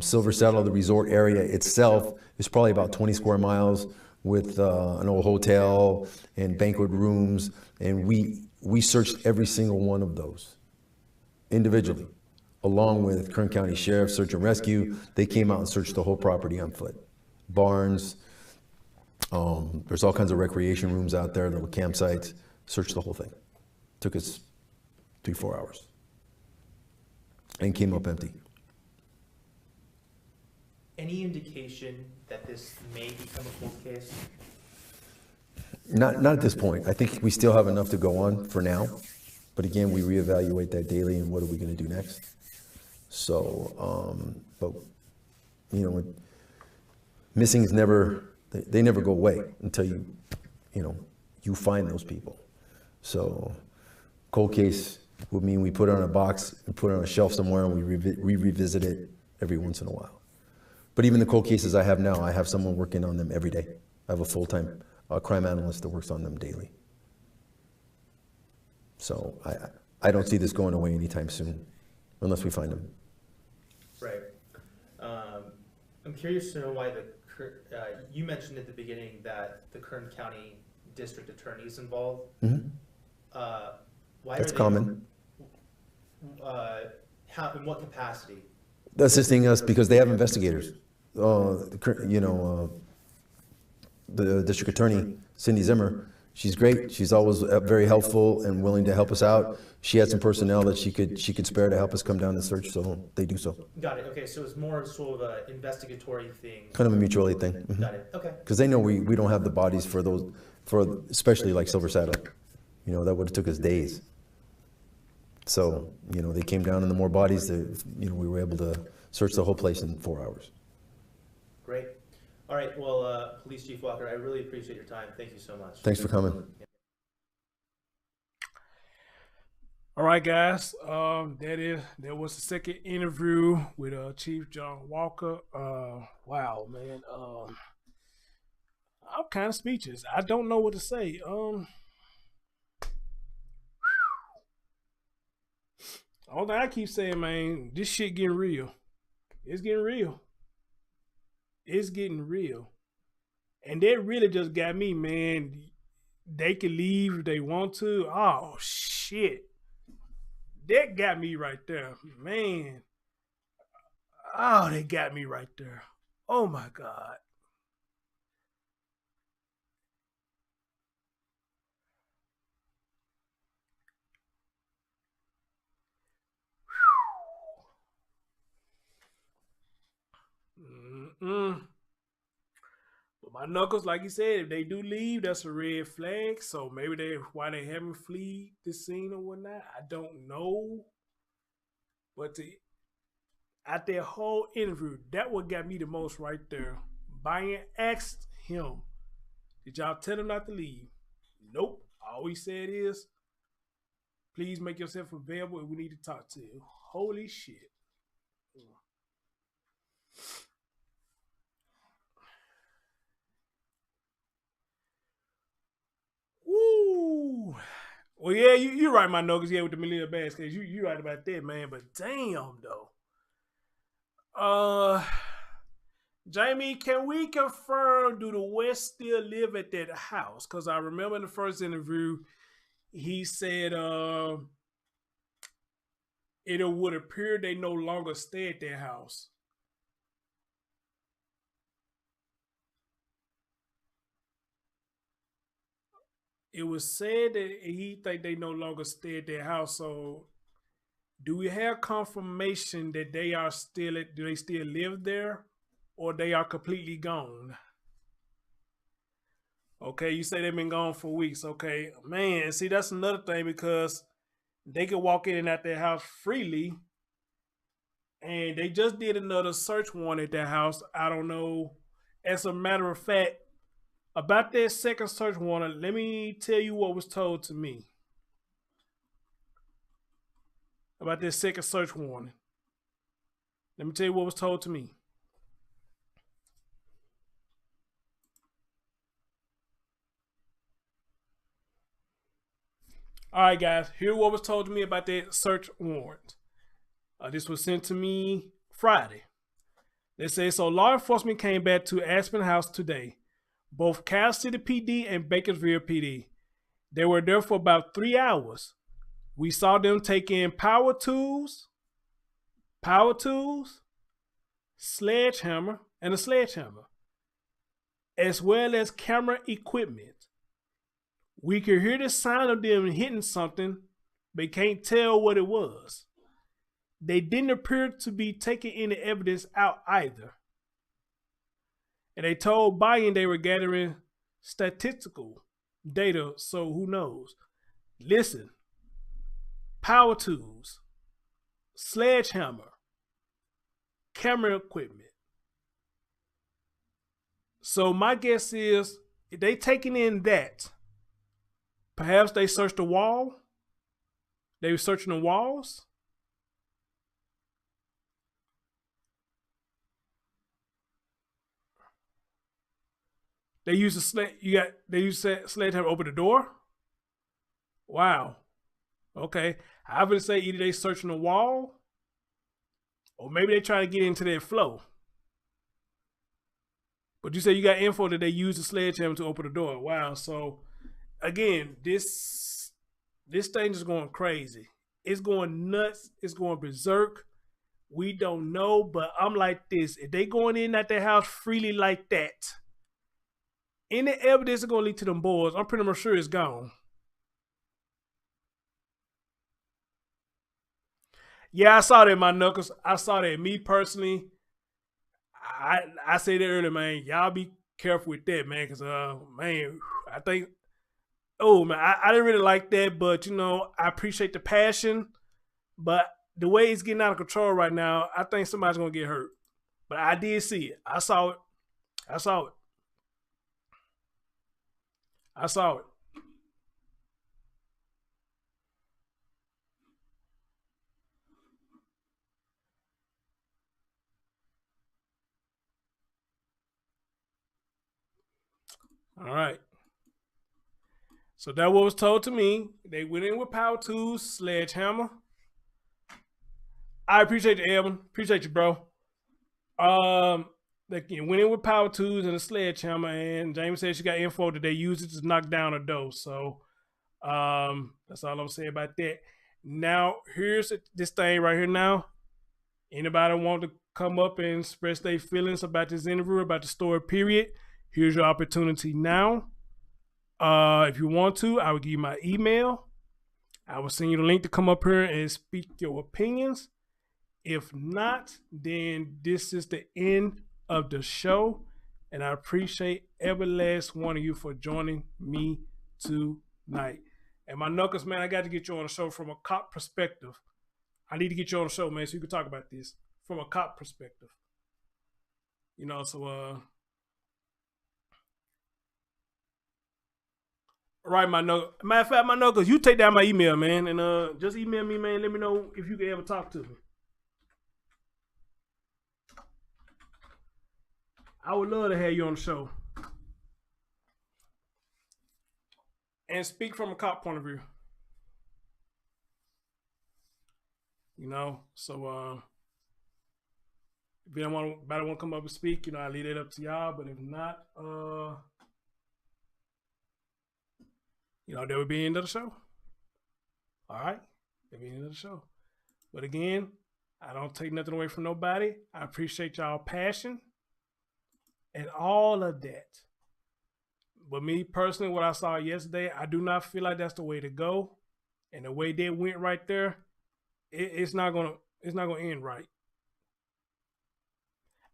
Silver Saddle, the resort area itself, is probably about 20 square miles with an old hotel and banquet rooms. And we searched every single one of those individually, along with Kern County Sheriff Search and Rescue. They came out and searched the whole property on foot. Barns, there's all kinds of recreation rooms out there, little campsites. Searched the whole thing. Took us 3-4 hours and came up empty. Any indication that this may become a cold case? Not at this point. I think we still have enough to go on for now. But again, we reevaluate that daily and what are we going to do next. So, but missings they never go away until you find those people. So cold case would mean we put it on a box and put it on a shelf somewhere and we revisit it every once in a while. But even the cold cases I have now, I have someone working on them every day. I have a full-time crime analyst that works on them daily. So I don't see this going away anytime soon, unless we find them. Right. I'm curious to know why you mentioned at the beginning that the Kern County District Attorney is involved. Mm-hmm. Why That's are they, common. In what capacity? Assisting us because they have investigators. The district attorney, Cindy Zimmer, she's great. She's always very helpful and willing to help us out. She had some personnel that she could spare to help us come down and search, so they do so. Got it. Okay, so it's more sort of an investigatory thing. Kind of a mutual aid thing. Mm-hmm. Got it. Okay. Because they know we don't have the bodies for especially like Silver Saddle. That would have took us days. So, they came down and the more bodies, we were able to search the whole place in 4 hours. Great. All right. Well, Police Chief Walker, I really appreciate your time. Thank you so much. Thanks for coming. All right, guys. That was the second interview with Chief John Walker. Wow, man. I'm kind of speechless. I don't know what to say. All that I keep saying, man, this shit getting real. It's getting real. It's getting real. And that really just got me, man. They can leave if they want to. Oh, shit. That got me right there, man. Oh, they got me right there. Oh, my God. my knuckles, like you said, if they do leave, that's a red flag. So maybe why they haven't fled the scene or whatnot. I don't know. But at their whole interview, that what got me the most right there. Bayan asked him, "Did y'all tell him not to leave?" Nope. All he said is, "Please make yourself available and we need to talk to you." Holy shit. Woo. Well, yeah, you're right, my nuggets. Yeah, with the Melina Bass case, you right about that, man. But damn, though. Jamie, can we confirm, do the West still live at that house? Because I remember in the first interview, he said it would appear they no longer stay at their house. It was said that he think they no longer stay at their house. So do we have confirmation that they are still do they still live there, or they are completely gone? Okay, you say they've been gone for weeks. Okay, man, see, that's another thing, because they could walk in and out their house freely, and they just did another search warrant at their house. I don't know. As a matter of fact, about that second search warrant, let me tell you what was told to me about this second search warrant. Let me tell you what was told to me. All right, guys, here's what was told to me about that search warrant. This was sent to me Friday. They say, so law enforcement came back to Aspen House today. Both Cal City PD and Bakersfield PD. They were there for about 3 hours. We saw them take in power tools, sledgehammer, and a sledgehammer, as well as camera equipment. We could hear the sound of them hitting something, but can't tell what it was. They didn't appear to be taking any evidence out either. And they told Bayan they were gathering statistical data, so who knows? Listen, power tools, sledgehammer, camera equipment. So my guess is, if they taking in that, perhaps they searched the wall. They were searching the walls. They use sledgehammer to open the door. Wow. Okay. I would say either they searching the wall, or maybe they trying to get into that flow. But you say you got info that they use the sledgehammer to open the door. Wow. So again, this thing is going crazy. It's going nuts. It's going berserk. We don't know, but I'm like this. If they going in at their house freely like that, any evidence is going to lead to them boys, I'm pretty much sure it's gone. Yeah, I saw that, my knuckles. I saw that. Me personally, I said that earlier, man. Y'all be careful with that, man, because man, I think, oh man, I didn't really like that, but you know, I appreciate the passion, but the way it's getting out of control right now, I think somebody's gonna get hurt. But I did see it. I saw it. I saw it. I saw it. All right. So that what was told to me. They went in with power tools, sledgehammer. I appreciate you, Evan. Appreciate you, bro. They went in with power tools and a sledgehammer, and James said she got info that they used it to knock down a door. So that's all I'm saying about that. Now, here's this thing right here now. Anybody want to come up and express their feelings about this interview, about the story, period? Here's your opportunity now. If you want to, I will give you my email. I will send you the link to come up here and speak your opinions. If not, then this is the end of the show. And I appreciate every last one of you for joining me tonight. And my knuckles, man, I got to get you on the show from a cop perspective. I need to get you on the show, man, so you can talk about this from a cop perspective. You know, so all right, my knuckles. Matter of fact, my knuckles, you take down my email, man, and just email me, man. Let me know if you can ever talk to me. I would love to have you on the show and speak from a cop point of view. You know, so if anybody want to come up and speak, you know, I leave it up to y'all. But if not, you know, there would be the end of the show. All right, there would be the end of the show. But again, I don't take nothing away from nobody. I appreciate y'all passion and all of that. But me personally, what I saw yesterday, I do not feel like that's the way to go. And the way they went right there, it's not gonna end right.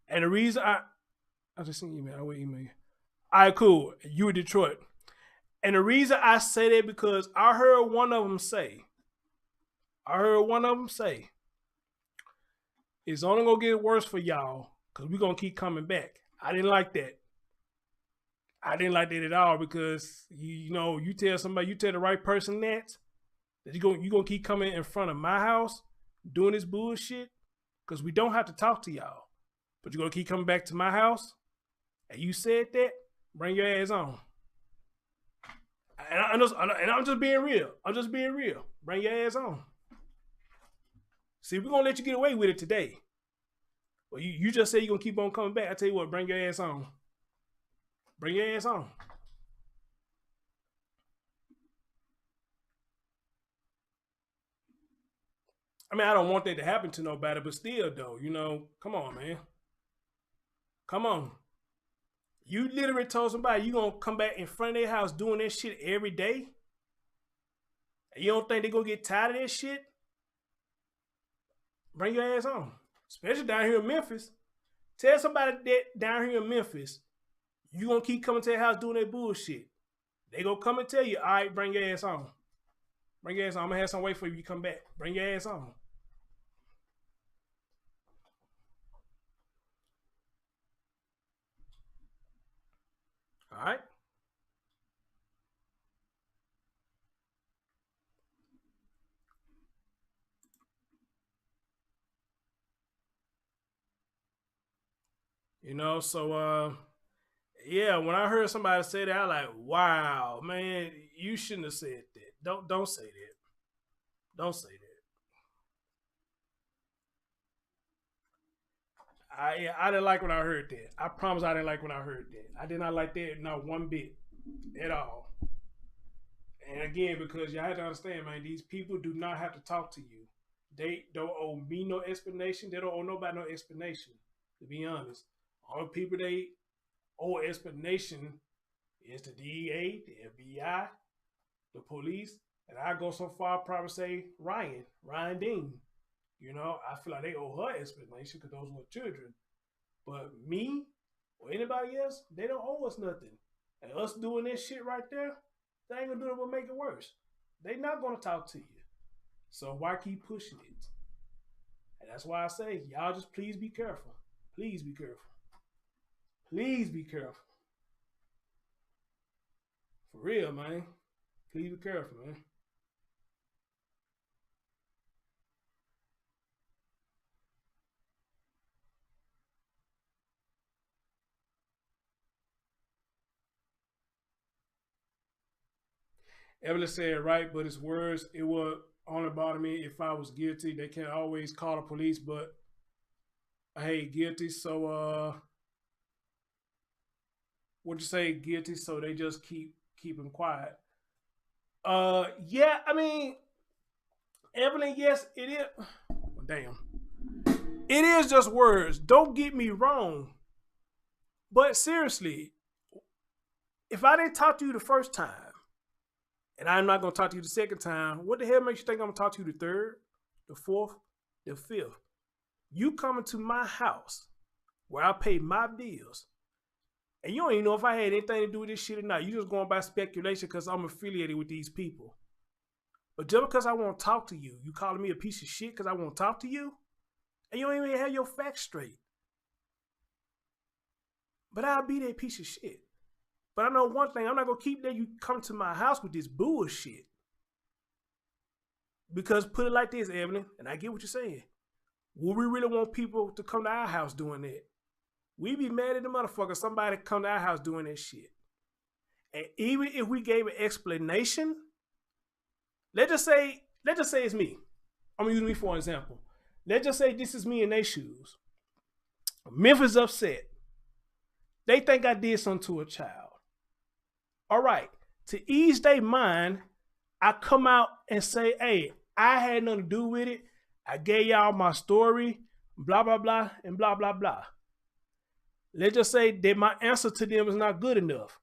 And the reason I just seen email. I will email you. All right, cool. You in Detroit. And the reason I say that because I heard one of them say, it's only gonna get worse for y'all because we're gonna keep coming back. I didn't like that. I didn't like that at all because you know, you tell the right person that you're gonna keep coming in front of my house doing this bullshit because we don't have to talk to y'all. But you're gonna keep coming back to my house and you said that, bring your ass on. And I'm just being real. Bring your ass on. See, we're gonna let you get away with it today. Well, you just say you're gonna keep on coming back. I tell you what, bring your ass on. Bring your ass on. I mean, I don't want that to happen to nobody, but still though, you know, come on, man. Come on. You literally told somebody you gonna come back in front of their house doing that shit every day? And you don't think they gonna get tired of that shit? Bring your ass on. Especially down here in Memphis. Tell somebody that down here in Memphis, you gonna keep coming to their house doing that bullshit. They gonna come and tell you, all right, bring your ass on. Bring your ass on. I'm gonna have some wait for you to come back. Bring your ass on. All right. You know, so yeah, when I heard somebody say that, I was like, wow, man, you shouldn't have said that. Don't say that. Don't say that. I didn't like when I heard that. I promise I didn't like when I heard that. I did not like that, not one bit at all. And again, because you have to understand, man, these people do not have to talk to you. They don't owe me no explanation. They don't owe nobody no explanation, to be honest. All the people they owe explanation is the DEA, the FBI, the police, and I go so far, I'll probably say Ryan Dean. You know, I feel like they owe her explanation because those were children. But me or anybody else, they don't owe us nothing. And us doing this shit right there, they ain't gonna do it but make it worse. They not gonna talk to you. So why keep pushing it? And that's why I say, y'all just please be careful. Please be careful. Please be careful. For real, man. Please be careful, man. Evelyn said right, but his words, it would only bother me if I was guilty. They can't always call the police, but hey, guilty, so what'd you say, guilty, so they just keep him quiet. Yeah, I mean, Evelyn, yes, it is. Damn. It is just words. Don't get me wrong. But seriously, if I didn't talk to you the first time, and I'm not going to talk to you the second time, what the hell makes you think I'm going to talk to you the third, the fourth, the fifth? You coming to my house where I pay my bills, And you don't even know if I had anything to do with this shit or not. You just going by speculation because I'm affiliated with these people. But just because I want to talk to you, you calling me a piece of shit because I want to talk to you? And you don't even have your facts straight. But I'll be that piece of shit. But I know one thing, I'm not going to keep letting you come to my house with this bullshit. Because put it like this, Evelyn, and I get what you're saying. Would we really want people to come to our house doing that? We be mad at the motherfucker somebody come to our house doing that shit. And even if we gave an explanation, let's just say it's me. I'm gonna use me for an example. Let's just say this is me in their shoes. Memphis upset. They think I did something to a child. All right. To ease their mind, I come out and say, hey, I had nothing to do with it. I gave y'all my story, blah, blah, blah, and blah, blah, blah. Let's just say that my answer to them is not good enough.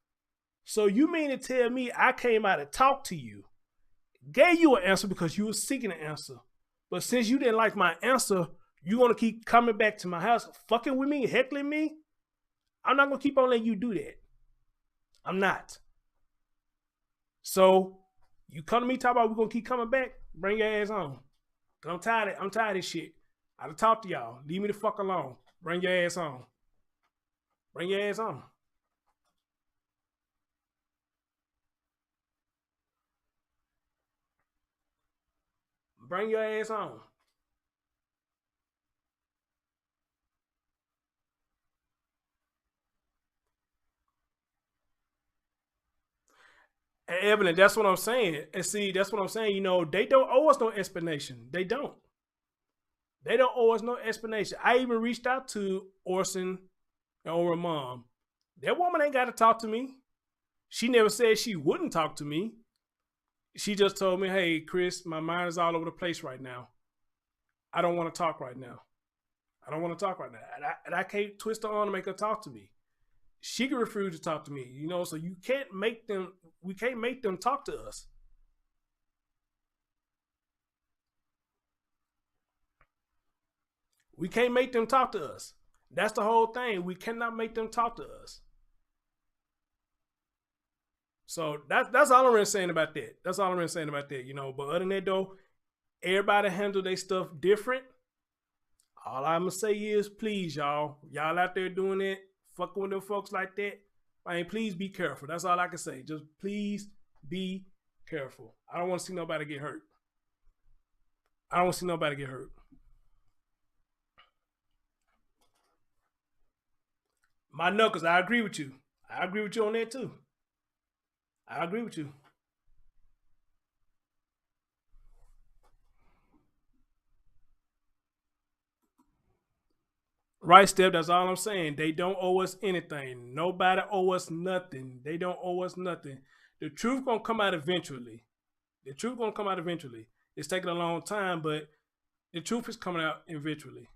So you mean to tell me I came out and talked to you, gave you an answer because you were seeking an answer. But since you didn't like my answer, you want to keep coming back to my house, fucking with me, heckling me? I'm not going to keep on letting you do that. I'm not. So you come to me talk about we're going to keep coming back, bring your ass on. Cause I'm tired of this shit. I done talked to y'all. Leave me the fuck alone. Bring your ass on. Bring your ass on. Bring your ass on. And Evelyn, that's what I'm saying. And see, that's what I'm saying. You know, they don't owe us no explanation. They don't. They don't owe us no explanation. I even reached out to Orson and her mom. That woman ain't got to talk to me. She never said she wouldn't talk to me. She just told me, hey, Chris, my mind is all over the place right now. I don't want to talk right now. I don't want to talk right now. And I can't twist her arm to make her talk to me. She can refuse to talk to me, you know, so you can't make them, we can't make them talk to us. We can't make them talk to us. That's the whole thing. We cannot make them talk to us. So that's all I'm really saying about that. That's all I'm really saying about that, you know. But other than that, though, everybody handle their stuff different. All I'm going to say is, please, y'all out there doing it, fucking with them folks like that, I mean, please be careful. That's all I can say. Just please be careful. I don't want to see nobody get hurt. I don't want to see nobody get hurt. My knuckles, I agree with you. I agree with you on that too. I agree with you. Right, Steph, that's all I'm saying. They don't owe us anything. Nobody owe us nothing. They don't owe us nothing. The truth gonna come out eventually. The truth gonna come out eventually. It's taking a long time, but the truth is coming out eventually.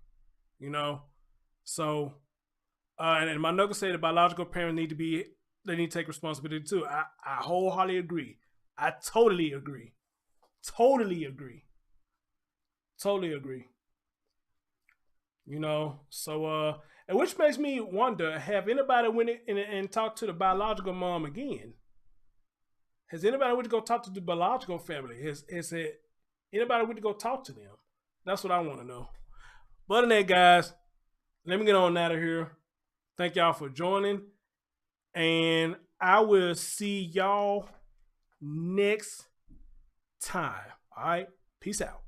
You know? So, and my knuckles say the biological parents need to take responsibility too. I wholeheartedly agree. I totally agree. Totally agree. Totally agree. You know, so and which makes me wonder, have anybody went in and talked to the biological mom again? Has anybody went to go talk to the biological family? Has anybody went to go talk to them? That's what I want to know. But other than that, guys, let me get on out of here. Thank y'all for joining. And I will see y'all next time. All right. Peace out.